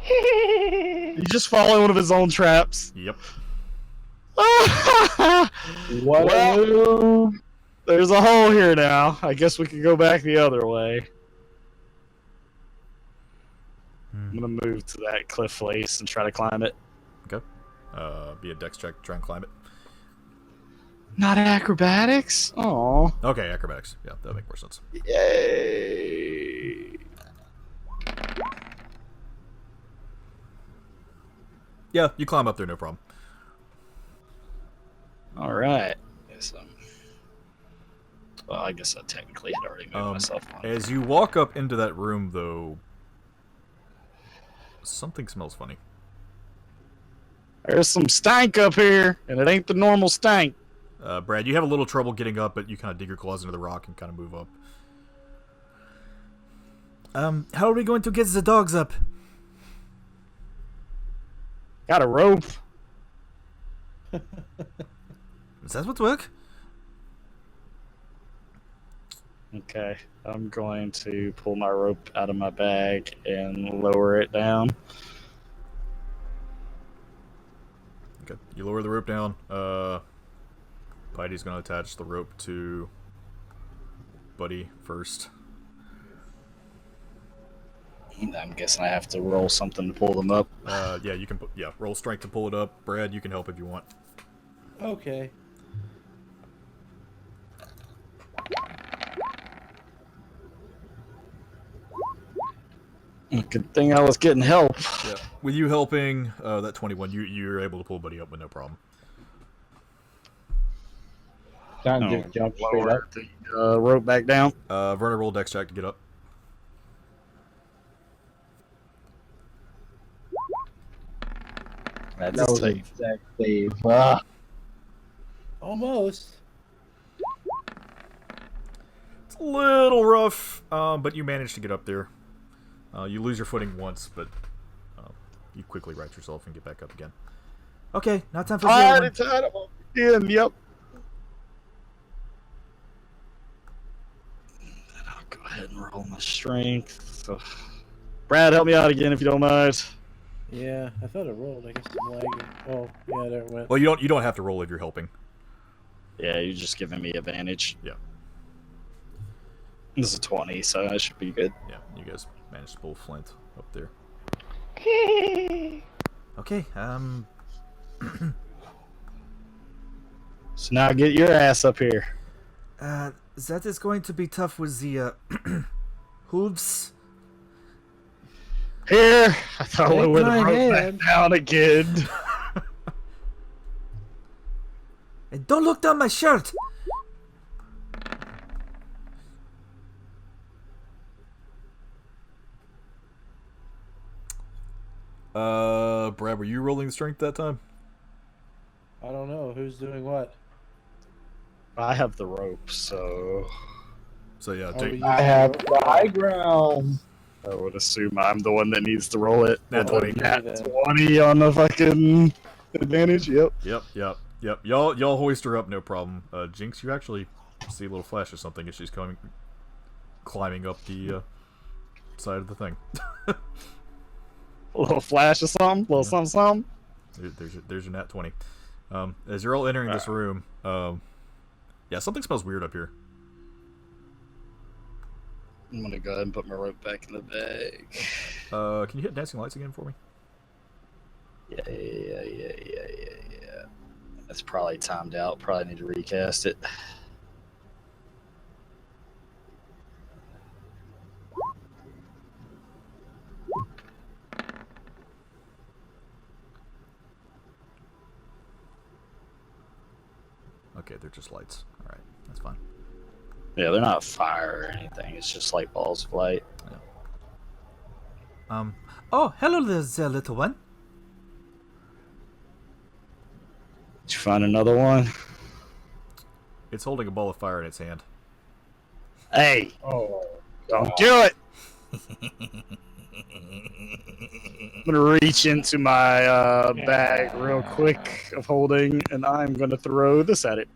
He just followed one of his own traps. Yep. What Well- a move. There's a hole here now. I guess we can go back the other way. I'm gonna move to that cliff face and try to climb it. Okay. Be a dex check to try and climb it. Not acrobatics? Oh. Okay, acrobatics. Yeah, that'll make more sense. Yay. Yeah, you climb up there, no problem. Alright. Well, I guess I technically had already moved myself on. As you walk up into that room, though, something smells funny. There's some stank up here, and it ain't the normal stank. Brad, you have a little trouble getting up, but you kind of dig your claws into the rock and kind of move up. How are we going to get the dogs up? Got a rope. Does that what work? Okay, I'm going to pull my rope out of my bag and lower it down. Okay, you lower the rope down. Pity's gonna attach the rope to Buddy first. I'm guessing I have to roll something to pull them up. Yeah, you can. Roll strength to pull it up. Brad, you can help if you want. Okay. Good thing I was getting help. Yeah, with you helping, that 21, you're able to pull Buddy up with no problem. John just jump straight Lower up. the rope back down. Werner, roll dex check to get up. That's That was an safe. exact save. Almost. It's a little rough, but you manage to get up there. You lose your footing once, but you quickly right yourself and get back up again. Okay, now time for the other one. It's in. Yep. Then I'll go ahead and roll my strength. So, Brad, help me out again if you don't mind. Yeah, I thought it rolled. I guess I'm lagging. Oh, yeah, there it went. Well, you don't have to roll if you're helping. Yeah, you're just giving me advantage. Yeah. This is a 20, so that should be good. Yeah, you guys managed to pull Flint up there. Okay, So now get your ass up here. that is going to be tough with the hooves. Here, I thought we Take would my have rope back hand. down again. And don't look down my shirt. Brad, were you rolling the strength that time? I don't know. Who's doing what? I have the rope, so So yeah, Oh, take you- I have the high ground. I would assume I'm the one that needs to roll it. Nat 20. Nat 20 on the fucking advantage. Yep. Yep. Y'all hoist her up, no problem. Jinx, you actually see a little flash of something as she's climbing up the side of the thing. A little flash of something. A little something. There's your nat 20. As you're all entering this room, yeah, something smells weird up here. I'm gonna go ahead and put my rope back in the bag. Can you hit dancing lights again for me? Yeah. That's probably timed out. Probably need to recast it. Okay, they're just lights. All right, that's fine. Yeah, they're not fire or anything. It's just like balls of light. Oh, hello there, little one. Did you find another one? It's holding a ball of fire in its hand. Hey, Oh, don't do it! I'm gonna reach into my bag real quick of holding, and I'm gonna throw this at it.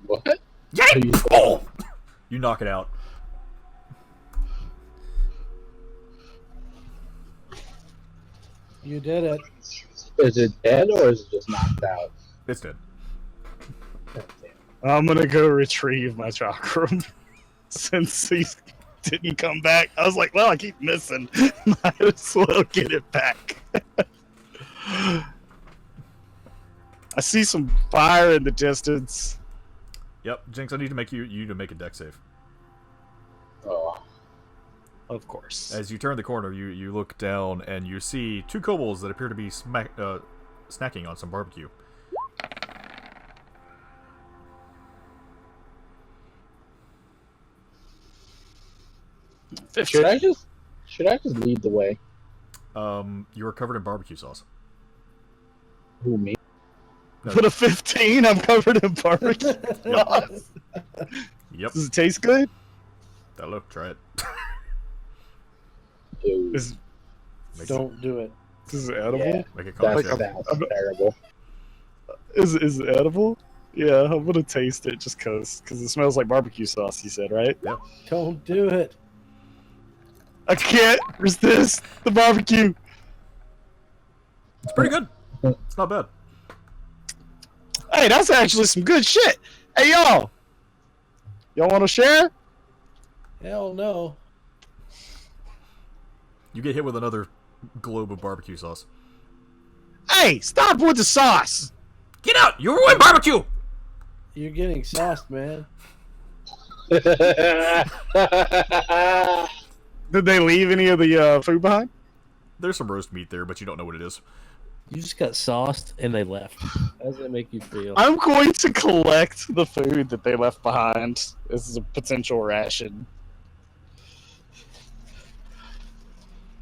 what? Yank! Oh! You knock it out. You did it. Is it dead or is it just knocked out? It's dead. I'm gonna go retrieve my chakram since he didn't come back. I was like, well, I keep missing. Might as well get it back. I see some fire in the distance. Yep, Jinx, I need to make you to make a deck save. Oh, Of course. As you turn the corner, you look down and you see two kobolds that appear to be snacking on some barbecue. should I just lead the way? You are covered in barbecue sauce. Who, me? Put a 15. I'm covered in barbecue. Yep. Does it taste good? Hello, try it. Dude, Is Don't do it. this edible? Yeah. Make it that contact. sounds terrible. Is it edible? Yeah, I'm gonna taste it just cause it smells like barbecue sauce. You said, right? Don't do it. I can't resist the barbecue. It's pretty good. It's not bad. Hey, that's actually some good shit. Hey, y'all want to share? Hell no. You get hit with another globe of barbecue sauce. Hey, stop with the sauce. Get out! You ruined barbecue! You're getting sauced, man. Did they leave any of the food behind? There's some roast meat there, but you don't know what it is. You just got sauced and they left. How does that make you feel? I'm going to collect the food that they left behind. This is a potential ration.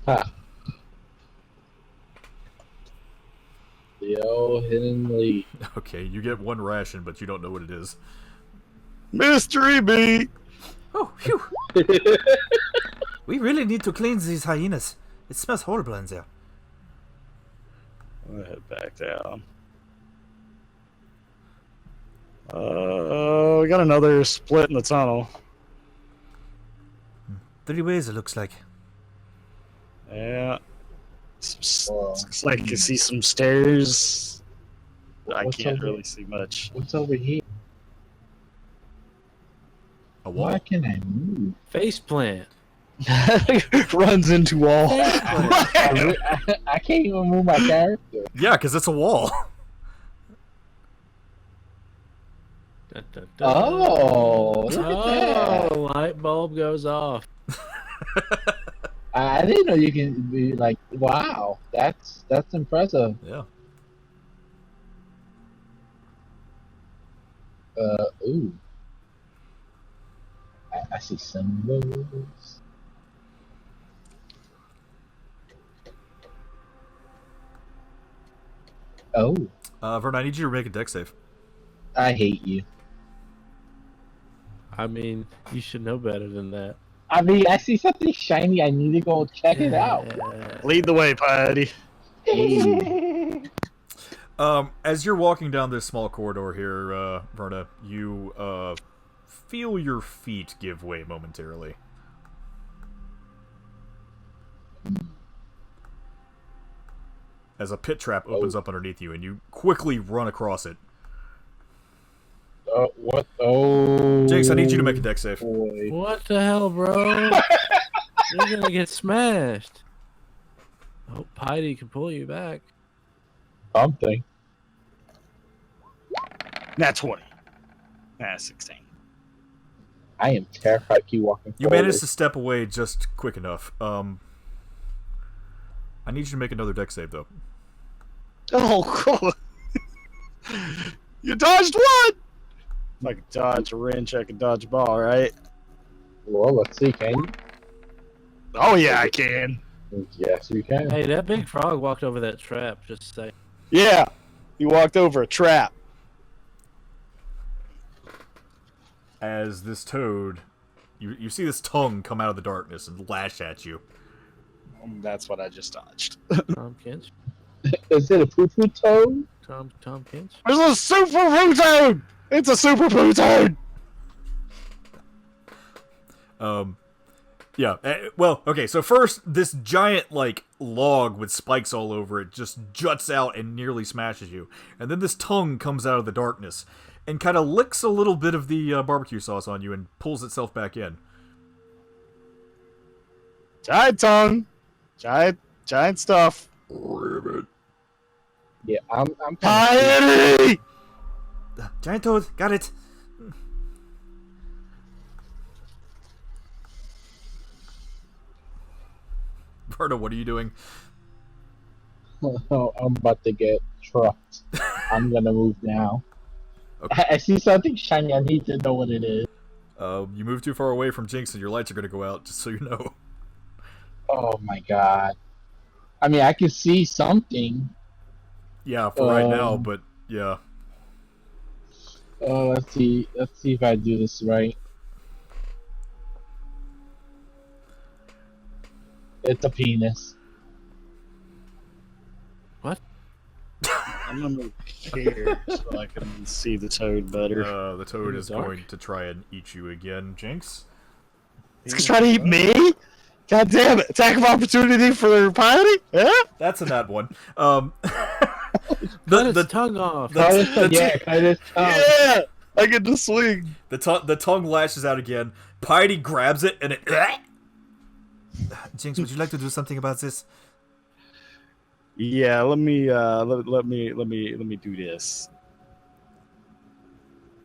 Huh. The old hidden lead. Okay, you get one ration, but you don't know what it is. Mystery meat. Oh, phew. We really need to cleanse these hyenas. It smells horrible in there. I'm gonna head back down. We got another split in the tunnel. 3 ways, it looks like. Yeah. Wow. Looks like you can see some stairs. I What's can't over- really see much. What's over here? A wall. Why can I move? Face plant. Runs into wall. I can't even move my character. Yeah, because it's a wall. Dun, dun, dun. Oh, look at that. Oh, light bulb goes off. I didn't know you can be like, wow, that's impressive. Yeah. Ooh. I see symbols. Oh, Vern, I need you to make a deck save. I hate you. I mean, you should know better than that. I mean, I see something shiny. I need to go check it out. Lead the way, Patty. As you're walking down this small corridor here, Verna, you feel your feet give way momentarily. As a pit trap opens up underneath you, and you quickly run across it. What? Oh. Jinx, I need you to make a deck save. Boy. What the hell, bro? You're gonna get smashed. I hope Piety can pull you back. Something. Nat 20. Nah, 16. I am terrified. Keep walking. You forward. managed to step away just quick enough. I need you to make another deck save, though. Oh, cool. You dodged one! If I could dodge a wrench, I could dodge a ball, right? Well, let's see. Can you? Oh, yeah, I can. Yes, you can. Hey, that big frog walked over that trap. Just say. Yeah. He walked over a trap. As this toad, you see this tongue come out of the darkness and lash at you. That's what I just dodged. Tom Kinch. Is it a poo-poo toad? Tom Kinch. There's a super poo toad! It's a super poo toad! Yeah. Well, okay. So first, this giant like log with spikes all over it just juts out and nearly smashes you, and then this tongue comes out of the darkness and kind of licks a little bit of the barbecue sauce on you and pulls itself back in. Giant tongue. Giant stuff. Yeah, I'm kind Piety! Giant toad, got it. Verna, what are you doing? of. I'm about to get trucked. I'm gonna move now. Okay. I see something shiny. I need to know what it is. You move too far away from Jinx and your lights are going to go out, just so you know. Oh my god. I mean, I can see something. Yeah, for right now, but yeah. Let's see. Let's see if I do this right. It's a penis. What? I'm gonna move here so I can see the toad better. The toad In the is dark? going to try and eat you again, Jinx. He's trying to eat me? God damn it! Attack of opportunity for piety? Yeah? That's a nat one. Cut The its tongue off. Cut his tongue. Yeah! I get to swing. the tongue lashes out again. Piety grabs it and it. Jinx, would you like to do something about this? Yeah, let me do this.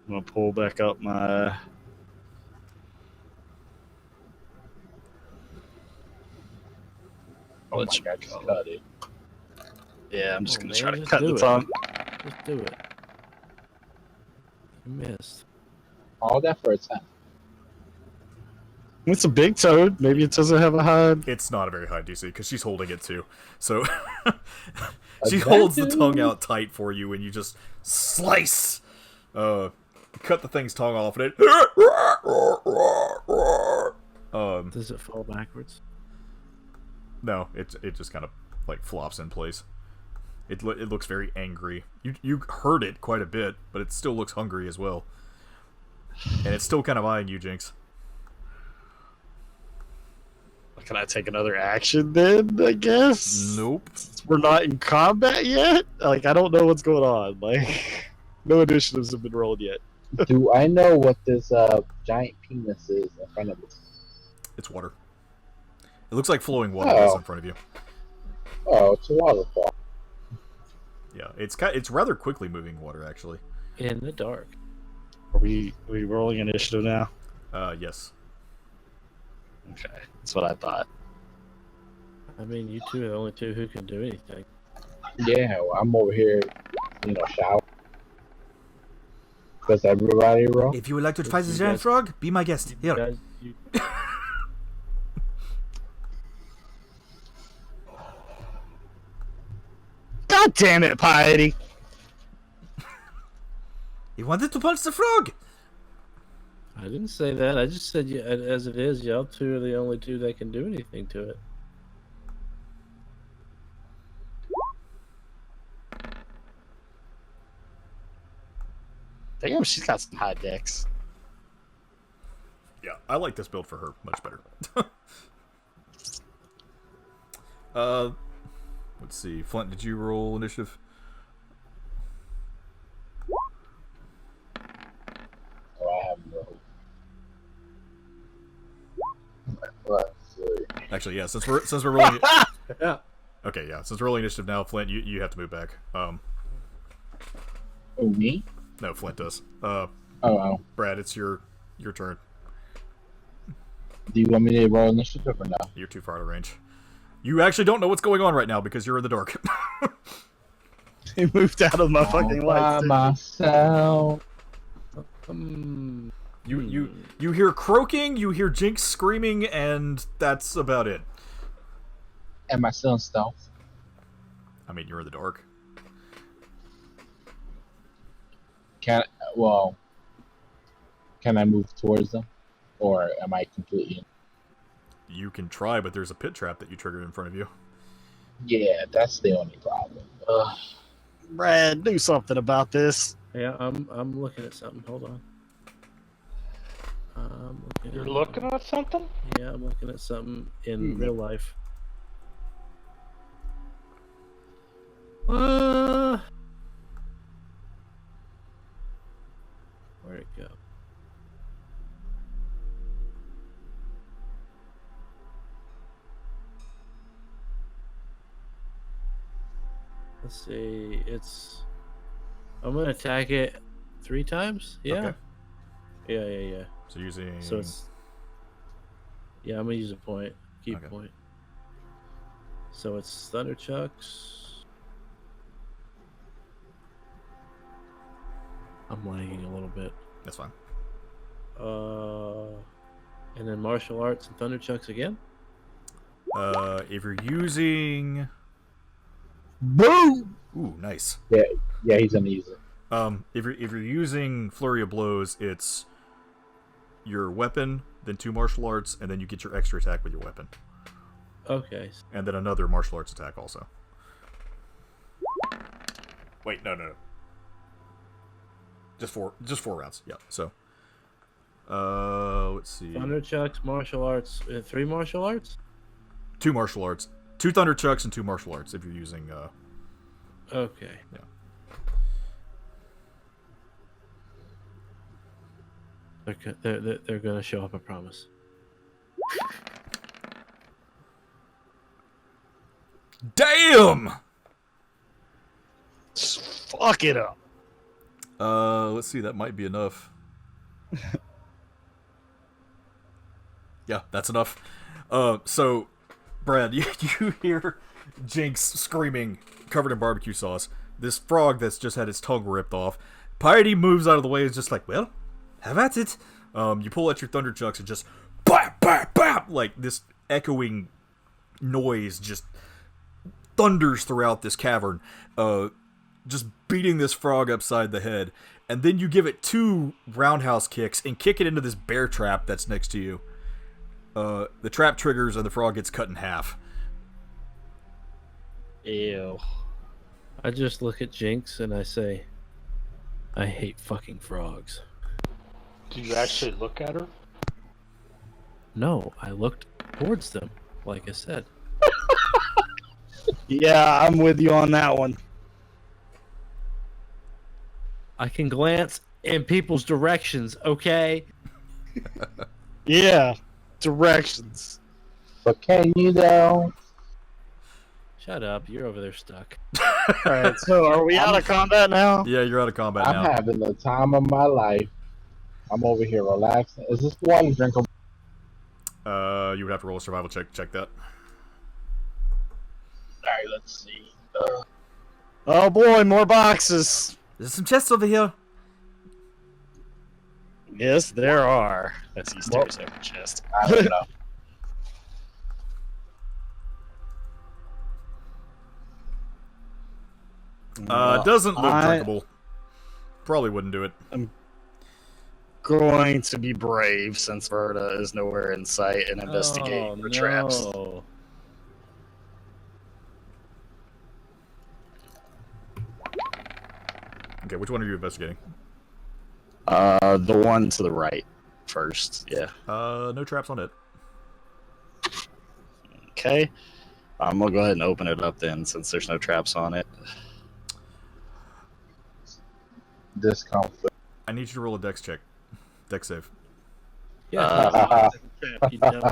I'm gonna pull back up my. Oh my god, just cut it. Yeah, I'm just gonna man, try to just cut do the it. tongue. Just do it. You missed. All that for a 10. It's a big toad. Maybe it doesn't have a hide. It's not a very high DC because she's holding it too. So she That holds the dude? tongue out tight for you, and you just slice. Cut the thing's tongue off, and it. Does it fall backwards? No, it just kind of like flops in place. It looks very angry. You hurt it quite a bit, but it still looks hungry as well. And it's still kind of eyeing you, Jinx. Can I take another action then? I guess. Nope. We're not in combat yet. Like I don't know what's going on. Like no initiatives have been rolled yet. Do I know what this giant penis is in front of us? It's water. It looks like flowing water is Oh. in front of you. Oh, it's a waterfall. Yeah, it's rather quickly moving water actually. In the dark. Are we rolling initiative now? Yes. Okay, that's what I thought. I mean, you two are the only two who can do anything. Yeah, well, I'm over here, shower. Does everybody roll? If you would like to fight the You giant guys- frog, be my guest. You Here. guys, you, God damn it, Piety! He wanted to punch the frog. I didn't say that. I just said, as it is, y'all two are the only two that can do anything to it. Damn, she's got some high decks. Yeah, I like this build for her much better. Let's see. Flint, did you roll initiative? Oh, I haven't rolled. Let's see. Actually, yeah. Since we're rolling. Yeah. Okay, yeah. Since we're rolling initiative now, Flint, you have to move back. Oh, me? No, Flint does. Oh. Brad, it's your turn. Do you want me to roll initiative or no? You're too far out of range. You actually don't know what's going on right now because you're in the dark. He moved out of my fucking All by life. dude. myself. You hear croaking, you hear Jinx screaming, and that's about it. Am I still in stealth? I mean, you're in the dark. Can I move towards them? Or am I completely in? You can try, but there's a pit trap that you triggered in front of you. Yeah, that's the only problem. Ugh. Brad, do something about this. Yeah, I'm looking at something. Hold on. You're looking at something? Yeah, I'm looking at something in real life. Where'd it go? Let's see. I'm gonna attack it 3 times. Yeah. Okay. Yeah. So using. So it's. Yeah, I'm gonna use a point. Keep Okay. point. So it's Thunder Chucks. I'm lagging a little bit. That's fine. And then martial arts and Thunder Chucks again. If you're using. Boom! Ooh, nice. Yeah, he's gonna use it. If you're using flurry of blows, it's your weapon, then 2 martial arts, and then you get your extra attack with your weapon. Okay. And then another martial arts attack also. Wait, no. Just four rounds. Yeah. So, let's see. Thunder chucks, martial arts. 3 martial arts. 2 martial arts, 2 thunder chucks, and 2 martial arts. If you're using. Okay. Yeah. They're gonna show up. I promise. Damn. Just fuck it up. Let's see. That might be enough. Yeah, that's enough. So, Brad, you hear Jinx screaming, covered in barbecue sauce. This frog that's just had its tongue ripped off. Piety moves out of the way. Is just like, well, have at it. You pull out your thunder chucks and just bap, bap, bap, like this echoing noise just thunders throughout this cavern, just beating this frog upside the head. And then you give it 2 roundhouse kicks and kick it into this bear trap that's next to you. The trap triggers and the frog gets cut in half. Ew. I just look at Jinx and I say, I hate fucking frogs. Did you actually look at her? No, I looked towards them, like I said. Yeah, I'm with you on that one. I can glance in people's directions, okay? Yeah, directions. But can you though? Shut up, you're over there stuck. All right, so are we out of combat now? Yeah, you're out of combat I'm now. having the time of my life. I'm over here relaxing. Is this water drinkable? You would have to roll a survival check. Check that. Alright, let's see. Oh boy, more boxes. There's some chests over here. Yes, there are. That's he stares at the chest. I don't know. Doesn't look drinkable. Probably wouldn't do it. Going to be brave since Verda is nowhere in sight and investigate for traps. Okay, which one are you investigating? The one to the right first. Yeah. No traps on it. Okay. I'm gonna go ahead and open it up then, since there's no traps on it. Discomfort. I need you to roll a dex check. Dex save. Yeah, you dumb.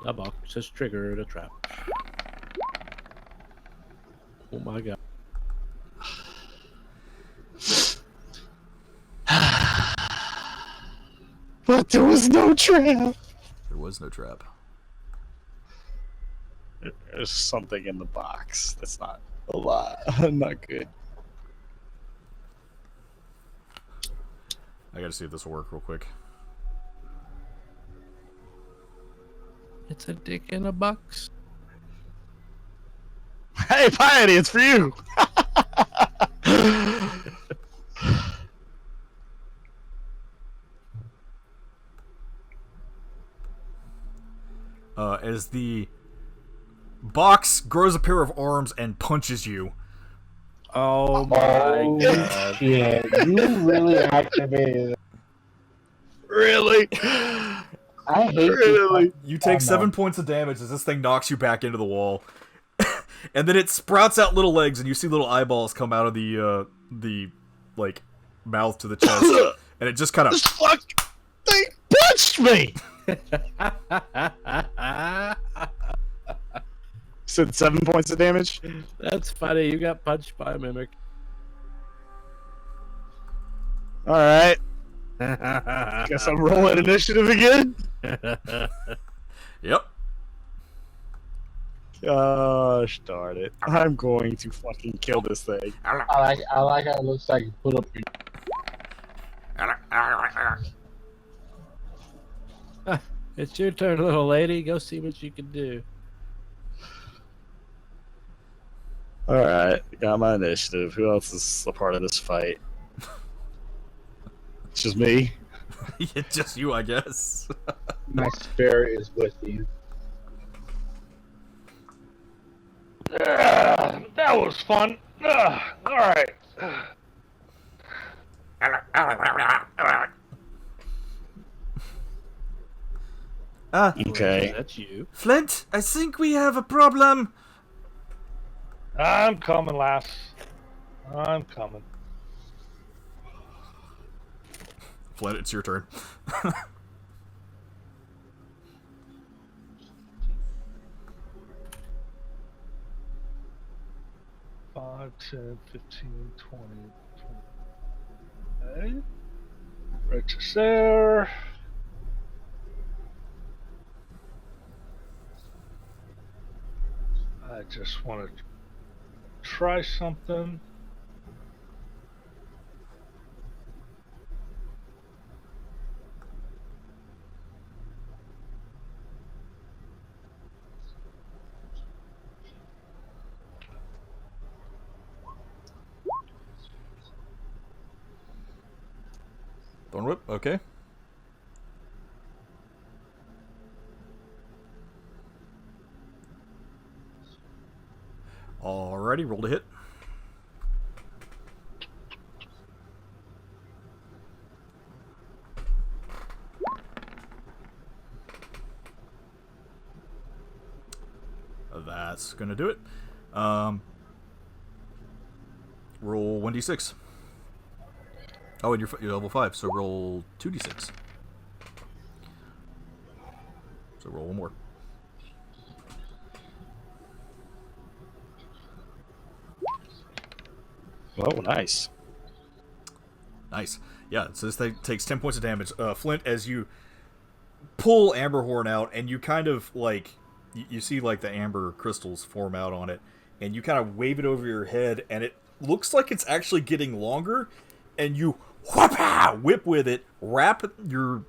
A box has triggered a trap. Oh my god. But there was no trap. There was no trap. There's something in the box that's not a lot. Not good. I gotta see if this will work real quick. It's a dick in a box. Hey, Piety, it's for you. As the box grows a pair of arms and punches you. Oh my god. Shit, you really activated it. Really? I hate Really? You take Oh, no. 7 points of damage as this thing knocks you back into the wall. And then it sprouts out little legs and you see little eyeballs come out of the like mouth to the chest. And it just kind of This fuck thing punched me. Said 7 points of damage. That's funny. You got punched by a mimic. All right. Guess I'm rolling initiative again. Yep. Gosh darn it! I'm going to fucking kill this thing. I like how it looks like you put up your It's your turn, little lady. Go see what you can do. All right, got my initiative. Who else is a part of this fight? It's just me. Yeah, just you, I guess. My spirit is with you. That was fun. All right. Okay. That's you. Flint, I think we have a problem. I'm coming, lass. I'm coming. Flint, it's your turn. 5, 10, 15, 20, 20. Okay. Right just there. I just want to try something. Thorn Whip, okay. Alrighty, roll to hit. That's gonna do it. Roll 1d6. Oh, and you're level 5, so roll 2d6. So roll one more. Oh, nice. Nice. Yeah, so this thing takes 10 points of damage. Flint, as you pull Amberhorn out, and you kind of, like, you see, like, the amber crystals form out on it, and you kind of wave it over your head, and it looks like it's actually getting longer, and you whip with it, wrap your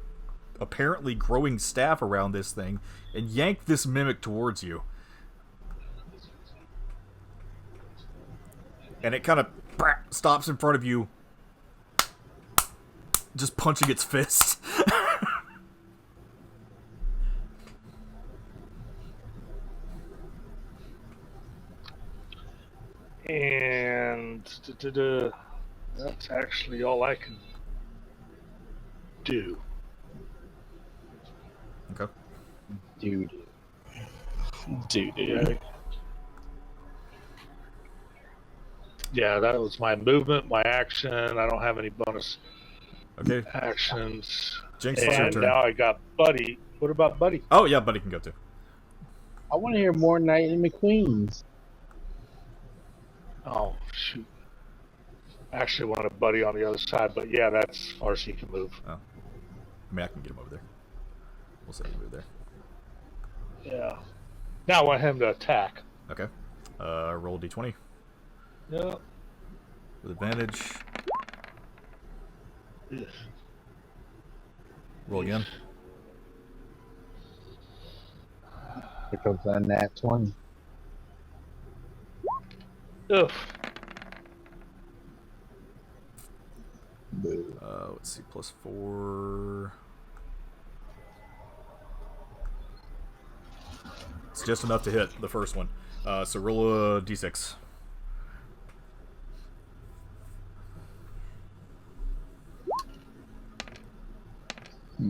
apparently growing staff around this thing, and yank this mimic towards you. And it kind of stops in front of you, just punching its fist. And that's actually all I can do. Okay. Dude. Dude. Yeah, that was my movement, my action. I don't have any bonus Okay. actions. Jinx, it's your And turn. now I got Buddy. What about Buddy? Oh, yeah, Buddy can go too. I want to hear more Night and McQueen's. Oh, shoot. I actually wanted Buddy on the other side, but yeah, that's as far as he can move. Oh. I mean, I can get him over there. We'll set him over there. Yeah. Now I want him to attack. Okay. Roll d20 Yeah. with advantage. Roll again. Here comes that nat 20. Ugh. Let's see, +4. It's just enough to hit the first one. So roll a d6. I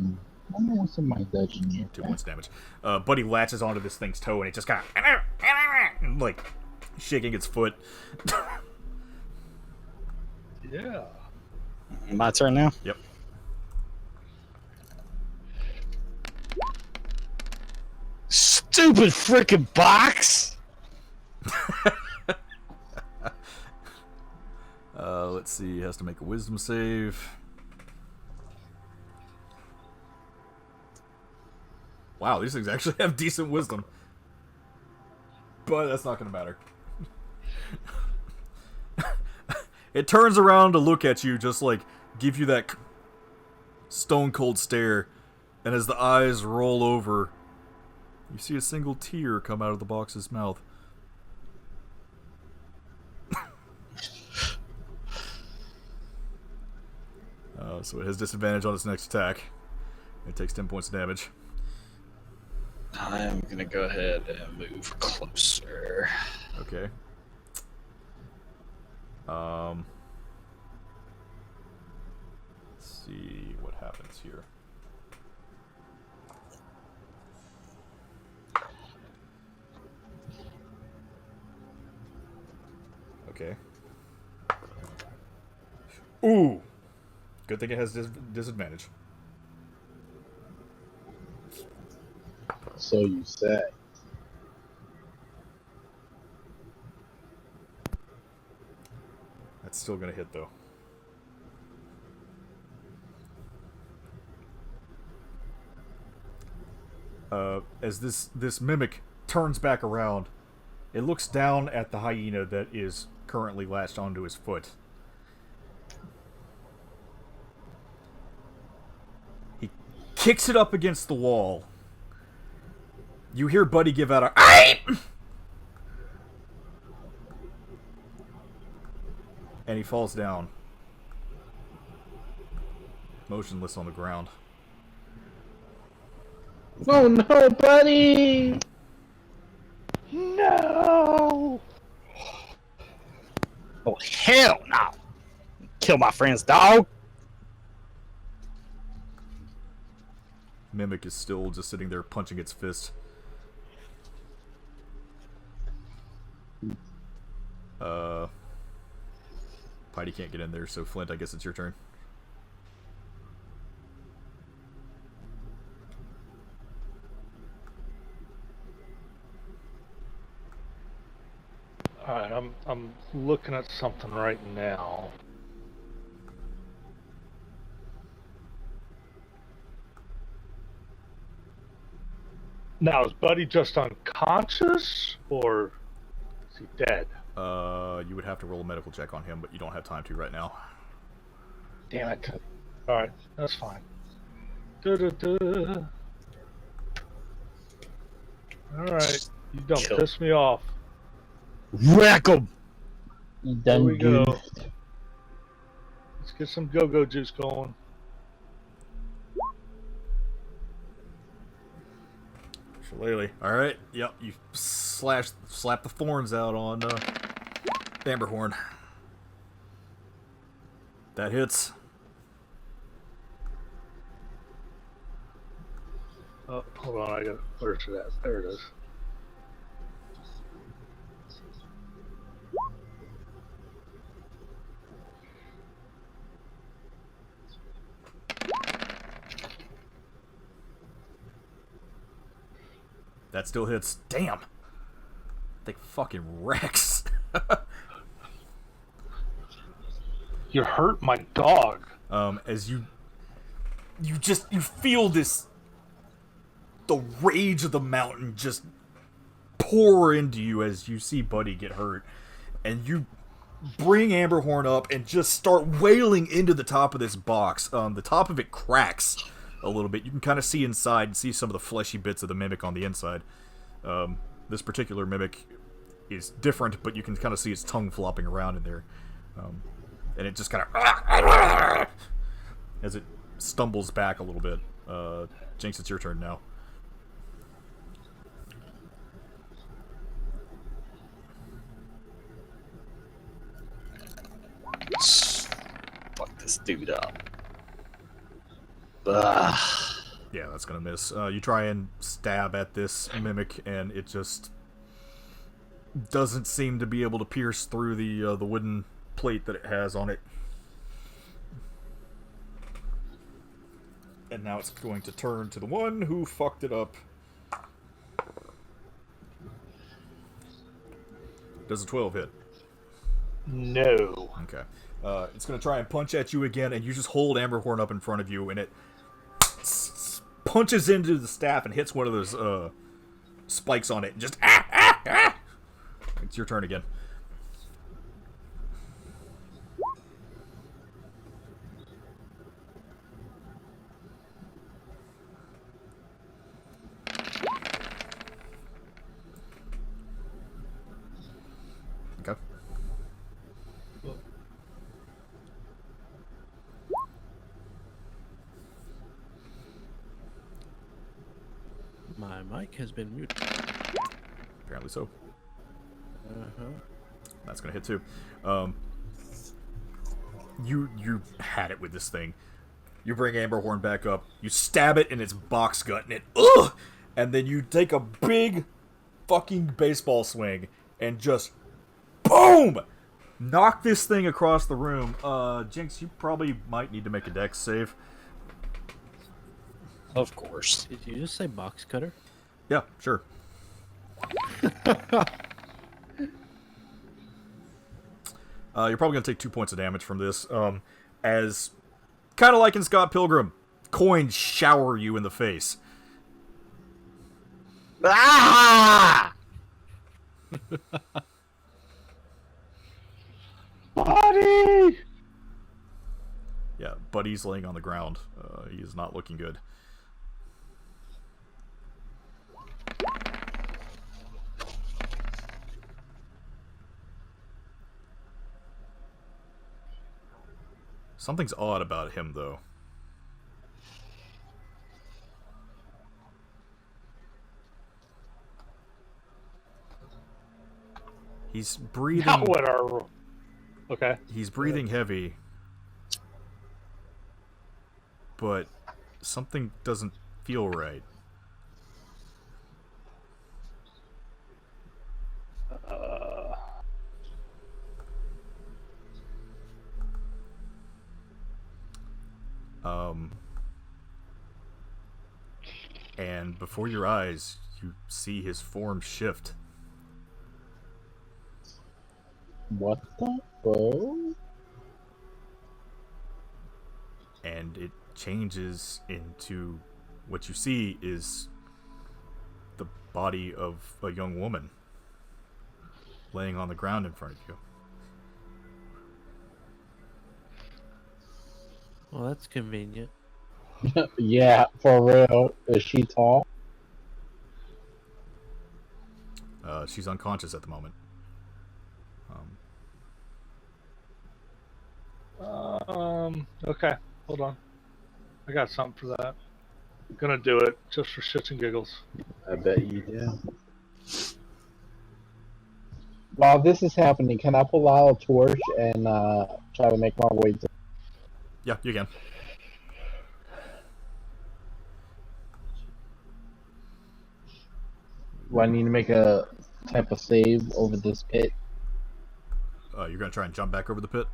wonder what's in my dungeon here. 2 points of damage. Buddy latches onto this thing's toe, and it just kind of like shaking its foot. Yeah. My turn now? Yep. Stupid freaking box! Let's see. He has to make a wisdom save. Wow, these things actually have decent wisdom. But that's not going to matter. It turns around to look at you, just like give you that stone cold stare. And as the eyes roll over, you see a single tear come out of the box's mouth. So it has disadvantage on its next attack. It takes 10 points of damage. I'm gonna go ahead and move closer. Okay. Let's see what happens here. Okay. Ooh! Good thing it has disadvantage. So you say. That's still gonna hit though. As this mimic turns back around, it looks down at the hyena that is currently latched onto his foot. He kicks it up against the wall. You hear Buddy give out a "Aye!" and he falls down, motionless on the ground. Oh no, buddy! No! Oh, hell no! Kill my friend's dog! Mimic is still just sitting there punching its fist. Piety can't get in there, so Flint, I guess it's your turn. Alright, I'm looking at something right now. Now, is Buddy just unconscious, or is he dead? You would have to roll a medical check on him, but you don't have time to right now. Damn it. Alright, that's fine. Alright, you don't Kill. piss me off. Wreck 'em! You There done we go. goofed. Let's get some go-go juice going. Shillelagh. Alright, yep, you slap the thorns out on Amberhorn. That hits. Oh, hold on, I got. Where's it at? There it is. That still hits. Damn! They fucking wrecks. You hurt my dog. As you feel this, the rage of the mountain just pour into you as you see Buddy get hurt, and you bring Amberhorn up and just start wailing into the top of this box. The top of it cracks a little bit. You can kind of see inside and see some of the fleshy bits of the mimic on the inside. This particular mimic is different, but you can kind of see its tongue flopping around in there. And it just kind of as it stumbles back a little bit. Jinx, it's your turn now. Fuck this dude up. Ugh. Yeah, that's gonna miss. You try and stab at this mimic, and it just doesn't seem to be able to pierce through the wooden plate that it has on it. And now it's going to turn to the one who fucked it up. Does a 12 hit? No. Okay. It's going to try and punch at you again, and you just hold Amberhorn up in front of you, and it punches into the staff and hits one of those spikes on it, and just It's your turn again. Okay. My mic has been muted. Apparently so. Uh-huh. That's gonna hit too. You had it with this thing. You bring Amberhorn back up. You stab it in its box gut, and it and then you take a big fucking baseball swing and just boom, knock this thing across the room. Jinx, you probably might need to make a dex save. Of course. Did you just say box cutter? Yeah, sure. You're probably going to take 2 points of damage from this. As, kind of like in Scott Pilgrim, coins shower you in the face. Ah! Buddy! Yeah, Buddy's laying on the ground. He is not looking good. Something's odd about him, though. He's breathing. Now what are... Okay. He's breathing heavy, but something doesn't feel right. And before your eyes, you see his form shift. What the fuck? And it changes into what you see is the body of a young woman laying on the ground in front of you. Well, that's convenient. Yeah, for real. Is she tall? She's unconscious at the moment. Okay. Hold on. I got something for that. I'm gonna do it just for shits and giggles. I bet you do. While this is happening, can I pull out a torch and try to make my way to... Yeah, you can. Do I need to make a type of save over this pit? You're gonna try and jump back over the pit?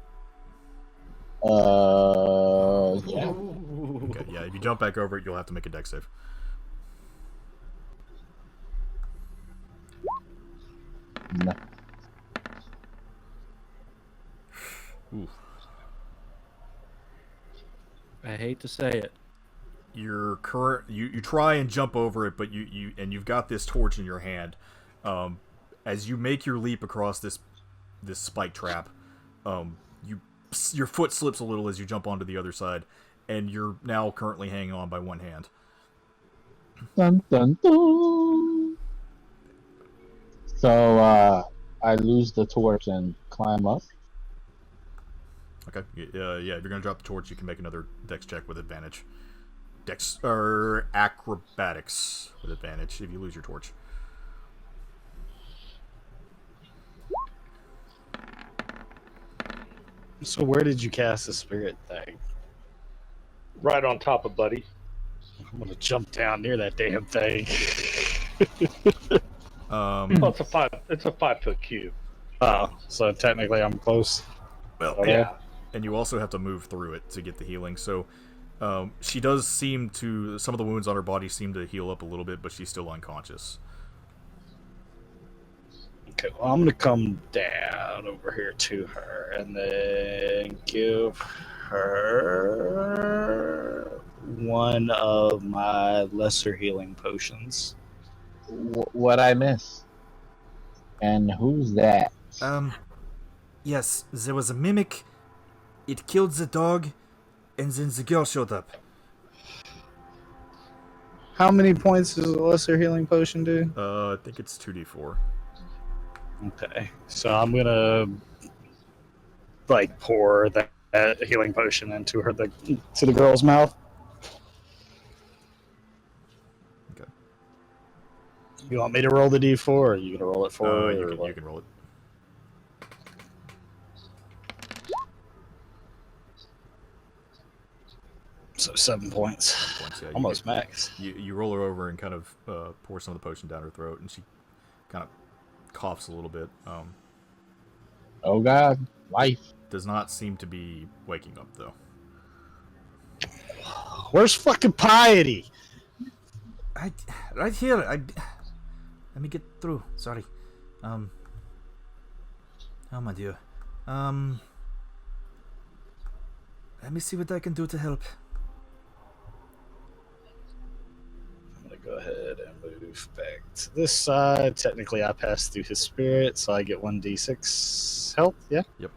Yeah. Okay, yeah, if you jump back over it, you'll have to make a dex save. No. Ooh. I hate to say it. You try and jump over it, but you've got this torch in your hand. As you make your leap across this spike trap, your foot slips a little as you jump onto the other side, and you're now currently hanging on by one hand. Dun, dun, dun. So I lose the torch and climb up. Okay. Yeah, if you're gonna drop the torch, you can make another dex check with advantage. Dex or acrobatics with advantage if you lose your torch. So where did you cast the spirit thing? Right on top of Buddy. I'm gonna jump down near that damn thing. Well, it's a 5 foot cube. Oh, so technically I'm close. Well, Okay. Yeah. and you also have to move through it to get the healing. So she does seem to, some of the wounds on her body seem to heal up a little bit, but she's still unconscious. Okay, well, I'm gonna come down over here to her and then give her one of my lesser healing potions. What I miss? And who's that? Yes, there was a mimic. It killed the dog, and then the girl showed up. How many points does a lesser healing potion do? I think it's 2d4. Okay, so I'm gonna pour that healing potion into her to the girl's mouth. Okay. You want me to roll the d4, or are you gonna roll it for her? You or can what? you can roll it. So 7 points. Points, yeah, you Almost get- max. You roll her over and kind of pour some of the potion down her throat, and she kind of coughs a little bit. Oh God, life. Does not seem to be waking up though. Where's fucking piety? Right here. Let me get through. Sorry. Oh my dear. Let me see what I can do to help. I'm gonna go ahead and move back to this side. Technically, I pass through his spirit, so I get 1d6 health. Yeah. Yep.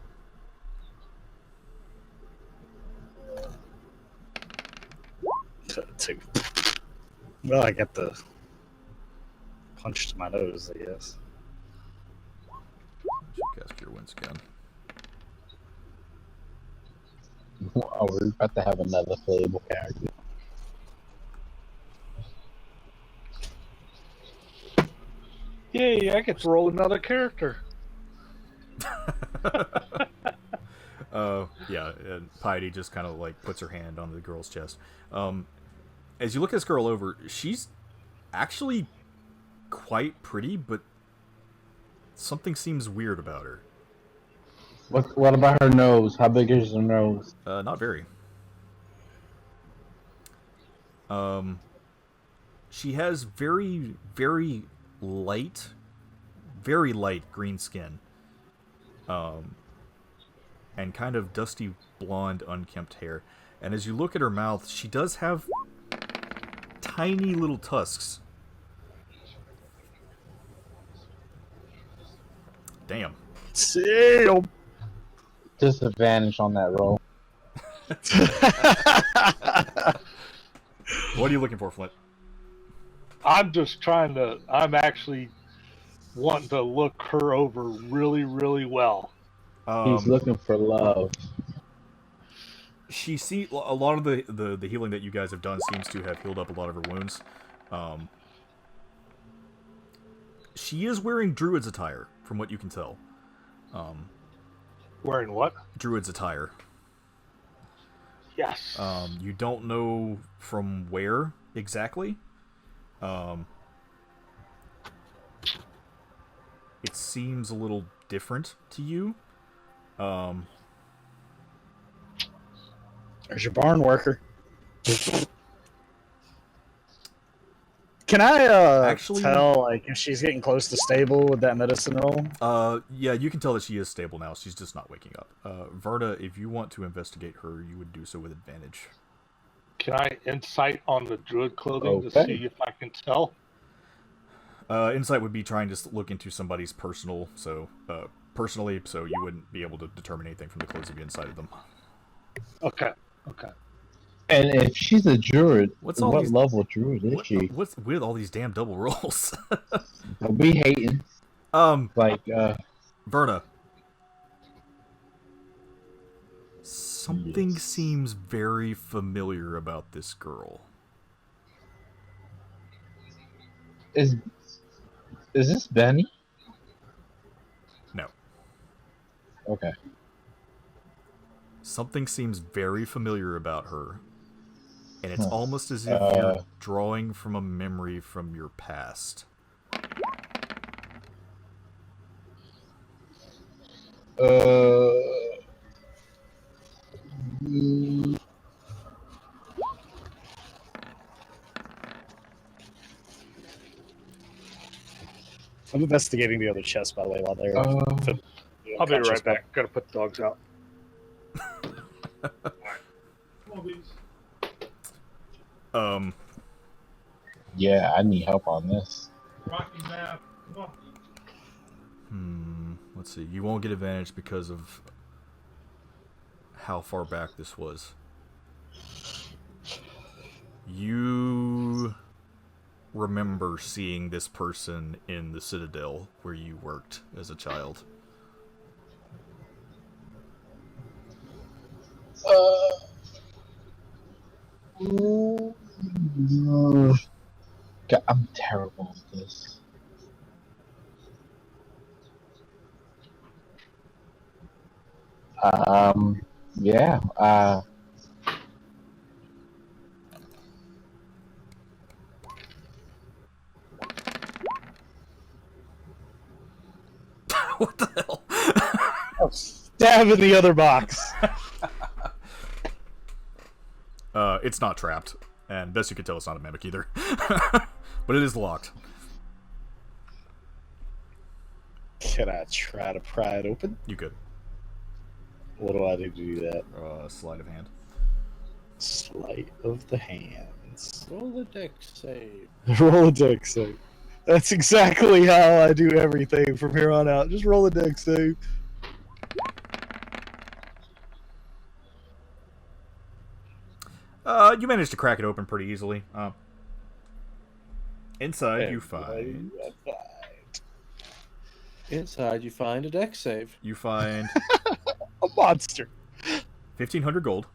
Two. Well, I got the punch to my nose, I guess. She cast Cure Wounds again. Oh, we're about to have another playable character. Yay, I get to roll another character. Yeah, and Piety just kind of like puts her hand on the girl's chest. As you look this girl over, she's actually quite pretty, but something seems weird about her. What about her nose? How big is her nose? Not very. She has very, very light green skin. And kind of dusty blonde, unkempt hair. And as you look at her mouth, she does have tiny little tusks. Damn. Damn. Disadvantage on that roll. What are you looking for, Flint? I'm actually wanting to look her over really, really well. He's looking for love. She see a lot of the healing that you guys have done seems to have healed up a lot of her wounds. She is wearing druid's attire, from what you can tell. Wearing what? Druid's attire. Yes. You don't know from where exactly. It seems a little different to you. There's your barn worker. Can I Actually- tell like if she's getting close to stable with that medicine roll? Yeah, you can tell that she is stable now. She's just not waking up. Verna, if you want to investigate her, you would do so with advantage. Can I insight on the druid clothing to Okay. see if I can tell? Insight would be trying to look into somebody's personally, so you wouldn't be able to determine anything from the clothes of the inside of them. Okay. And if she's a druid, What's all what these- level druid is she? What's with all these damn double rolls? Don't be hating. Like, Verna. Something Yes. seems very familiar about this girl. is this Benny? No. Okay. Something seems very familiar about her. And it's almost as if Uh. you're drawing from a memory from your past. I'm investigating the other chest, by the way, while they're. I'll be right back. Gotta put the dogs out. Yeah, I need help on this. Let's see. You won't get advantage because of how far back this was. You remember seeing this person in the Citadel where you worked as a child. God, I'm terrible at this. Yeah. What the hell? Stab in the other box. It's not trapped, and best you can tell, it's not a mimic either. But it is locked. Can I try to pry it open? You could. What do I do to do that? Sleight of hand. Sleight of the hands. Roll the deck save. Roll a deck save. That's exactly how I do everything from here on out. Just roll a deck save. You managed to crack it open pretty easily. Inside, you find Inside, you find a deck save. a monster. 1,500 gold,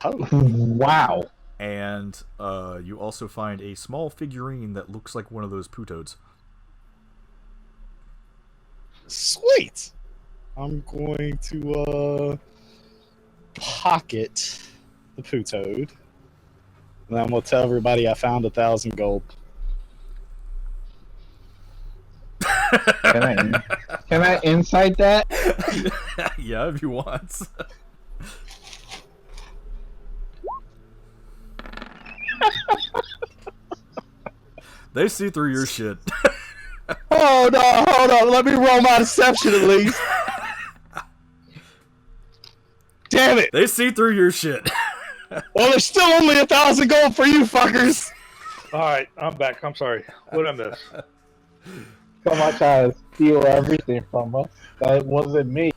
Oh. Wow. and you also find a small figurine that looks like one of those Putoads. Sweet. I'm going to pocket the Putoad. And I'm gonna tell everybody I found 1,000 gold. Can I insight that? Yeah, if you want. They see through your shit. Oh no, hold on, let me roll my deception at least. Damn it! They see through your shit. Well, there's still only 1,000 gold for you fuckers. All right, I'm back. I'm sorry. What did I miss? Someone tried to steal everything from us. That wasn't me.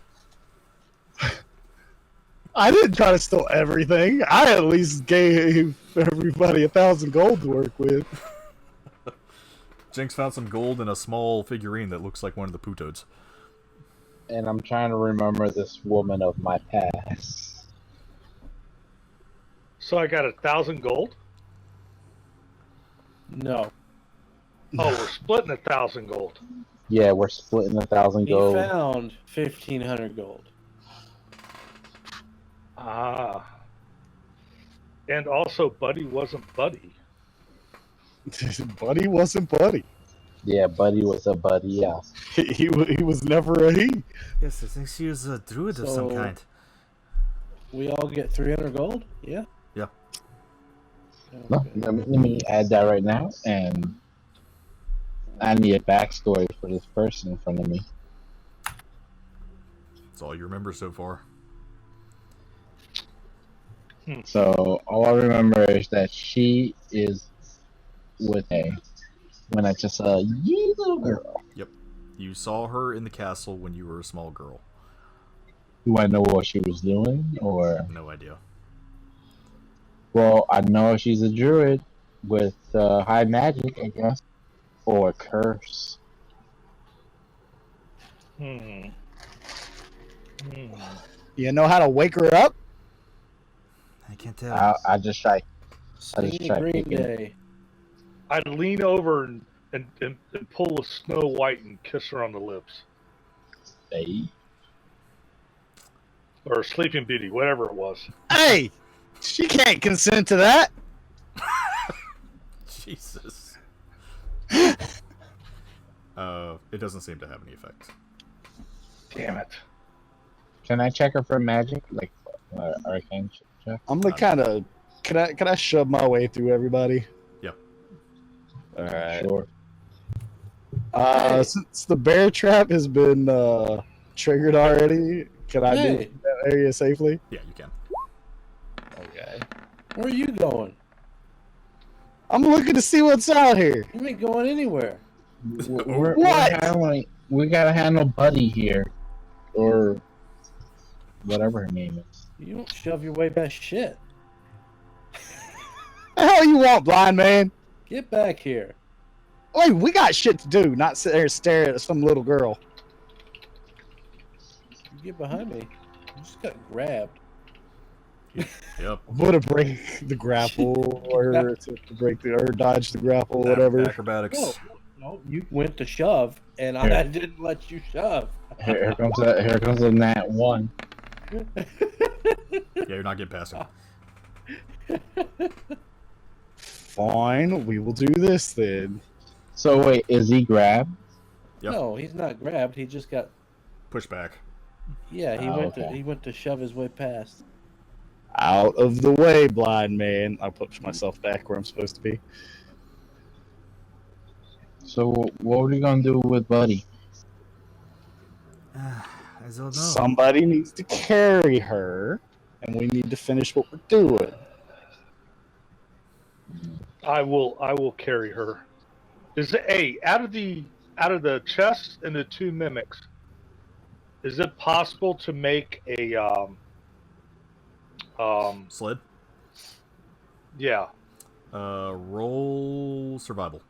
I didn't try to steal everything. I at least gave everybody 1,000 gold to work with. Jinx found some gold in a small figurine that looks like one of the Putoads. And I'm trying to remember this woman of my past. So I got 1,000 gold. No. Oh, we're splitting 1,000 gold. Yeah, we're splitting 1,000 He gold. found 1,500 gold. Ah. And also, Buddy wasn't Buddy. Buddy wasn't Buddy. Yeah, Buddy was a buddy, yeah. He was never a he. Yes, I think she was a druid of some So- kind. We all get 300 gold? Yeah? Yeah. No, Okay. let me add that right now, and I need a backstory for this person in front of me. That's all you remember so far. So all I remember is that she is with when I just saw you little girl. Yep. You saw her in the castle when you were a small girl. Do I know what she was doing, or? No idea. Well, I know she's a druid with high magic, I guess, or a curse. Hmm. You know how to wake her up? I can't tell. I just try. Sing try Green picking. Day. I'd lean over and pull a Snow White and kiss her on the lips. Hey. Or Sleeping Beauty, whatever it was. Hey! She can't consent to that. Jesus. It doesn't seem to have any effect. Damn it. Can I check her for magic, like arcane check? I'm gonna kind of. Can I shove my way through everybody? Yep. All right. Sure. Since the bear trap has been triggered already, can I Hey. be in that area safely? Yeah, you can. Okay. Where are you going? I'm looking to see what's out here. You ain't going anywhere. We gotta handle Buddy here, or whatever her name is. You don't shove your way past shit. The hell you want, blind man? Get back here. Wait, we got shit to do, not sit there and stare at some little girl. You get behind me. You just got grabbed. Yep. Would have break the grapple or to break the or dodge the grapple, whatever. Acrobatics. No, you went to shove, and Here. I didn't let you shove. Here comes that. Here comes the nat 1. Yeah, you're not getting past him. Fine, we will do this then. So wait, is he grabbed? Yep. No, he's not grabbed. He just got. Push back. Yeah, he Oh, went okay. to he went to shove his way past. Out of the way, blind man. I'll push myself back where I'm supposed to be. So what are we gonna do with Buddy? I don't know. Somebody needs to carry her, and we need to finish what we're doing. I will carry her. Is it out of the chest and the 2 mimics? Is it possible to make a Sled. yeah? Roll survival.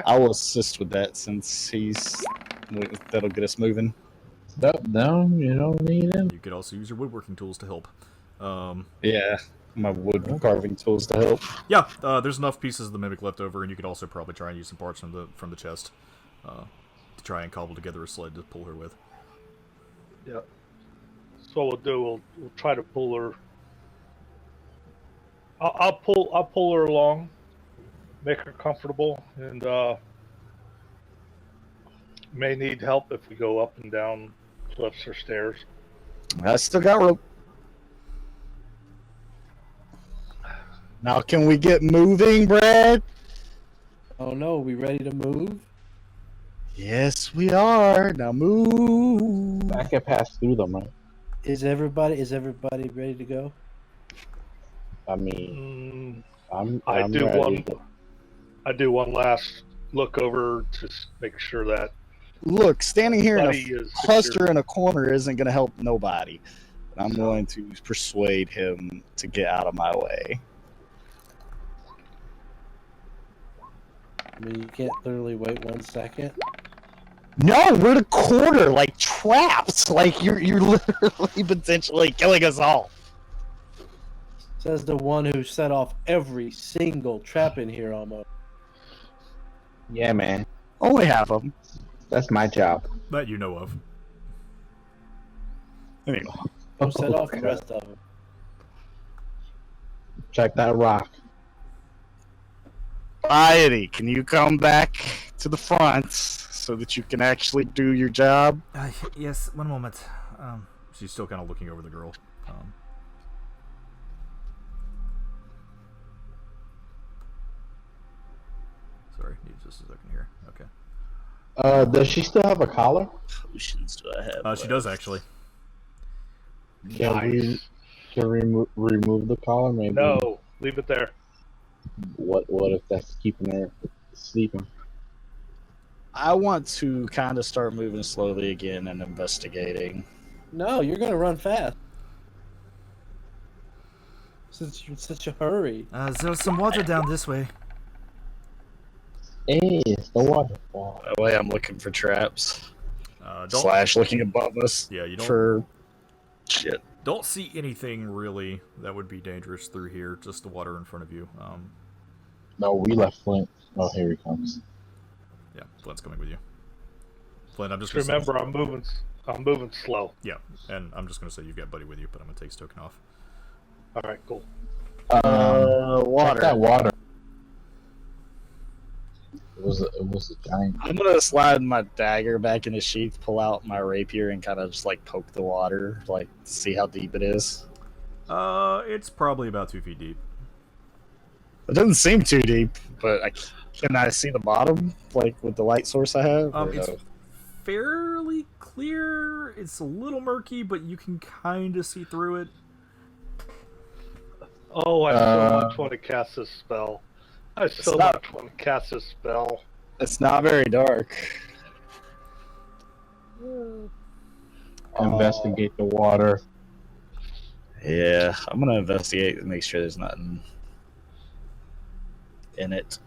I will assist with that since that'll get us moving. No, you don't need him. You could also use your woodworking tools to help. Yeah, my wood carving tools to help. Yeah, there's enough pieces of the mimic left over, and you could also probably try and use some parts from the chest to try and cobble together a sled to pull her with. Yeah. So we'll try to pull her. I'll pull her along, make her comfortable, and may need help if we go up and down cliffs or stairs. I still got rope. Now can we get moving, Brad? Oh no, we ready to move? Yes, we are. Now move. I can pass through them, right? Is everybody ready to go? I mean, Mm, I'm I do ready. one. I do one last look over to make sure that Look, standing here in Buddy a is cluster secure. in a corner isn't going to help nobody. I'm going to persuade him to get out of my way. I mean, you can't literally wait 1 second. No, we're in a corner, like trapped. Like you're literally potentially killing us all. Says the one who set off every single trap in here almost. Yeah, man, Only half of them. that's my job. That you know of. Anyway, Who set off the rest of them? Check that rock. Piety, can you come back to the front so that you can actually do your job? Yes, one moment. She's still kind of looking over the girl. Sorry, need just a second here. Okay. Does she still have a collar? Potions do I have? She does actually. Can we remove the collar? Maybe. no, leave it there. What if that's keeping her sleeping? I want to kind of start moving slowly again and investigating. No, you're gonna run fast. Since you're in such a hurry. There's some water down this way. Hey, it's the waterfall. That way I'm looking for traps. Don't. Looking above us Yeah, you don't. for shit. Don't see anything really that would be dangerous through here. Just the water in front of you. No, we left Flint. Oh, here he comes. Yeah, Flint's coming with you. Flint, I'm just Just gonna remember, I'm moving slow. Yeah, and I'm just gonna say you've got Buddy with you, but I'm gonna take his token off. All right, cool. Water. Check that water. It was a giant. I'm gonna slide my dagger back in the sheath, pull out my rapier, and kind of just like poke the water, like see how deep it is. It's probably about 2 feet deep. It doesn't seem too deep, but can I see the bottom, like with the light source I have? or It's no? fairly clear. It's a little murky, but you can kind of see through it. Oh, I so much want to cast this spell. I so not- much want to cast this spell. It's not very dark. Investigate the water. Yeah, I'm gonna investigate and make sure there's nothing in it.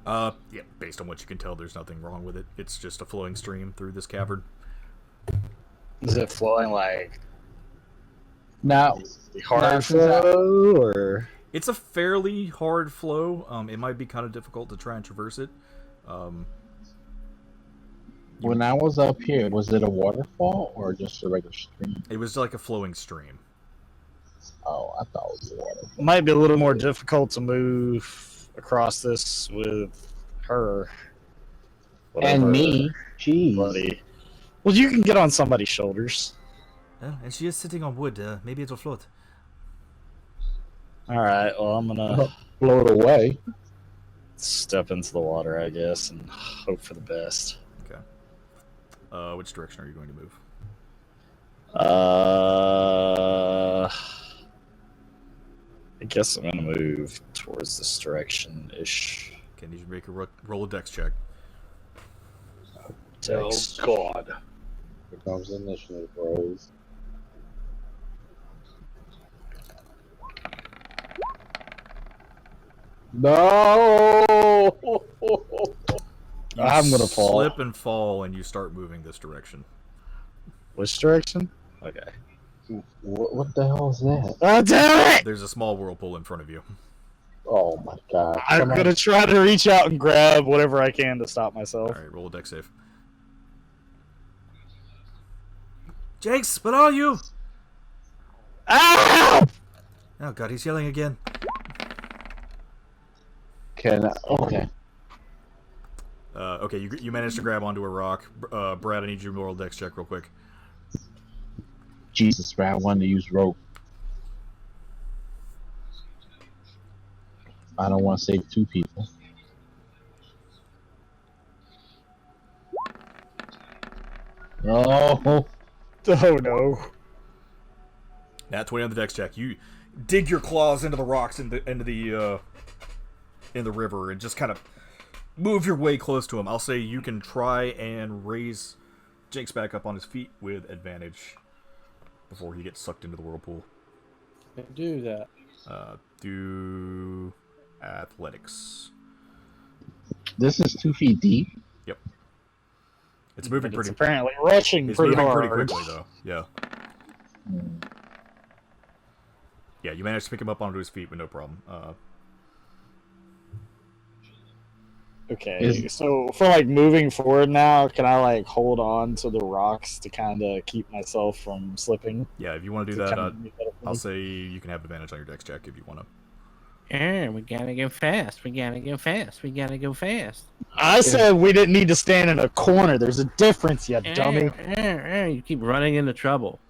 Yeah, based on what you can tell, there's nothing wrong with it. It's just a flowing stream through this cavern. Is it flowing like Now, hard flow or? It's a fairly hard flow. It might be kind of difficult to try and traverse it. when I was up here, was it a waterfall or just a regular stream? It was like a flowing stream. Oh, I thought it was a waterfall. It might be a little more difficult to move across this with her. And me. Jeez. Buddy. Well, you can get on somebody's shoulders. Oh, and she is sitting on wood. Maybe it'll float. All right. Well, I'm gonna Float away. step into the water, I guess, and hope for the best. Okay. Which direction are you going to move? I guess I'm gonna move towards this direction-ish. Okay, need you to make a roll a dex check. Text. Oh God. Here comes the initiative, bros. No! You I'm gonna fall. Slip and fall, and you start moving this direction. Which direction? Okay. What the hell is that? Oh, damn it! There's a small whirlpool in front of you. Oh my god. I'm Come on. gonna try to reach out and grab whatever I can to stop myself. All right, roll a dex save. Jakes, what are you? Ah! Oh god, he's yelling again. Okay. Okay, you managed to grab onto a rock. Brad, I need you to roll a dex check real quick. Jesus, man, I wanted to use rope. I don't want to save two people. Oh, Oh no. Nat 20 on the dex check. You dig your claws into the rocks in the river and just kind of move your way close to him. I'll say you can try and raise Jinx back up on his feet with advantage before he gets sucked into the whirlpool. Do that. Do athletics. this is 2 feet deep. Yep. It's moving But pretty. it's apparently rushing It's pretty moving hard. pretty quickly though. Yeah. Hmm. Yeah, you managed to pick him up onto his feet with no problem. Okay, so for like moving forward now, can I like hold on to the rocks to kind of keep myself from slipping? Yeah, if you want to do To that, kinda make that a I'll thing? say you can have advantage on your dex check if you want to. We gotta go fast. We gotta go fast. We gotta go fast. I said we didn't need to stand in a corner. There's a difference, you dummy. You keep running into trouble.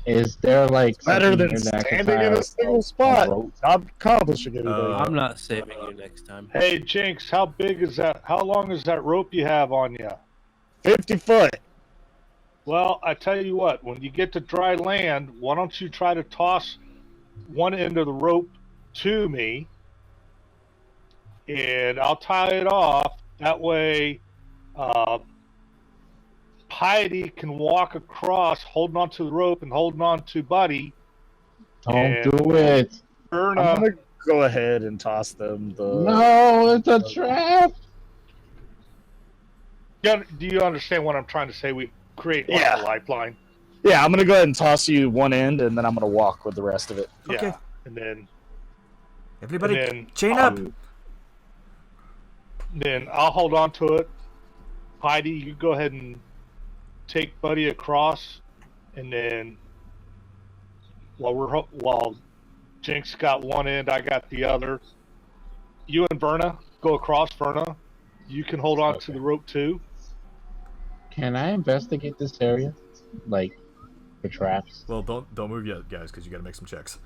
Is there like Better something than here that I can standing in tie a single a spot. rope? Not accomplishing anything. I'm not saving you next time. Hey, Jinx, how big is that? How long is that rope you have on you? 50 foot. Well, I tell you what, when you get to dry land, why don't you try to toss one end of the rope to me, and I'll tie it off. That way, Piety can walk across, holding on to the rope and holding on to Buddy. Don't And do it. Erna, I'm gonna go ahead and toss them the. No, it's a trap. do you understand what I'm trying to say? We create like Yeah. a lifeline. Yeah, I'm gonna go ahead and toss you one end, and then I'm gonna walk with the rest of it. Okay. Yeah, and then Everybody, And then, chain up. then I'll hold on to it. Heidi, you go ahead and take Buddy across, and then while Jinx got one end, I got the other. You and Verna go across. Verna, you can hold on to the rope too. Can I investigate this area, like for traps? Well, don't move yet, guys, because you got to make some checks.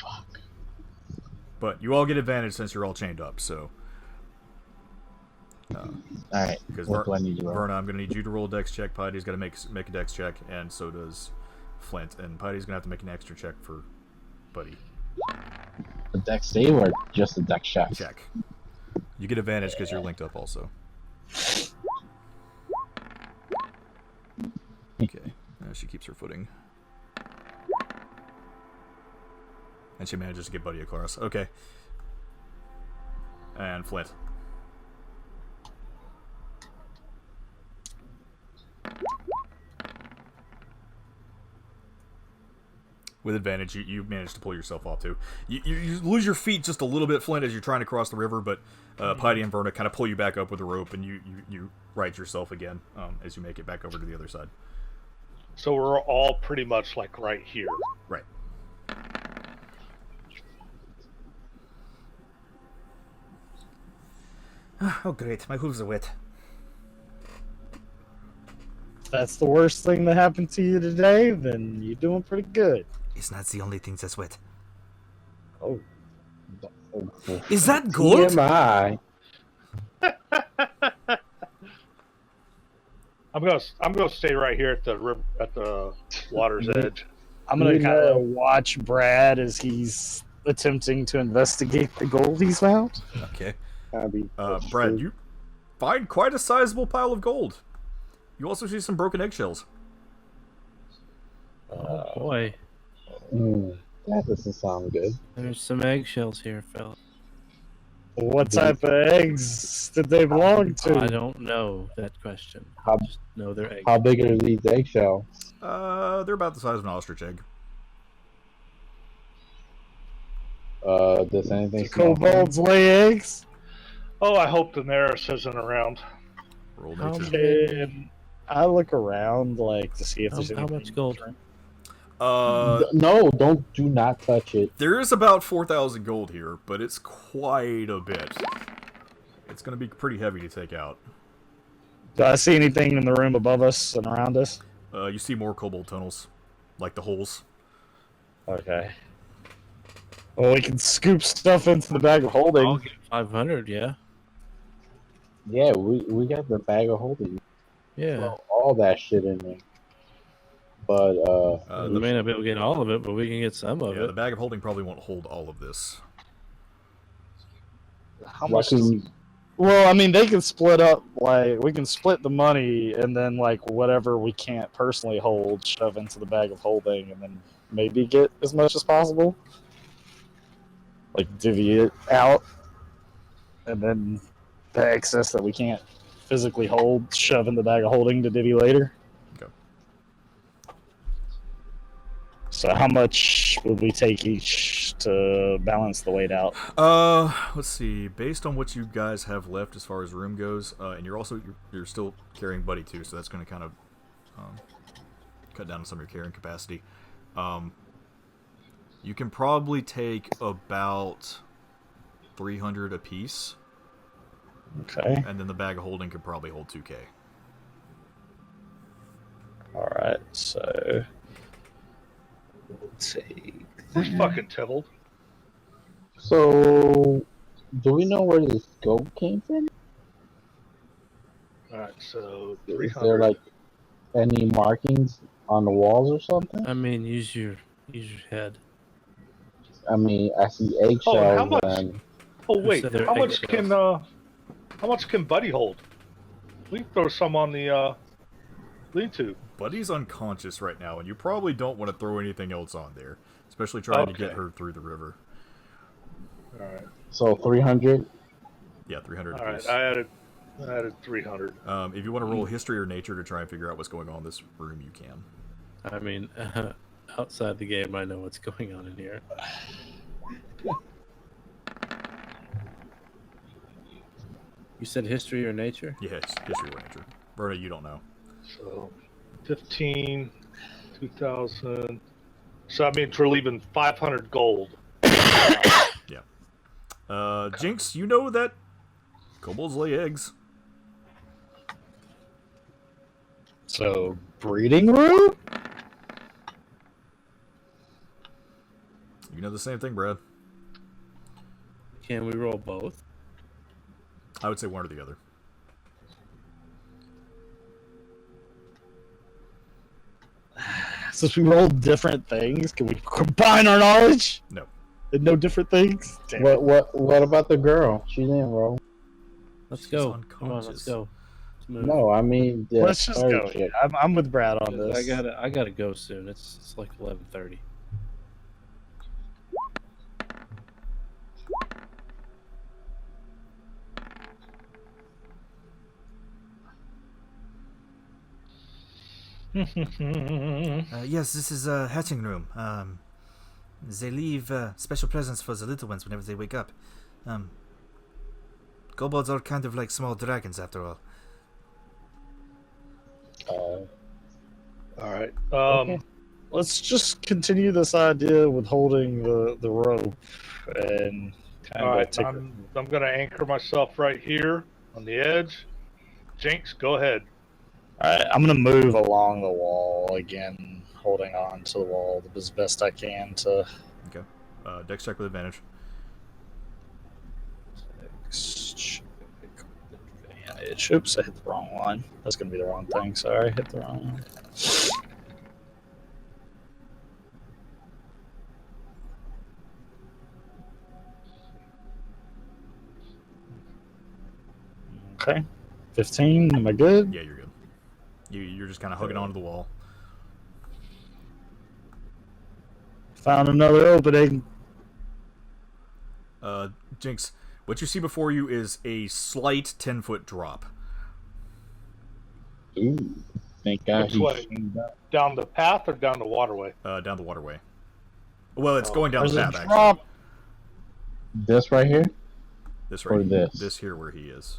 Fuck. But you all get advantage since you're all chained up. So, All right. because What do I need to roll? Verna, I'm going to need you to roll a dex check. Pity's got to make a dex check, and so does Flint. And Pity's going to have to make an extra check for Buddy. A dex save or just a dex check? Check. You get advantage because you're linked up also. Okay. She keeps her footing. And she manages to get Buddy across. Okay. And Flint. With advantage, you managed to pull yourself off too. You lose your feet just a little bit, Flint, as you're trying to cross the river, but Piety and Verna kind of pull you back up with a rope, and you right yourself again as you make it back over to the other side. So we're all pretty much like right here. Right. Oh, great. My hooves are wet. If that's the worst thing that happened to you today, then you're doing pretty good. It's not the only thing that's wet. Oh. Is that gold? TMI. I'm gonna stay right here at the water's edge. I'm gonna You kind of know- watch Brad as he's attempting to investigate the gold he's found. Okay. Abby, that's Brad, true. you find quite a sizable pile of gold. You also see some broken eggshells. Oh boy, That doesn't sound good. there's some eggshells here, fella. What type of eggs did they belong to? I don't know that question. How- I just know they're eggs. How big are these eggshells? They're about the size of an ostrich egg. Does anything Do smell funny? kobolds lay eggs? Oh, I hope Daenerys isn't around. Roll How nature. And I look around like to see if How- there's how anything much gold? different. No, do not touch it. There is about 4,000 gold here, but it's quite a bit. It's going to be pretty heavy to take out. Do I see anything in the room above us and around us? You see more kobold tunnels, like the holes. Okay. Well, we can scoop stuff into the bag of I'll holding. get 500. Yeah, Yeah, we got the bag of holding. yeah. All that shit in there. But We may not be able to get all of it, but we can get some of Yeah, the it. bag of holding probably won't hold all of this. How why much? Does, couldn't- well, I mean, they can split up. Like, we can split the money, and then like whatever we can't personally hold, shove into the bag of holding, and then maybe get as much as possible. Like divvy it out, and then the excess that we can't physically hold, shove in the bag of holding to divvy later. Okay. So how much would we take each to balance the weight out? Let's see. Based on what you guys have left as far as room goes, and you're still carrying Buddy too, so that's going to kind of cut down on some of your carrying capacity. You can probably take about 300 apiece, Okay. and then the bag of holding could probably hold 2K. All right. So we'll take. Where's fucking Tybalt? so, do we know where this gold came from? All right, so Is 300. there like any markings on the walls or something? I mean, use your head. I mean, I see eggshells Oh, how much? and Oh wait, So they're how much eggshells. how much can Buddy hold? We can throw some on the lean-to. Buddy's unconscious right now, and you probably don't want to throw anything else on there, especially trying to get Okay. her through the river. All right, so 300. Yeah, 300 all right. apiece. I added 300. If you want to roll history or nature to try and figure out what's going on in this room, you can. I mean, outside the game, I know what's going on in here. You said history or nature? Yeah, it's history or nature. Verna, you don't know. So 15, 2,000. So that means we're leaving 500 gold. Jinx, you know that kobolds lay eggs. So breeding room? You know the same thing, Brad. Can we roll both? I would say one or the other. Since we rolled different things, can we combine our knowledge? No. And know different things? Damn it. What about the girl? She didn't roll. Let's She's go. Come on, let's unconscious. go. Let's move. No, I mean the Let's just third go. chick. I'm with Brad on this. I gotta go soon. It's like 11:30. Yes, this is a hatching room. They leave special presents for the little ones whenever they wake up. Kobolds are kind of like small dragons, after all. All right. Okay. Let's just continue this idea with holding the rope and kind All of right. take I'm going to anchor myself right here on the edge. Jinx, go ahead. Alright, I'm gonna move along the wall again, holding on to the wall as best I can to. Okay. Dex check with advantage. Advantage. Oops, I hit the wrong one. That's gonna be the wrong thing. Sorry, I hit the wrong one. Okay, 15. Am I good? Yeah, you're good. You're just kind of hugging onto the wall. Found another opening. Jinx, what you see before you is a slight 10-foot drop. Ooh, thank God Which he way? came back. Down the path or down the waterway? Down the waterway. Well, it's going down There's the a path, actually. drop. This right here? This Or right this? This here where he is.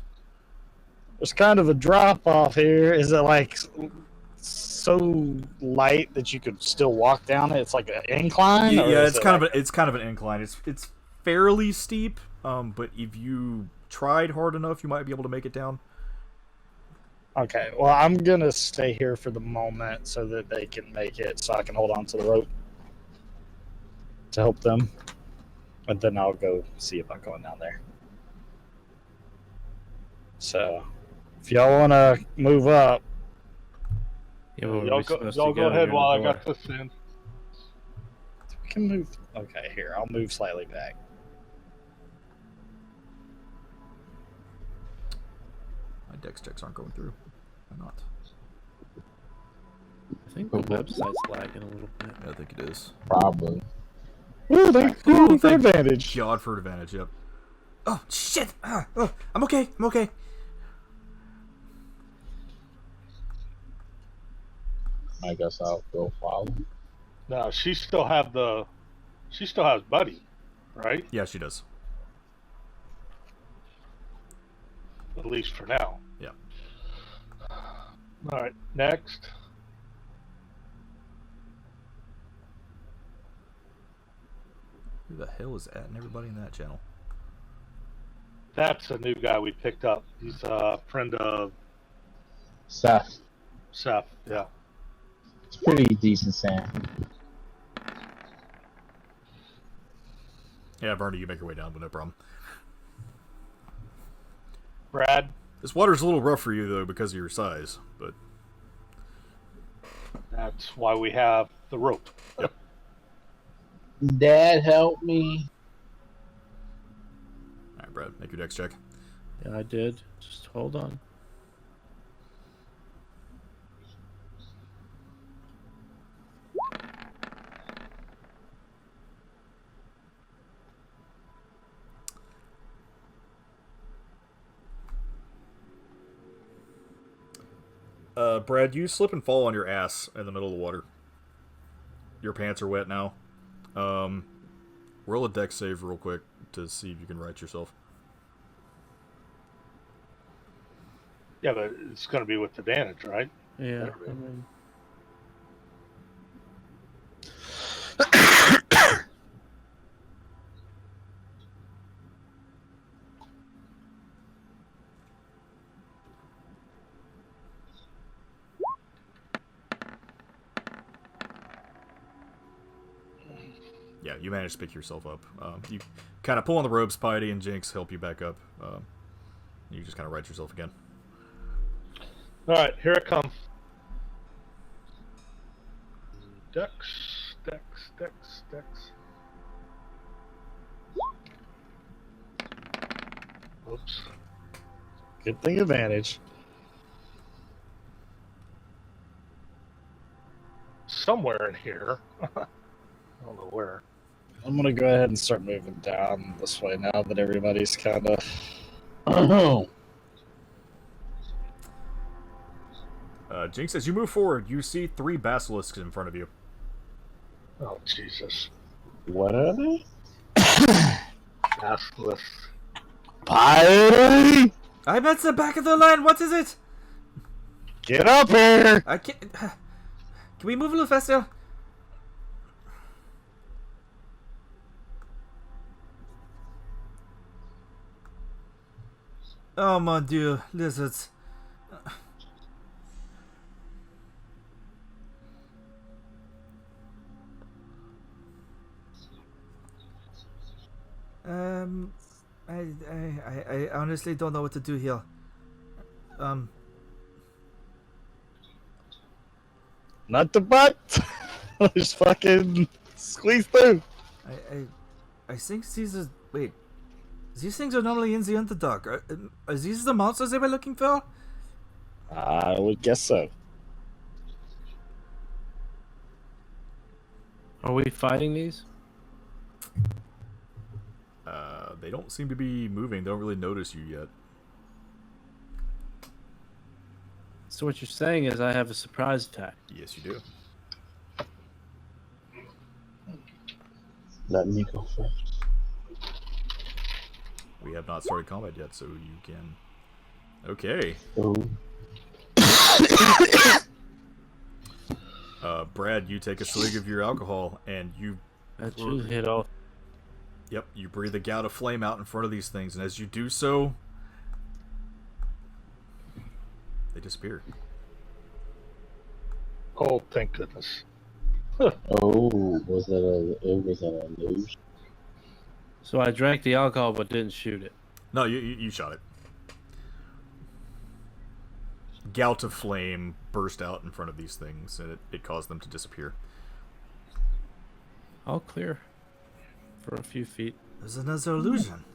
There's kind of a drop off here. Is it like so light that you could still walk down it? It's like an incline. Yeah, or is it's it kind like of an incline. It's fairly steep, but if you tried hard enough, you might be able to make it down. Okay, well, I'm gonna stay here for the moment so that they can make it, so I can hold on to the rope to help them, and then I'll go see about going down there. So, if y'all want to move up, Yeah, where Y'all we supposed to go ahead near while the I door? got this in. we can move. Okay, here, I'll move slightly back. My dex checks aren't going through. Why not? I think the website's lagging a little bit. Yeah, I think it is. Probably. Ooh, thank you for thank advantage. God for advantage, yep. Oh, shit! I'm okay. I'm okay. I guess I'll go follow. No, she still has Buddy, right? Yeah, she does. At least for now. Yeah. All right, next. Who the hell is adding everybody in that channel? That's a new guy we picked up. He's a friend of Seth. Seth. Yeah. It's pretty decent, Sam. Yeah, Bernie, you make your way down, but no problem. Brad. This water's a little rough for you, though, because of your size, but... That's why we have the rope. Yep. Dad, help me. Alright, Brad, make your dex check. Yeah, I did. Just hold on. Brad, you slip and fall on your ass in the middle of the water. Your pants are wet now. Roll a dex save real quick to see if you can right yourself. Yeah, but it's going to be with advantage, right? Yeah, I mean, Yeah, you manage to pick yourself up. You kind of pull on the ropes, Piety and Jinx help you back up. You just kind of right yourself again. All right, here it comes. Dex. Oops. Good thing advantage. Somewhere in here. I don't know where. I'm gonna go ahead and start moving down this way now that everybody's kind of. Jinx, as you move forward, you see 3 basilisks in front of you. Oh, Jesus. What are they? Basilisk. Piety! I'm at the back of the line. What is it? Get up here! I can't. Can we move a little faster? Oh mon dieu, lizards. Um, I honestly don't know what to do here. Not the butt! Just fucking squeeze through. I think these are. Wait. These things are normally in the Underdark. Are these the monsters they were looking for? I would guess so. Are we fighting these? They don't seem to be moving. They don't really notice you yet. So what you're saying is I have a surprise attack. Yes, you do. Let me go first. We have not started combat yet, so you can... Okay. Oh. Brad, you take a swig of your alcohol, and you... That should hit all. Yep, you breathe a gout of flame out in front of these things, and as you do so... They disappear. Oh, thank goodness. Oh, was it an illusion? So I drank the alcohol but didn't shoot it. No, you shot it. Gout of flame burst out in front of these things, and it caused them to disappear. All clear. For a few feet. There's another illusion.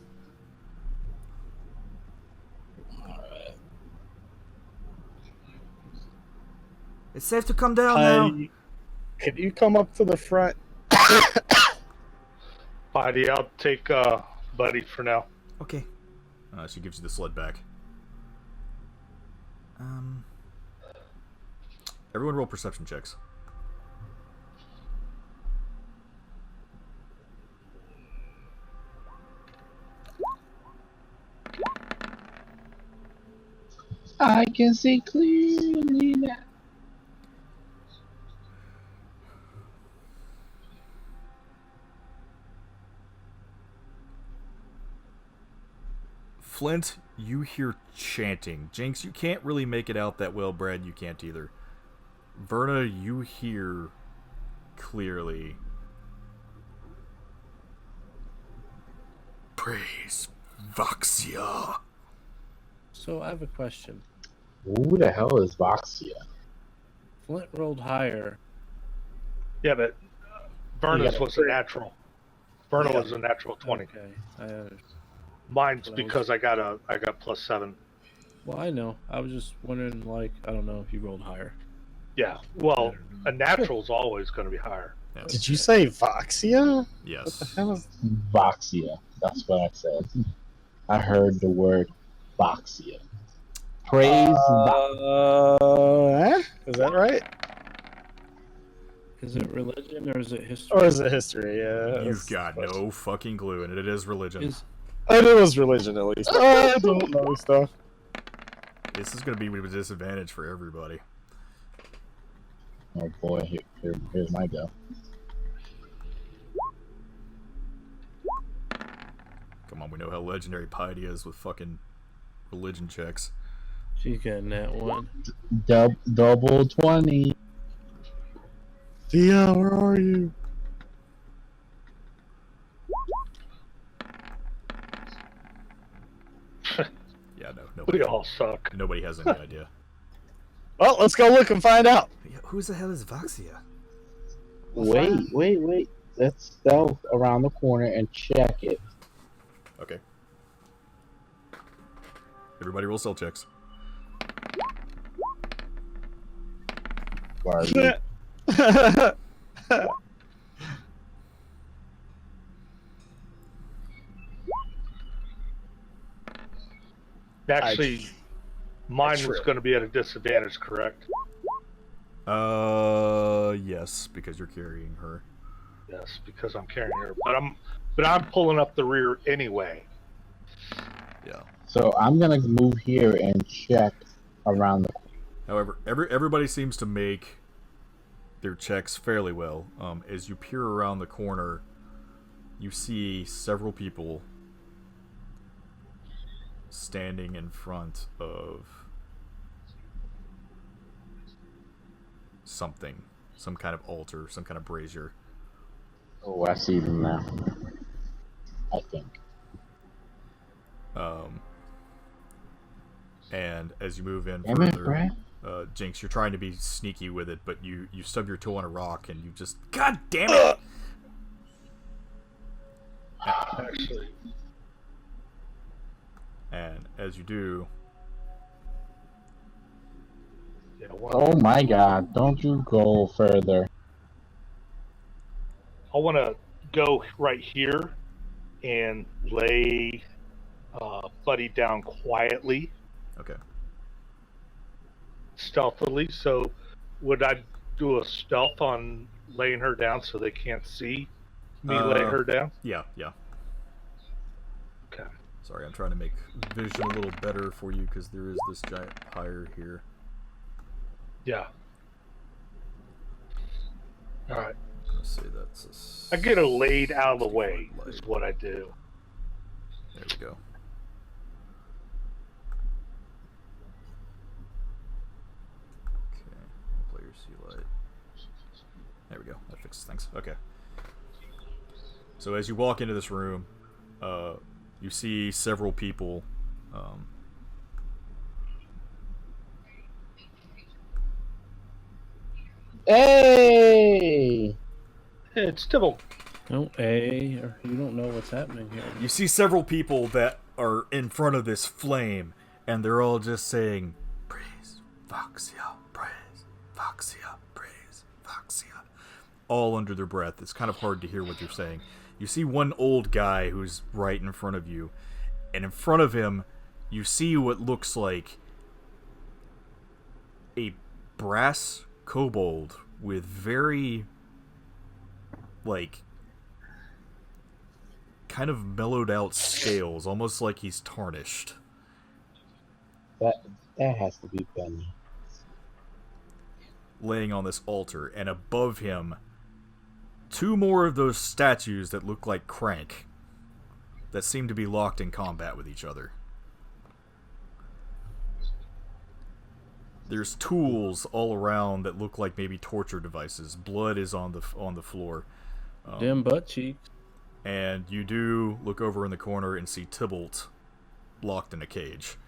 It's safe to come down now. Could you come up to the front? Buddy, I'll take Buddy for now. Okay. She gives you the sled back. Everyone roll perception checks. I can see clearly now. Flint, you hear chanting. Jinx, you can't really make it out that well. Brad, you can't either. Verna, you hear clearly. Praise Voxia. So I have a question. Who the hell is Voxia? Flint rolled higher. Yeah, but Verna's Yeah. was a natural. Verna was a natural 20. Okay. I understand. Mine's But I because I got +7. Well, I know. I was just wondering, like, I don't know if you rolled higher. Yeah. Well, a natural's always going to be higher. Yeah. Did you say Voxia? Yes. What the hell is... Voxia. That's what I said. I heard the word Voxia. Praise Voxia. Is that right? Is it religion or is it history? Or is it history? Yeah. You've got no fucking clue, and it is religion. It was religion, at least. I don't know stuff. This is going to be with a disadvantage for everybody. Oh boy, here's my go. Come on, we know how legendary Piety is with fucking religion checks. She's getting that one. Double 20. Thea, where are you? Yeah, no, We nobody, all suck. nobody has any idea. Well, let's go look and find out. Who the hell is Voxia? Wait. Let's stealth around the corner and check it. Okay. Everybody roll stealth checks. Barbie. Actually, mine was going to be at a disadvantage, correct? Yes, because you're carrying her. Yes, because I'm carrying her. But I'm pulling up the rear anyway. Yeah. So I'm gonna move here and check around the. However, everybody seems to make their checks fairly well. As you peer around the corner, you see several people standing in front of something, some kind of altar, some kind of brazier. Oh, I see them now. I think. And as you move in Damn it, further, Brad. Jinx, you're trying to be sneaky with it, but you stub your toe on a rock and you just, God damn it! Actually, And as you do, yeah. Oh my God! Don't you go further. I want to go right here and lay Buddy down quietly, okay. stealthily. So, would I do a stealth on laying her down so they can't see me lay her down? Yeah. Okay. Sorry, I'm trying to make vision a little better for you because there is this giant pyre here. Yeah. All right. Let's say that's I get her laid out of the way. light. Is what I do. There we go. Okay, player see light. There we go. That fixes things. Okay. So as you walk into this room, you see several people. Hey! It's Tibble. No, or you don't know what's happening here. You see several people that are in front of this flame, and they're all just saying, "Praise Voxia, praise Voxia, praise Voxia," all under their breath. It's kind of hard to hear what they're saying. You see one old guy who's right in front of you, and in front of him, you see what looks like a brass kobold with very, like, kind of mellowed out scales, almost like he's tarnished. That has to be Benny. Laying on this altar, and above him, two more of those statues that look like Crank, that seem to be locked in combat with each other. There's tools all around that look like maybe torture devices. Blood is on the floor. Dim butt cheeks. And you do look over in the corner and see Tybalt locked in a cage.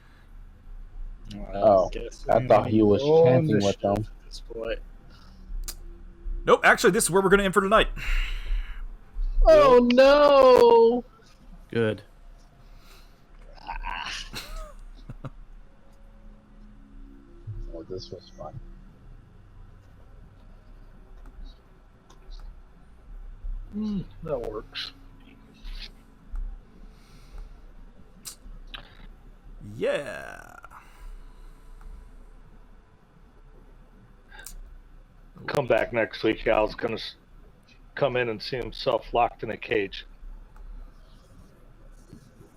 Oh, I thought he was chanting with them. At this point. Nope, actually, this is where we're going to end for tonight. Oh no! Good. Oh, this was fun. That works. Yeah. Come back next week. Al's gonna come in and see himself locked in a cage.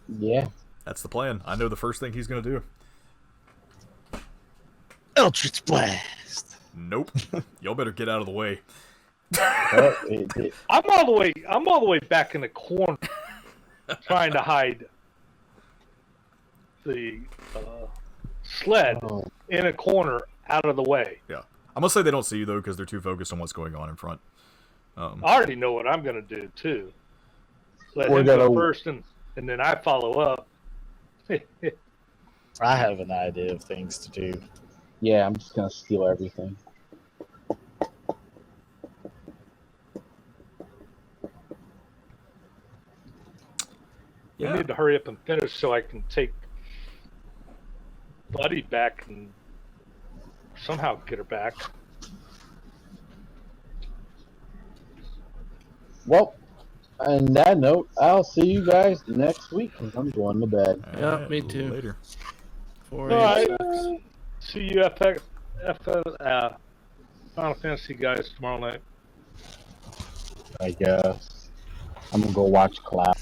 Yeah. That's the plan. I know the first thing he's going to do. Eldritch Blast. Nope. Y'all better get out of the way. I'm all the way back in the corner, trying to hide the sled in a corner, out of the way. Yeah. I'm going to say they don't see you, though, because they're too focused on what's going on in front. I already know what I'm going to do, too. Let We're him go gonna- first, and then I follow up. I have an idea of things to do. Yeah, I'm just gonna steal everything. You need to hurry up and finish so I can take Buddy back and somehow get her back. Well, on that note, I'll see you guys next week because I'm going to bed. Yeah, me too. Later. 4 All right. a.m. See you Final Fantasy guys tomorrow night. I guess. I'm gonna go watch Cloud.